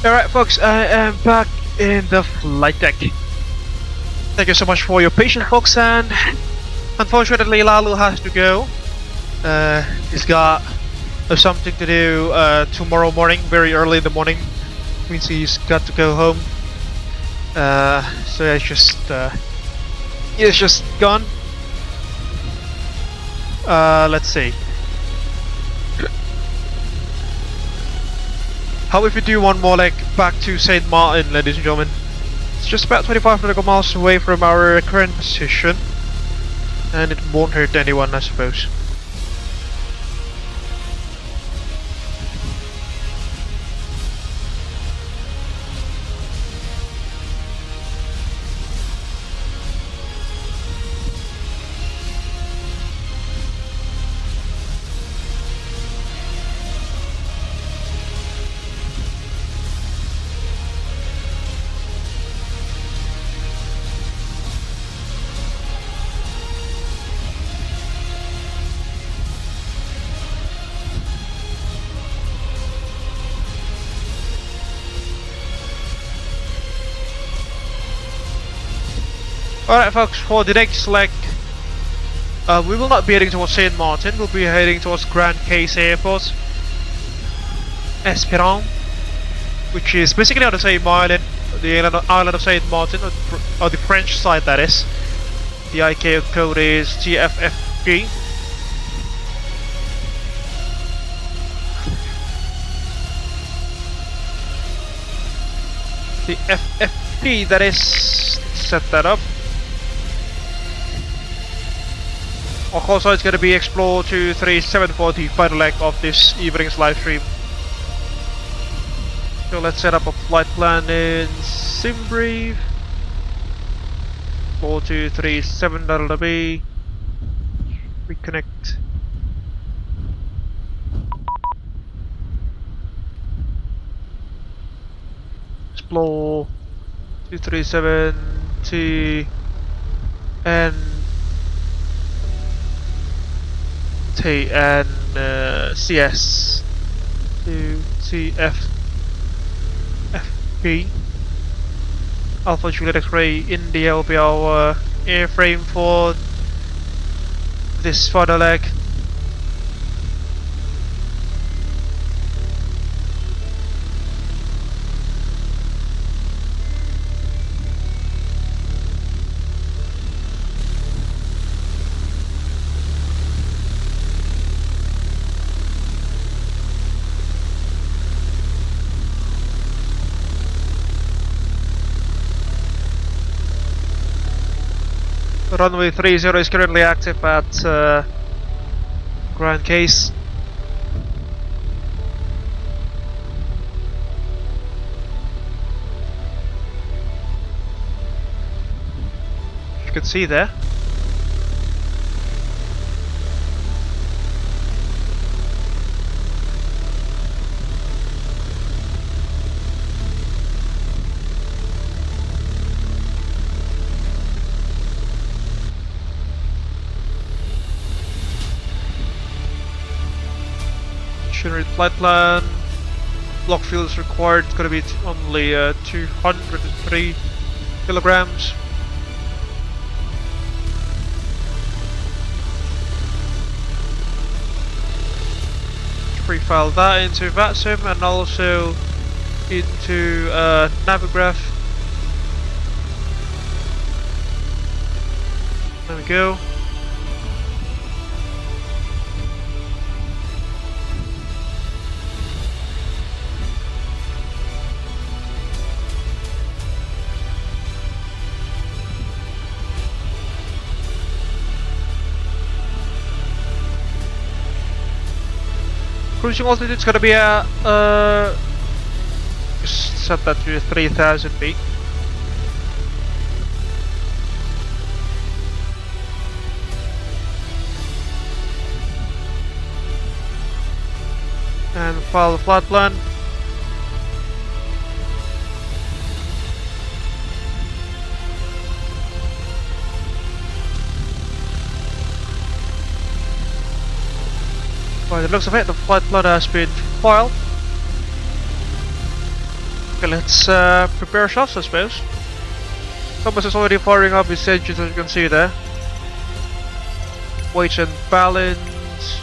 Alright folks, I am back in the flight deck. Thank you so much for your patience folks, and unfortunately Lalu has to go. He's got something to do tomorrow morning, very early in the morning. Means he's got to go home. So yeah, he's just gone. Let's see. How if we do one more leg back to St. Martin, ladies and gentlemen? It's just about 25 nautical miles away from our current position, and it won't hurt anyone, I suppose. Alright folks, for the next leg, we will not be heading towards St. Martin, we'll be heading towards Grand Case Airport, Esperance, which is basically on the same island, the island of St. Martin, or the French side that is. The ICAO code is GFFG. The FFP, that is, set that up. Of course, it's going to be Xplore 237 for the final leg of this evening's live stream. So let's set up a flight plan in SimBrief. 4237, that'll be. Reconnect. Xplore 237 TN CS to TFFP Alpha Juliet X-Ray India will be our airframe for this final leg. Runway 30 is currently active at Grand Case. You can see there. Generate flight plan. Block fuel is required. It's going to be only 203 kilograms. Pre-file that into VATSIM and also into Navigraph. There we go. Cruising altitude is going to be just set that to 3000 feet. And file the flight plan. By the looks of it, the flight plan has been filed. Okay, let's prepare ourselves, I suppose. Thomas is already firing up his engines, as you can see there. Weight and balance.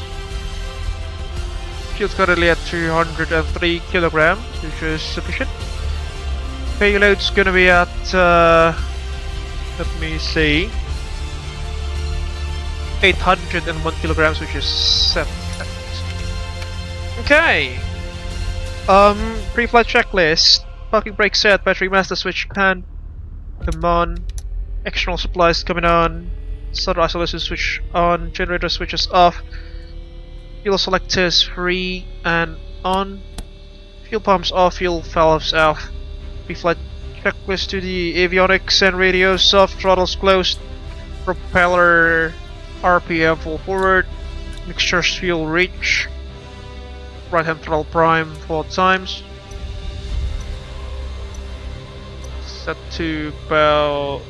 Fuel's currently at 203 kilograms, which is sufficient. Payload's gonna be at, let me see, 801 kilograms, which is 7. Okay. Pre-flight checklist. Parking brake set, battery master switch can come on. External supplies coming on. Solder isolation switch on. Generator switches off. Fuel selectors free and on. Fuel pumps off. Fuel valves off. Pre-flight checklist to the avionics and radios off. Throttles closed. Propeller RPM full forward. Mixtures fuel reach. Right hand throttle prime 4 times. Set to about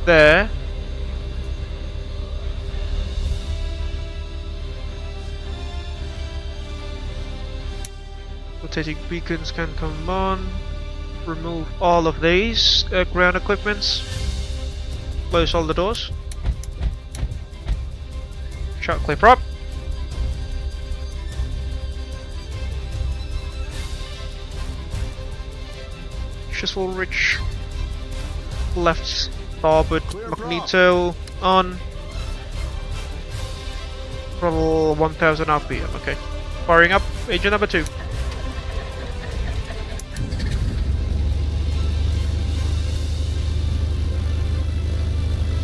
there. Rotating beacons can come on. Remove all of these ground equipments. Close all the doors. Shout clear prop. Full reach. Left starboard magneto on. Throttle 1000 RPM. Okay. Firing up. Engine number 2.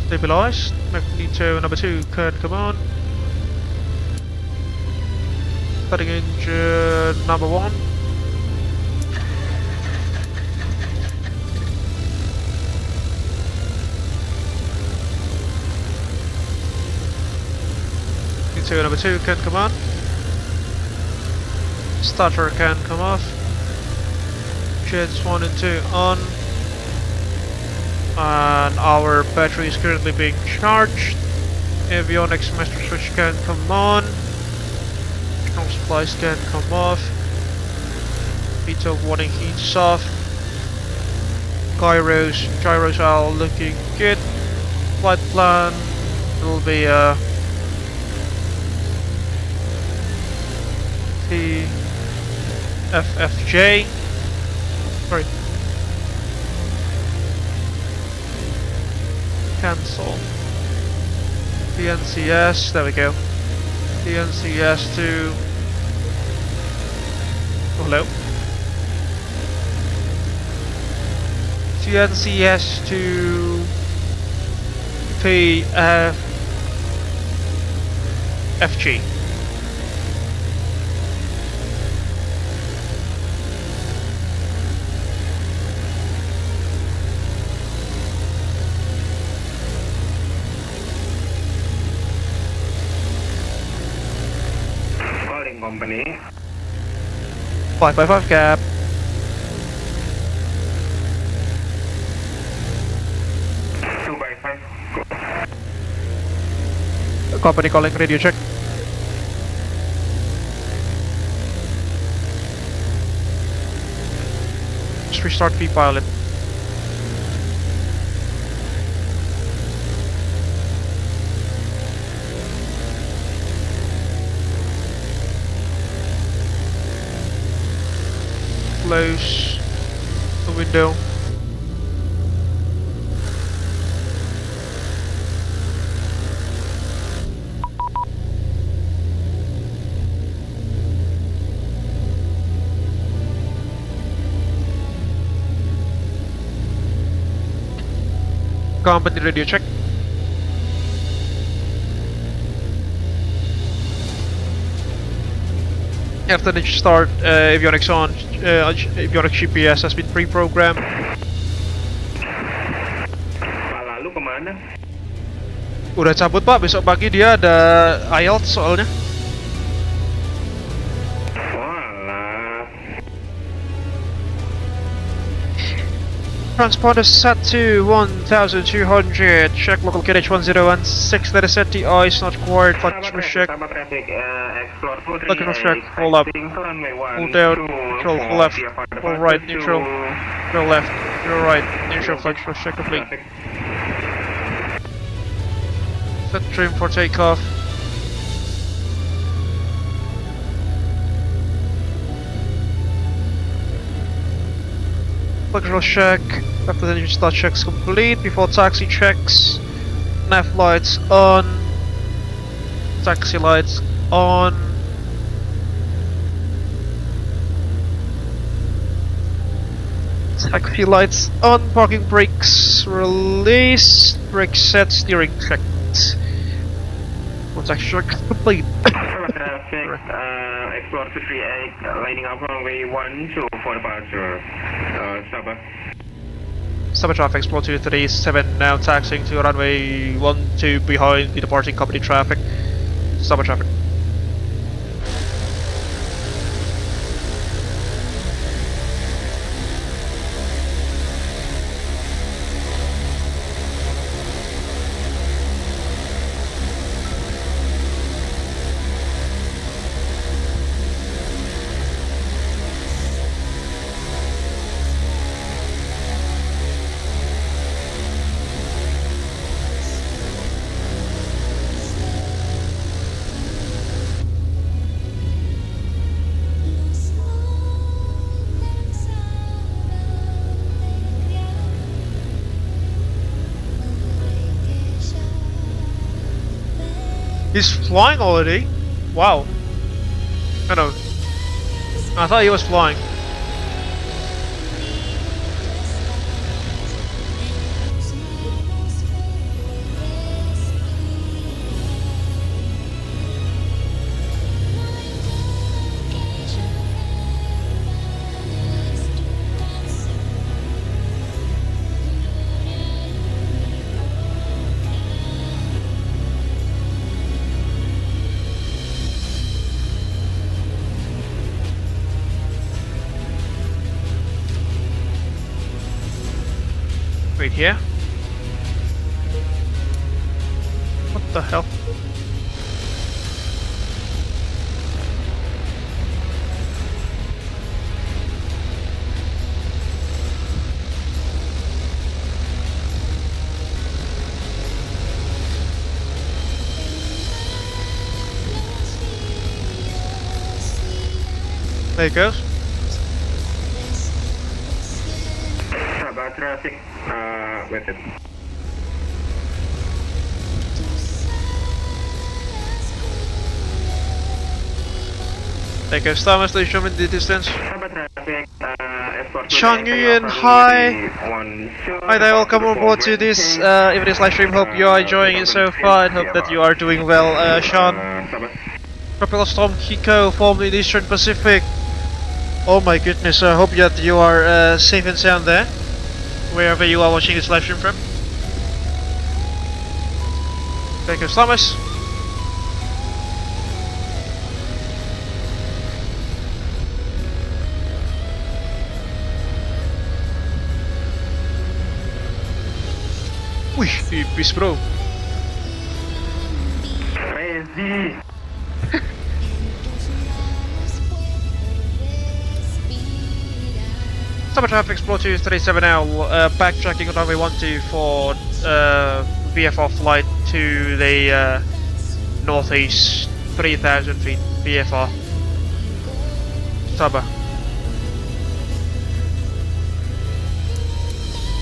Stabilized. Magneto number 2 can come on. Starting engine number 1. Magneto number 2 can come on. Starter can come off. Jets 1 and 2 on. And our battery is currently being charged. Avionics master switch can come on. External supplies can come off. Heat of warning heats off. Gyros are looking good. Flight plan will be TFFJ. Sorry. Cancel. DNCS, there we go. DNCS to... Oh, hello. DNCS to... TFFG. Company 555 cap. Two by 5. Company calling, radio check. Just restart V-pilot. Close the window. Company radio check. After the start, avionics on. Avionics GPS has been pre-programmed. Lalu kemana? Udah cabut pak, besok pagi dia ada IELTS soalnya. Walah. Transponder set to 1200. Check local KH 1016. That is set. The eyes not required. Flight check. Sabah traffic, Xplore Look at 238, check. Full up. expecting to runway 1, Full down. 2 Neutral. for Full left. VFR Full departure right. to Neutral. Neutral left. Neutral right. Neutral flight check complete. traffic. Set trim for takeoff. Control check. After the engine start checks complete. Before taxi checks. Nav lights on. Taxi lights on. Taxi lights on. Parking brakes released. Brake set. Steering checked. Taxi check complete. Sabah traffic, Xplore 238, lining up runway 1, 2 for departure. Sabah. Sabah traffic, Xplore 237, now taxiing to runway 12 behind the departing company traffic. Sabah traffic. He's flying already? Wow. I know. I thought he was flying. Wait here? What the hell? There it goes. Sabah traffic, with it. There goes Thomas, ladies and gentlemen, in the distance. Sabah traffic, Xplore Changyan, 238, hi! runway 1, 2, Hi there, welcome on board to this evening's live stream. Hope you are enjoying it so far and hope that you are doing well. Sean, Sabah. Tropical Storm Kiko, formerly in the Eastern Pacific. Oh my goodness, I hope that you are safe and sound there, wherever you are watching this live stream from. Thank you, Thomas. Wih, tipis bro. Crazy. Summer traffic, Xplore 237 now, backtracking on runway 12 for VFR flight to the northeast, 3,000 feet, VFR. Sabah.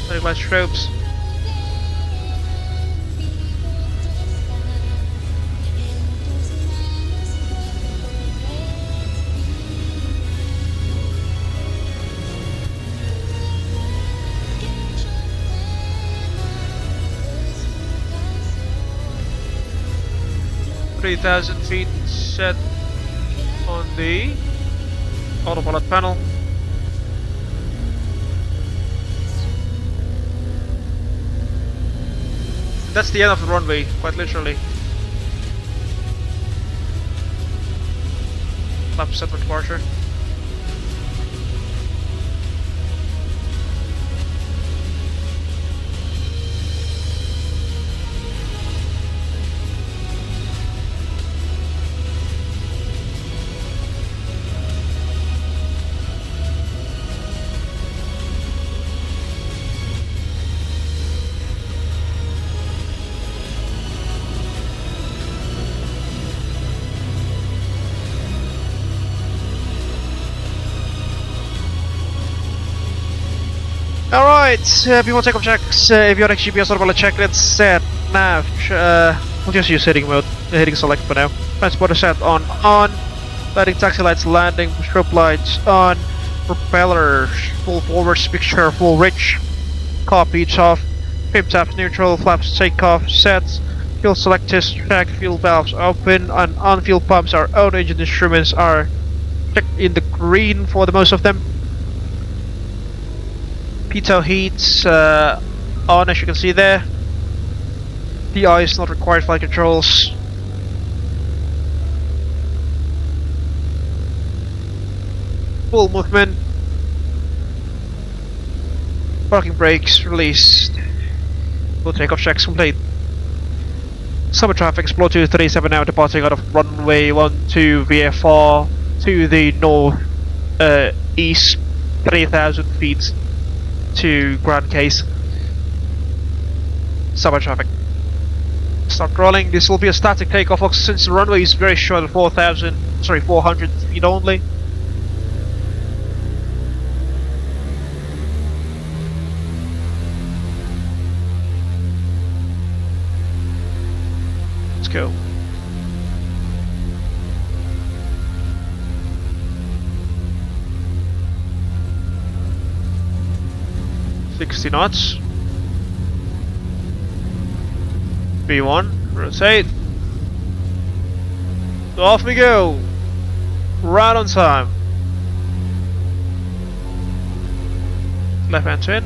Very much strobes. .3,000 feet set on the autopilot panel. That's the end of the runway, quite literally. Lap set for departure. Alright, P1 takeoff checks, avionics, GPS, autopilot check, let's set nav, we'll just use heading mode, heading select for now. Transporter set on, lighting taxi lights, landing, strobe lights on, propellers, full forwards, picture, full rich, car beats off, trim taps neutral, flaps takeoff, sets, fuel select test track, fuel valves open, and on fuel pumps, our own engine instruments are checked in the green for the most of them. Pitot heats on, as you can see there. DI is not required, flight controls. Full movement. Parking brakes released. Full takeoff checks complete. Summer traffic, Xplore 237 now departing out of runway 12 VFR to the north east 3,000 feet to Grand Case. Summer traffic. Start rolling. This will be a static takeoff since the runway is very short, 400 feet only. Let's go. $60 knots. B1, rotate. Off we go. Right on time. Left hand twin.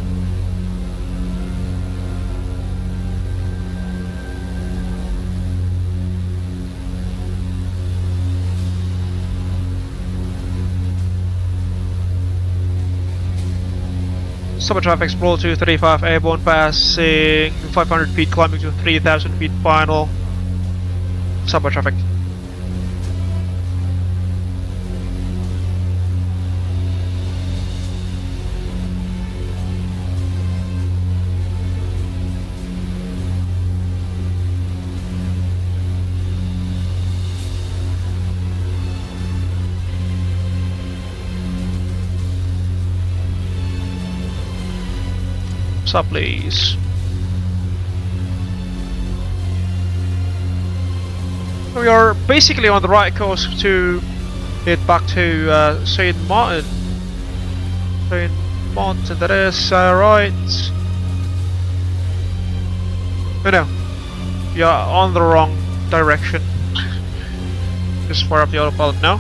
Summer traffic, Xplore 235 airborne, passing 500 feet, climbing to 3,000 feet final. Summer traffic. Stop, please. We are basically on the right course to head back to Saint Martin. Saint Martin, that is right. Oh no, we are on the wrong direction. Just fire up the autopilot now.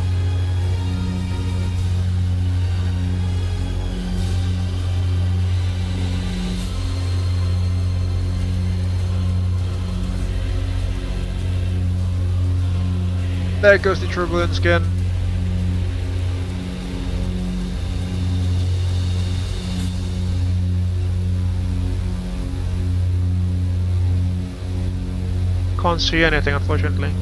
There goes the turbulence again. Can't see anything, unfortunately.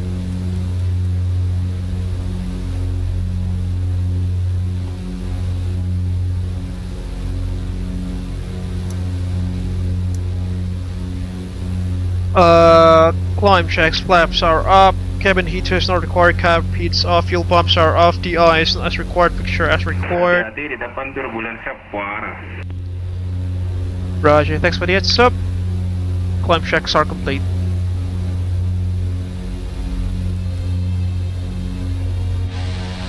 Climb checks, flaps are up. Cabin heaters not required, cab heats off, fuel pumps are off, DI is as required, picture as required. Hati-hati di depan turbulensi parah. Roger, thanks for the heads up. Climb checks are complete.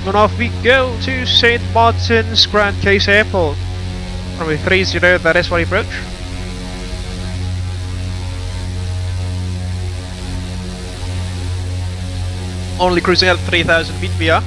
And off we go to St. Martin's Grand Case Airport. Runway 30, that is for the approach. Only cruising at 3,000 feet we are.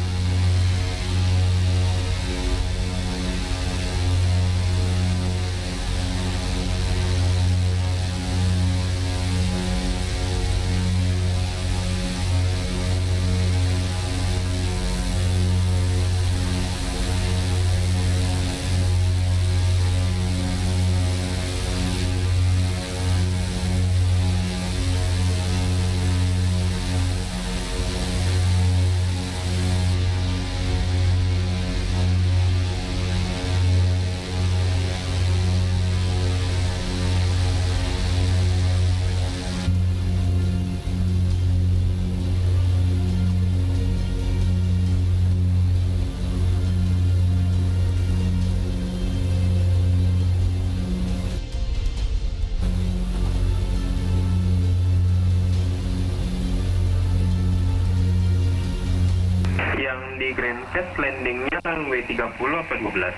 Test landingnya runway 30 apa 12?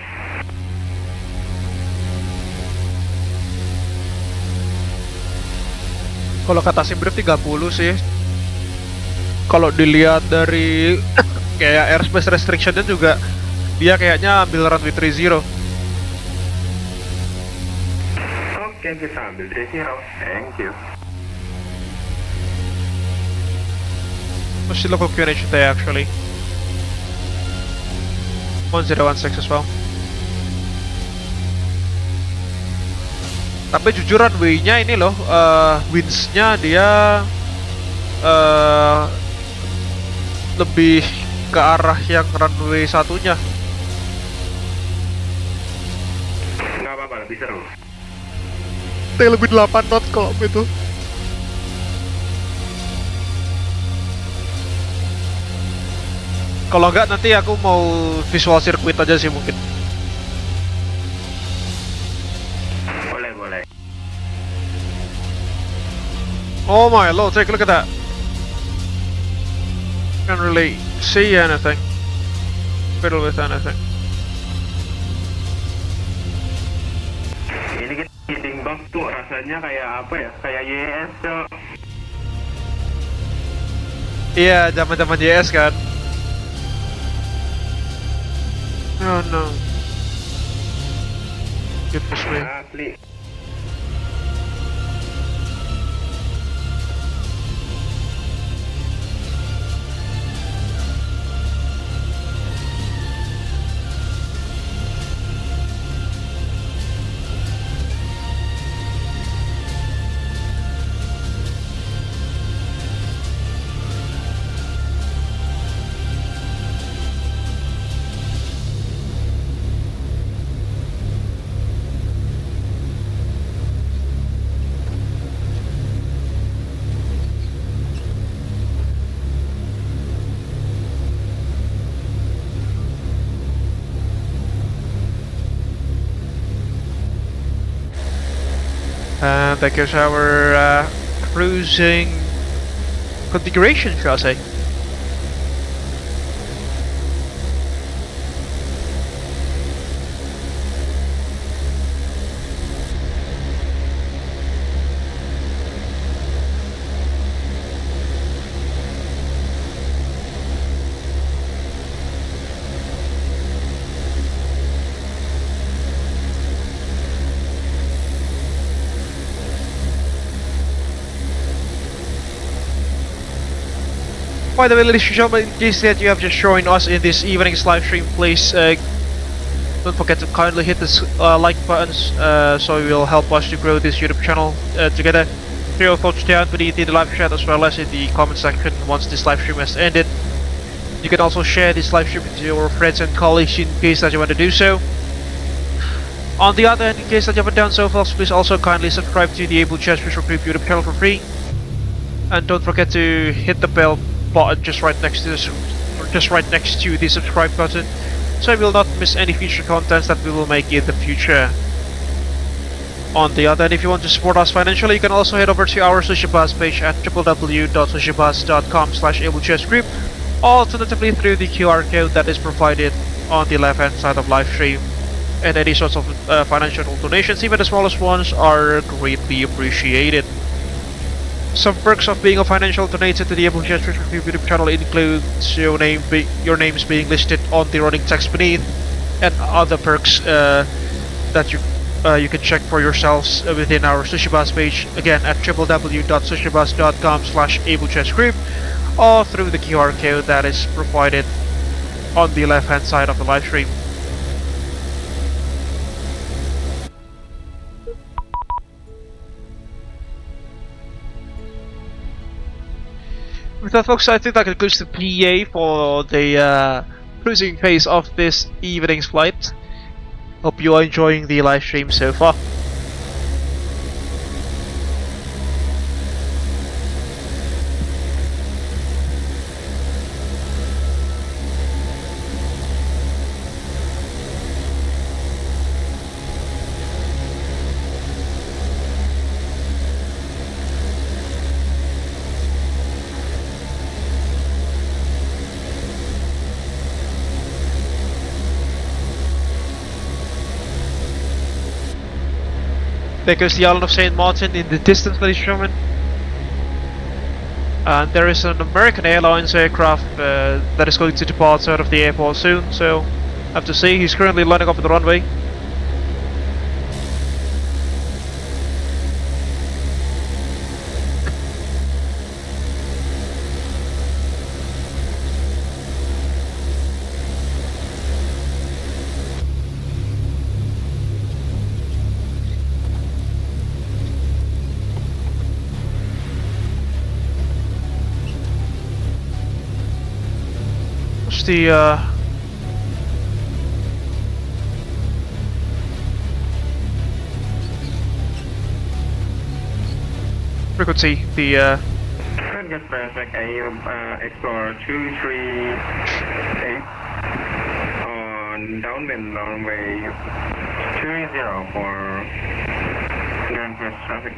Kalau kata sim brief 30 sih. Kalau dilihat dari kayak airspace restrictionnya juga, dia kayaknya ambil runway 30. Oke, kita ambil 30. Thank you. Masih local QNH today actually. 1016 as well. Tapi jujur runway-nya ini loh, winds-nya dia lebih ke arah yang runway satunya. Nggak apa-apa, lebih seru. Lebih 8 knot kok itu. Kalau enggak nanti aku mau visual circuit aja sih mungkin. Boleh. Oh my lord, take a look at that. Can't really see anything. Fiddle with anything. Ini kita hitting box tuh rasanya kayak apa ya? Kayak YS tuh. Iya, zaman-zaman YS kan. Oh no. Goodness me. Asli. And that gives our cruising configuration, shall I say. By the way, ladies and gentlemen, in case that you have just joined us in this evening's live stream, please don't forget to kindly hit this like buttons, so you will help us to grow this YouTube channel together. Share your thoughts down beneath in the live chat as well as in the comment section once this live stream has ended. You can also share this live stream with your friends and colleagues in case that you want to do so. On the other hand, in case that you haven't done so, folks, please also kindly subscribe to the Abel Jets Virtual Group YouTube channel for free, and don't forget to hit the bell button just right next to the subscribe button, so you will not miss any future contents that we will make in the future. On the other hand, if you want to support us financially, you can also head over to our SushiBus page at www.sushibus.com/AbelJetsGroup, alternatively through the QR code that is provided on the left hand side of live stream. And any sorts of financial donations, even the smallest ones, are greatly appreciated. Some perks of being a financial donator to the Abel Jets Virtual Group YouTube channel includes your names being listed on the running text beneath, and other perks that you can check for yourselves within our SushiBus page, again at www.sushibus.com/AbelJetsGroup, or through the QR code that is provided on the left hand side of the live stream. With that, folks, I think that concludes the PA for the cruising phase of this evening's flight. Hope you are enjoying the live stream so far. There goes the island of Saint Martin in the distance, ladies and gentlemen. And there is an American Airlines aircraft that is going to depart out of the airport soon, so have to see. He's currently lining up at the runway. The Ricciotti, the Get traffic Abel Xplore 238 on downwind runway 20 for Grand Press traffic.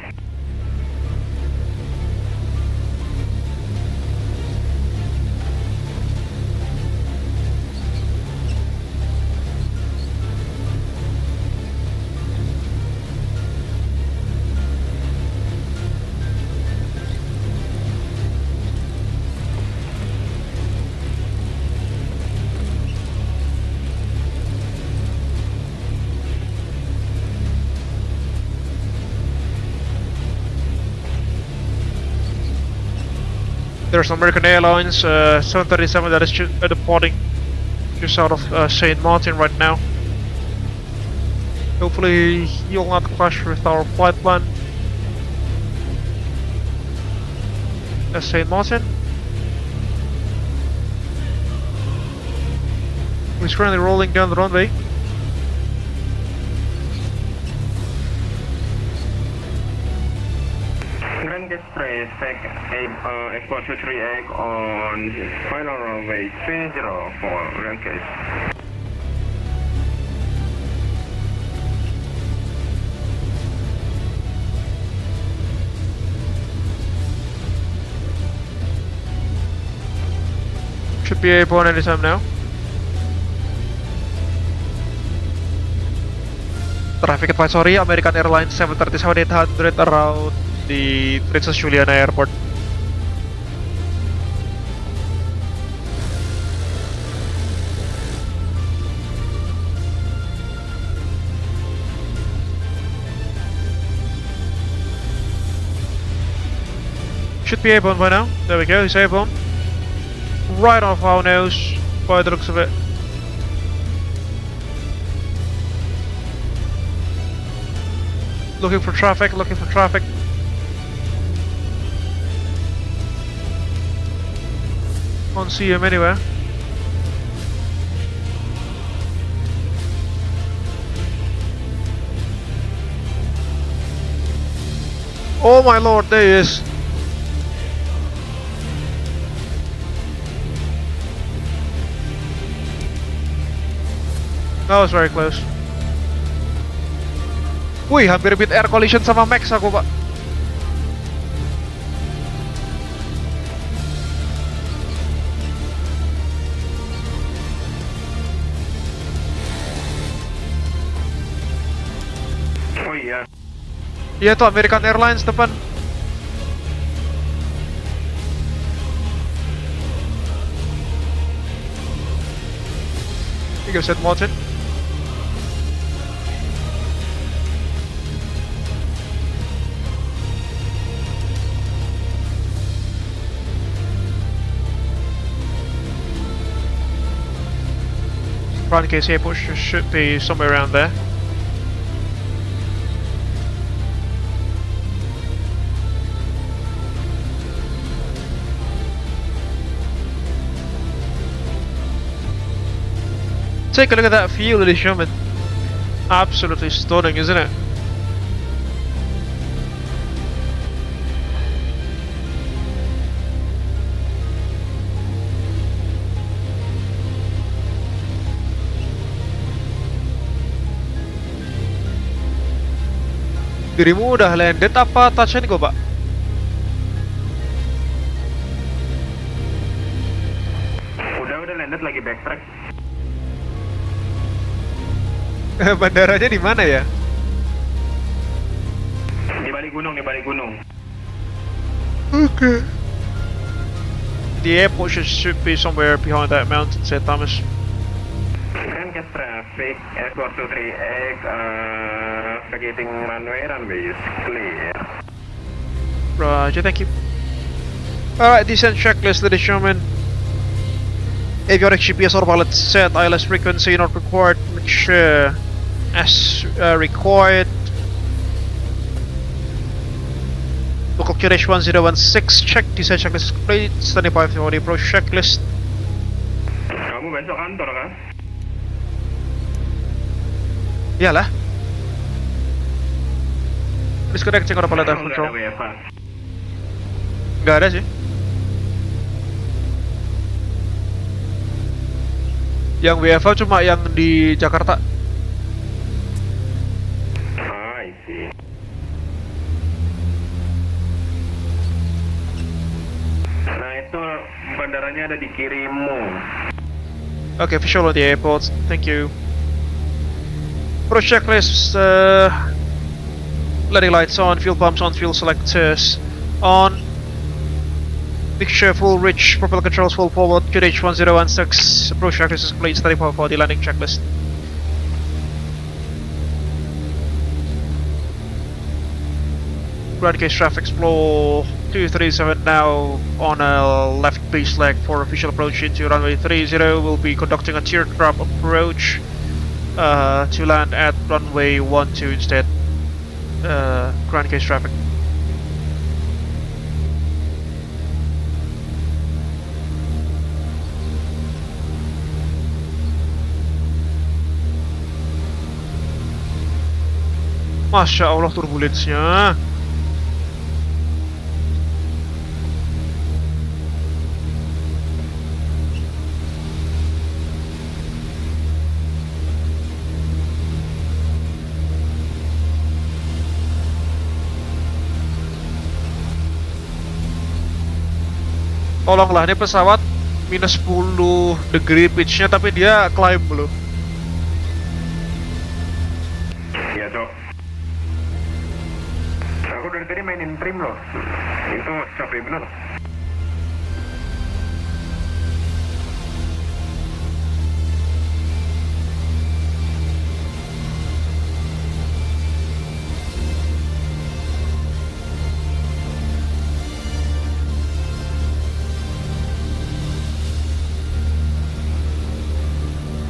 there's American Airlines 737 that is departing just out of Saint Martin right now. Hopefully he'll not clash with our flight plan. That's Saint Martin. He's currently rolling down the runway. Grand Express take Xplore 238 on final runway 30 for Grand Case. Should be airborne anytime now. Traffic advisory, American Airlines 737-800 around the Princess Juliana Airport. Should be airborne by now. There we go, he's airborne. Right off our nose, by the looks of it. Looking for traffic, looking for traffic. Can't see him anywhere. Oh my lord, there he is. That was very close. Wih, hampir beat air collision sama Max aku, Pak. Oh iya. Iya tuh American Airlines depan. Tiga set Martin. Front case airport should be somewhere around there. Take a look at that view, ladies and gentlemen. Absolutely stunning, isn't it? Dirimu udah landed apa touch and go, Pak? Udah landed lagi backtrack. Bandaranya di mana ya? balik gunung. Okay. The airport should be somewhere behind that mountain, said Thomas. Can get traffic, Airport 23X, vacating runway is clear. Roger, thank you. Alright, descent checklist, ladies and gentlemen. Avionics GPS autopilot set, ILS frequency not required, which as required. Local QRH 1016, check, descent checklist is complete, standing by for the approach checklist. Kamu besok kantor kan? Iyalah. Disconnecting autopilot Nggak control. ada WFA. Nggak ada sih. Yang WFA cuma yang di Jakarta. I see. Nah itu bandaranya ada di kirimu. Okay, visual on the airport. Thank you. Approach checklist. Landing lights on, fuel pumps on, fuel selectors on. Mixture full rich, propeller controls full forward, QH 1016. Approach checklist is complete, standing by for the landing checklist. Grand Case traffic Xplore 237 now on a left base leg for official approach into runway 30. We'll be conducting a teardrop approach to land at runway 12 instead. Grand Case traffic. Masya Allah turbulensnya. Tolonglah, ini pesawat minus 10 degree pitch-nya tapi dia climb loh. Iya Cok. Aku dari tadi mainin trim loh. Itu capek bener.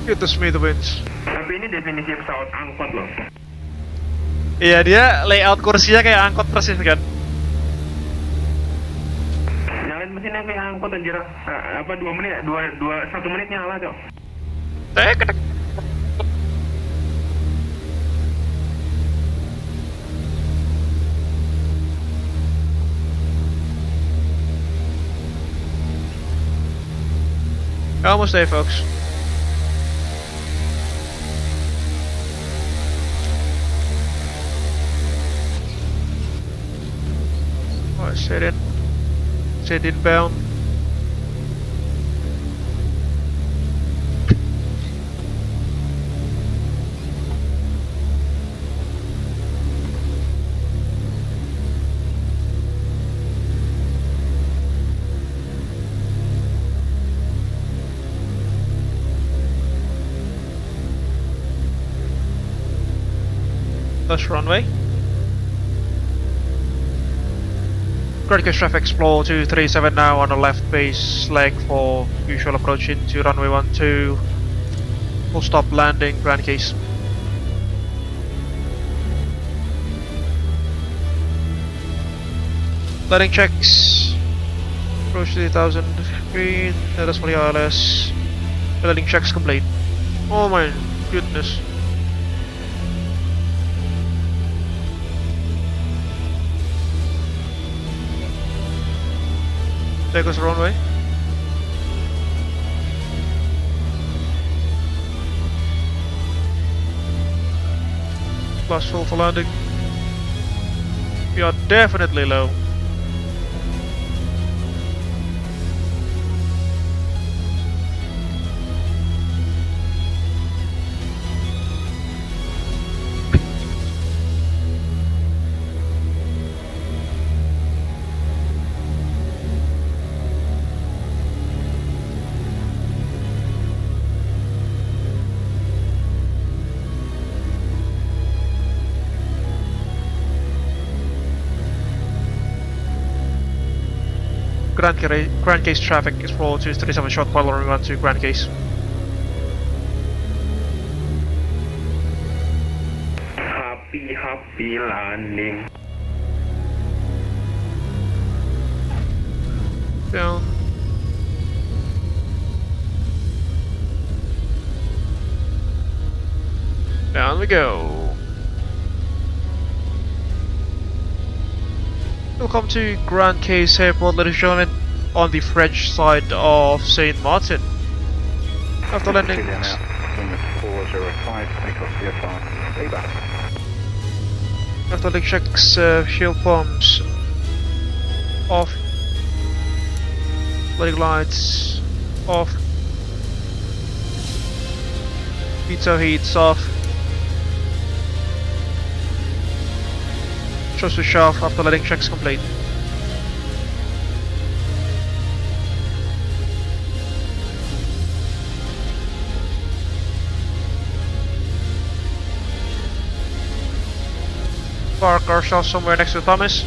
Get the smooth winds. Tapi ini definisi pesawat angkot loh. Iya, dia layout kursinya kayak angkot persis kan. Nyalain mesinnya kayak angkot anjir. Apa 2 menit? 1 menit nyala Cok. Tek. Almost there, folks. Set inbound. That's runway. Broadcast traffic Xplore 237 now on the left base leg for usual approach into runway 12. Full stop landing, Grand Case. Landing checks. Approach 3000 feet, that's for the ILS. Landing checks complete. Oh my goodness. There goes the runway. Plus full for landing. We are definitely low. Grand Case traffic, Xplore 237 short while runway 12 Grand Case. Happy landing. Down. Down we go. Welcome to Grand Case Airport, ladies and gentlemen, on the French side of Saint Martin. After landing. After landing checks, fuel pumps off. Landing lights off. Pizza heats off. Just switch off after landing checks complete. Park ourselves somewhere next to Thomas.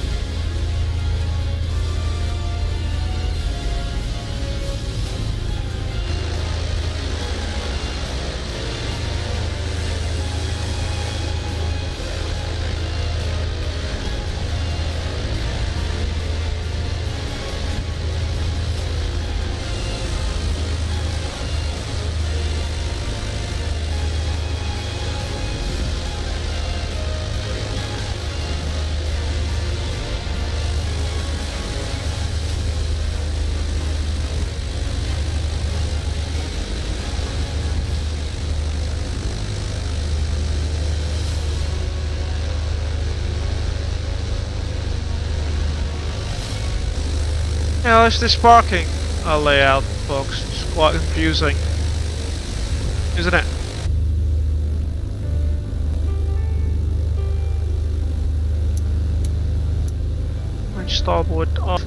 How is this parking layout, folks? It's quite confusing, isn't it? Right, starboard off.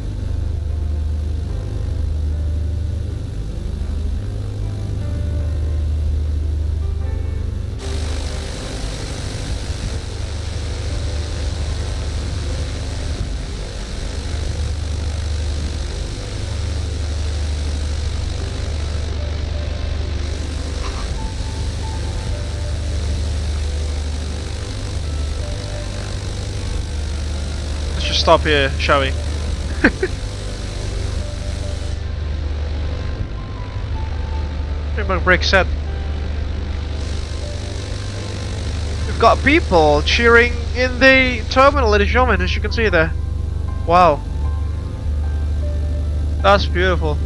Stop here, shall we? Brake set. We've got people cheering in the terminal, ladies and gentlemen, as you can see there. Wow. That's beautiful.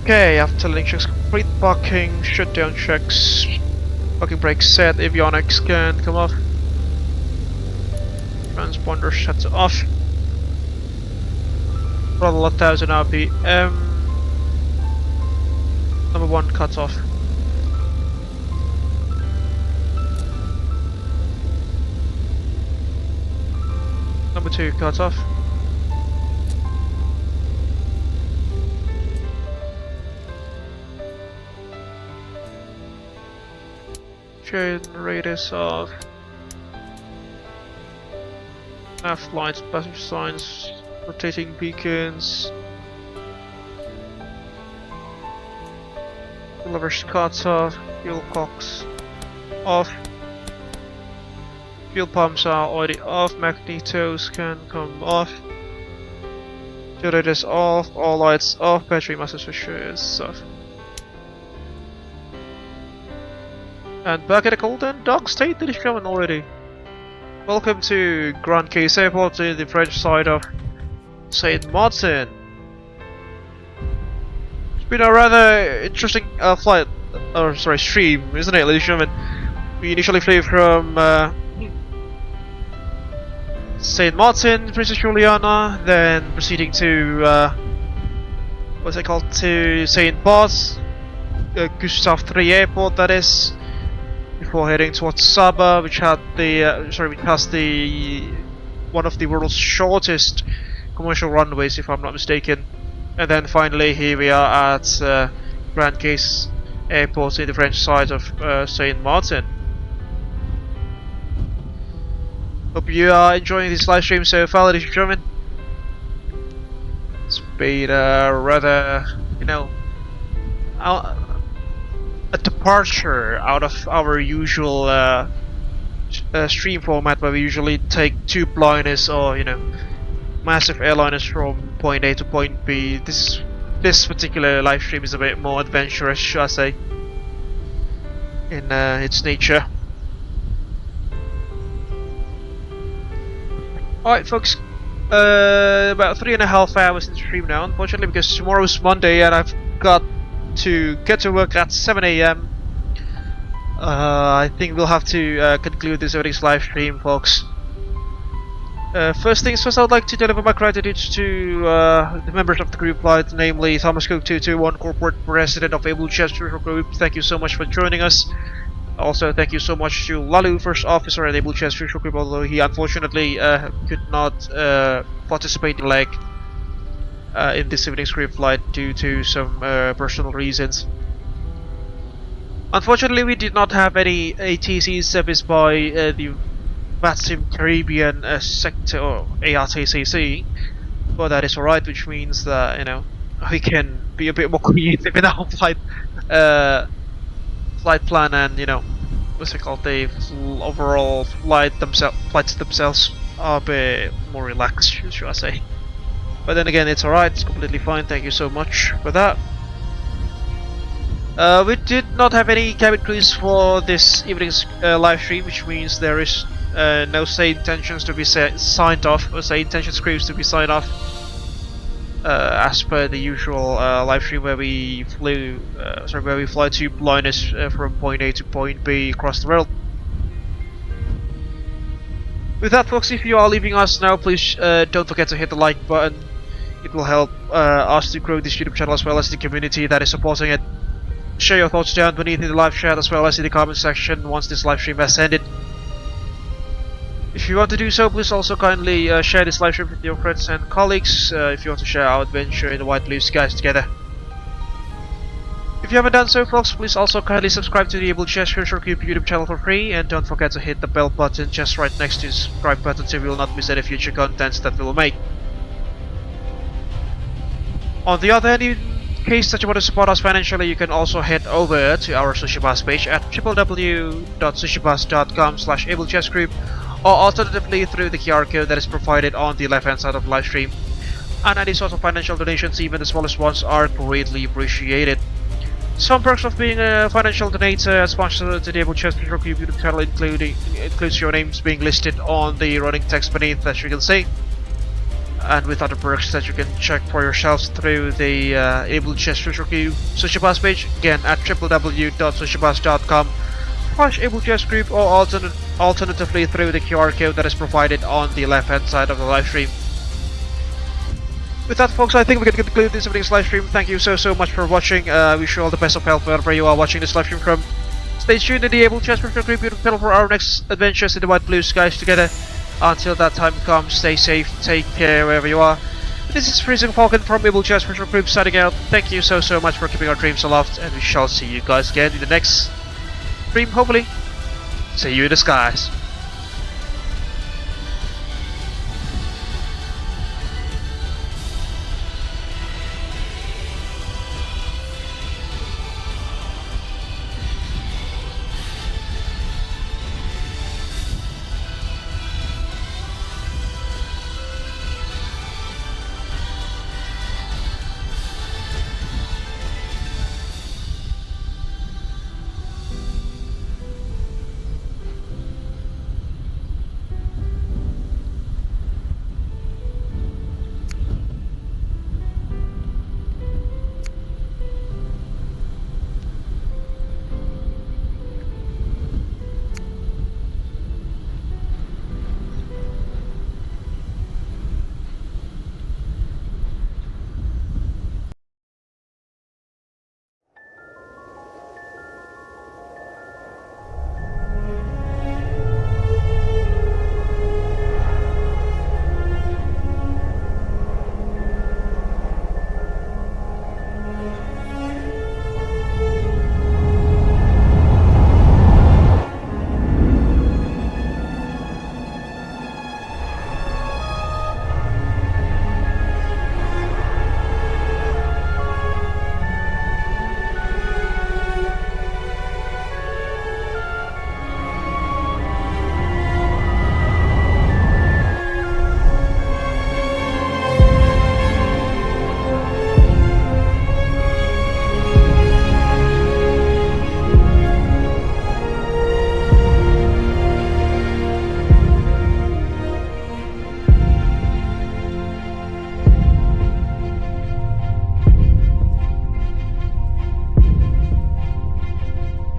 Okay, after landing checks complete, parking, shutdown checks, parking brake set, avionics can come off, transponder shuts off, throttle 1000 RPM, number 1 cuts off. Number 2 cuts off. Generators off. Nav lights, passenger signs, rotating beacons. Levers cuts off. Fuel cocks off. Fuel pumps are already off. Magnetos can come off. Generators off. All lights off. Battery master switches off. And back at a golden dog state that is coming already. Welcome to Grand Case Airport in the French side of Saint Martin. It's been a rather interesting stream, isn't it, ladies and gentlemen? We initially flew from Saint Martin, Princess Juliana, then proceeding to what's it called, to Saint Bart's, Gustav III Airport, that is. Before heading towards Saba, which had the which has the one of the world's shortest commercial runways, if I'm not mistaken. And then finally here we are at Grand Case Airport in the French side of Saint Martin. Hope you are enjoying this live stream so far, ladies and gentlemen. It's been rather, you know, a departure out of our usual stream format where we usually take two liners or, you know, massive airliners from point A to point B. This particular live stream is a bit more adventurous, shall I say, in its nature. Alright folks, about 3.5 hours in the stream now, unfortunately, because tomorrow's Monday and I've got to get to work at 7 AM. I think we'll have to conclude this evening's live stream, folks. First things first, I would like to deliver my gratitude to the members of the group flight, namely Thomas Cook 221, Corporate President of Abel Jets Virtual Group. Thank you so much for joining us. Also, thank you so much to Lalu, First Officer at Abel Jets Virtual Group, although he unfortunately could not participate in leg in this evening's group flight due to some personal reasons. Unfortunately, we did not have any ATCs serviced by the VATSIM Caribbean sector, or ARTCC, but that is alright, which means that, you know, we can be a bit more creative in our flight plan, and, you know, what's it called, the overall flights themselves are a bit more relaxed, should I say. But then again, it's alright, it's completely fine, thank you so much for that. We did not have any cabin crews for this evening's live stream, which means there is no SayIntentions to be signed off, or SayIntentions crews to be signed off, as per the usual live stream where we fly two liners from point A to point B across the world. With that, folks, if you are leaving us now, please don't forget to hit the like button. It will help us to grow this YouTube channel as well as the community that is supporting it. Share your thoughts down beneath in the live chat as well as in the comment section once this live stream has ended. If you want to do so, please also kindly share this live stream with your friends and colleagues if you want to share our adventure in the white blue skies together. If you haven't done so, folks, please also kindly subscribe to the Abel Jets Virtual Group YouTube channel for free, and don't forget to hit the bell button just right next to the subscribe button so you will not miss any future contents that we will make. On the other hand, in case that you want to support us financially, you can also head over to our SushiBus page at www.sushibus.com/AbelJetsGroup, or alternatively through the QR code that is provided on the left hand side of the live stream. And any sort of financial donations, even the smallest ones, are greatly appreciated. Some perks of being a financial donator and sponsor to the Abel Jets Virtual Group YouTube channel includes your names being listed on the running text beneath, as you can see, and with other perks that you can check for yourselves through the Abel Jets Virtual Group SushiBus page, again at www.sushibus.com/AbelJetsGroup, or alternatively through the QR code that is provided on the left hand side of the live stream. With that, folks, I think we can conclude this evening's live stream. Thank you so much for watching. Wish you all the best of health wherever you are watching this live stream from. Stay tuned in the Abel Jets Virtual Group YouTube channel for our next adventures in the white blue skies together. Until that time comes, stay safe, take care wherever you are. This is Freezing Falcon from Abel Jets Virtual Group signing out. Thank you so much for keeping our dreams aloft, and we shall see you guys again in the next stream, hopefully. See you in the skies.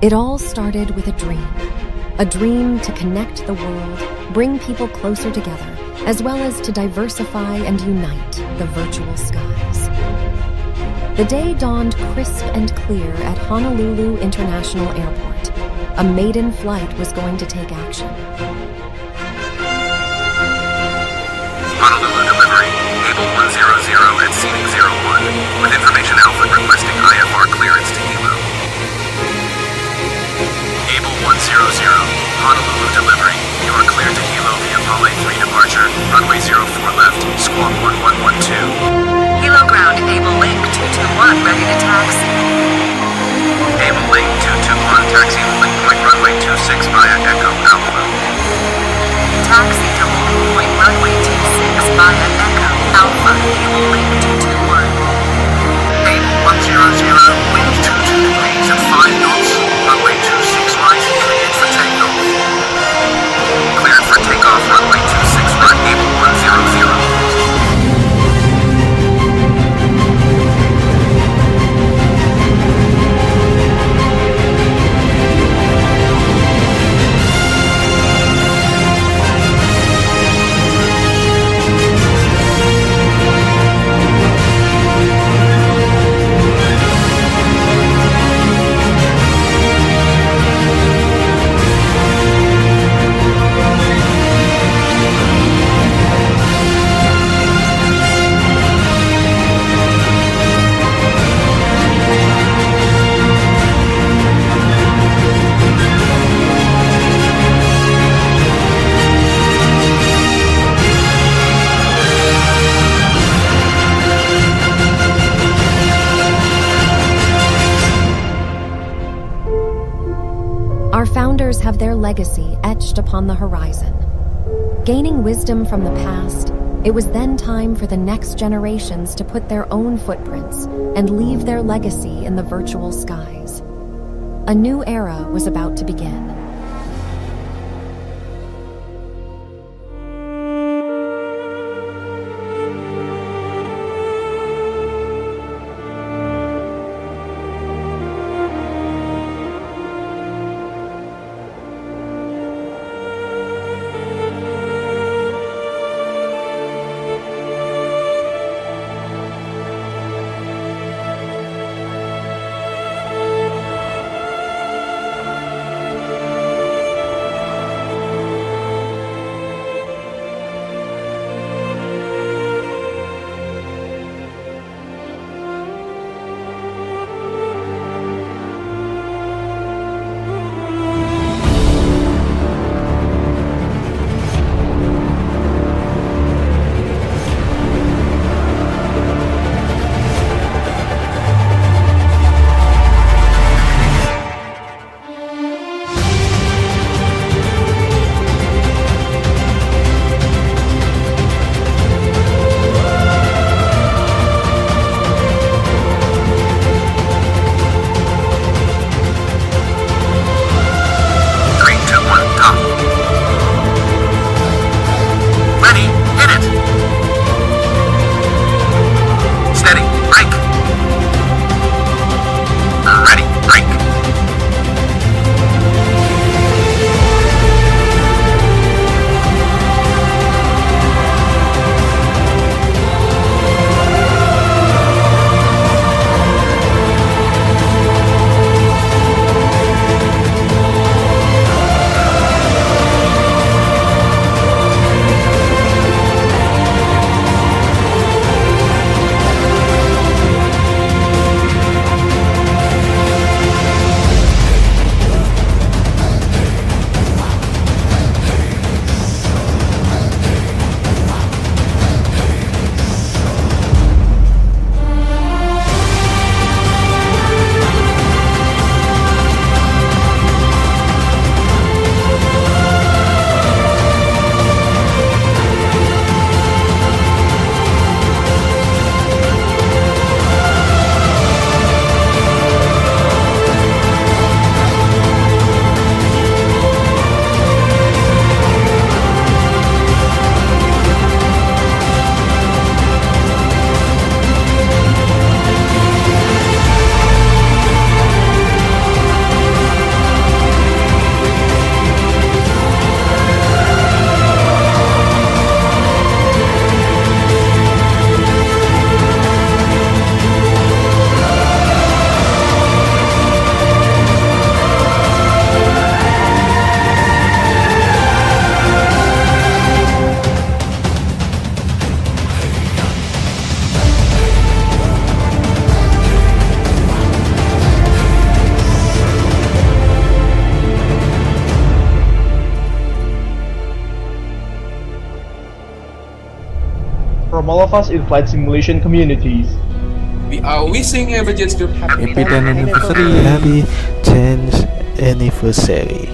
It all started with a dream to connect the world, bring people closer together, as well as to diversify and unite the virtual skies. The day dawned crisp and clear at Honolulu International Airport. A maiden flight was going to take action. Honolulu delivery, Abel 100 at seating 01, with information Alpha requesting IFR clearance to Hilo. Abel 100, Honolulu delivery, you are cleared to Hilo via Pale 3 departure, runway 04 left, squawk 1112. Hilo ground, Abel Link 221, ready to taxi. Abel Link 221, taxi link point runway 26 via Echo Alpha. Taxi to holding point runway 26 via Echo Alpha, Abel Link 221. Abel 100, wind 22 degrees at 5 knots, runway 26 right, cleared for takeoff. Cleared for takeoff, runway 26 right, Abel 100. Our founders have their legacy etched upon the horizon. Gaining wisdom from the past, it was then time for the next generations to put their own footprints and leave their legacy in the virtual skies. A new era was about to begin. from all of us in flight simulation communities. We are wishing Abel Jets Group Happy 10th anniversary. Happy 10th anniversary.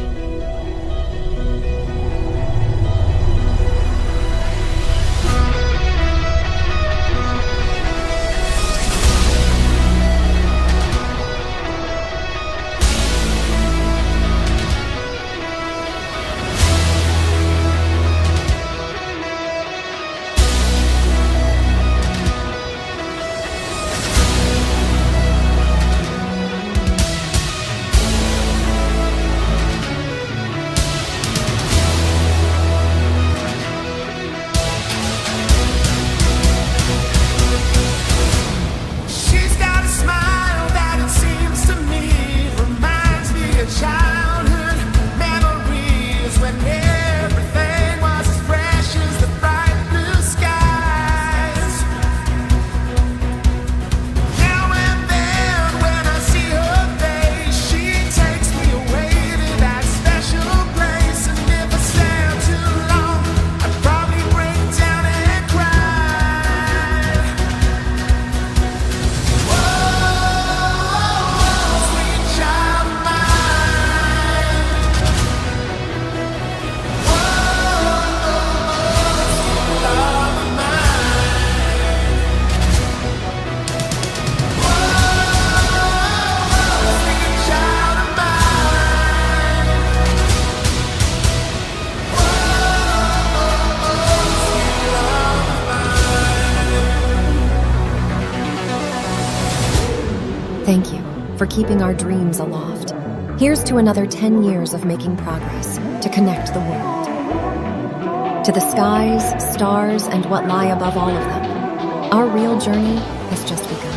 She's got a smile that it seems to me reminds me of childhood memories when everything was as fresh as the bright blue skies. Now and then when I see her face, she takes me away to that special place. And if I stare too long, I'd probably break down and cry. Sweet child of mine. Sweet love of mine. Sweet child of mine. Sweet love of mine. Thank you for keeping our dreams aloft. Here's to another 10 years of making progress to connect the world. To the skies, stars, and what lie above all of them. Our real journey has just begun.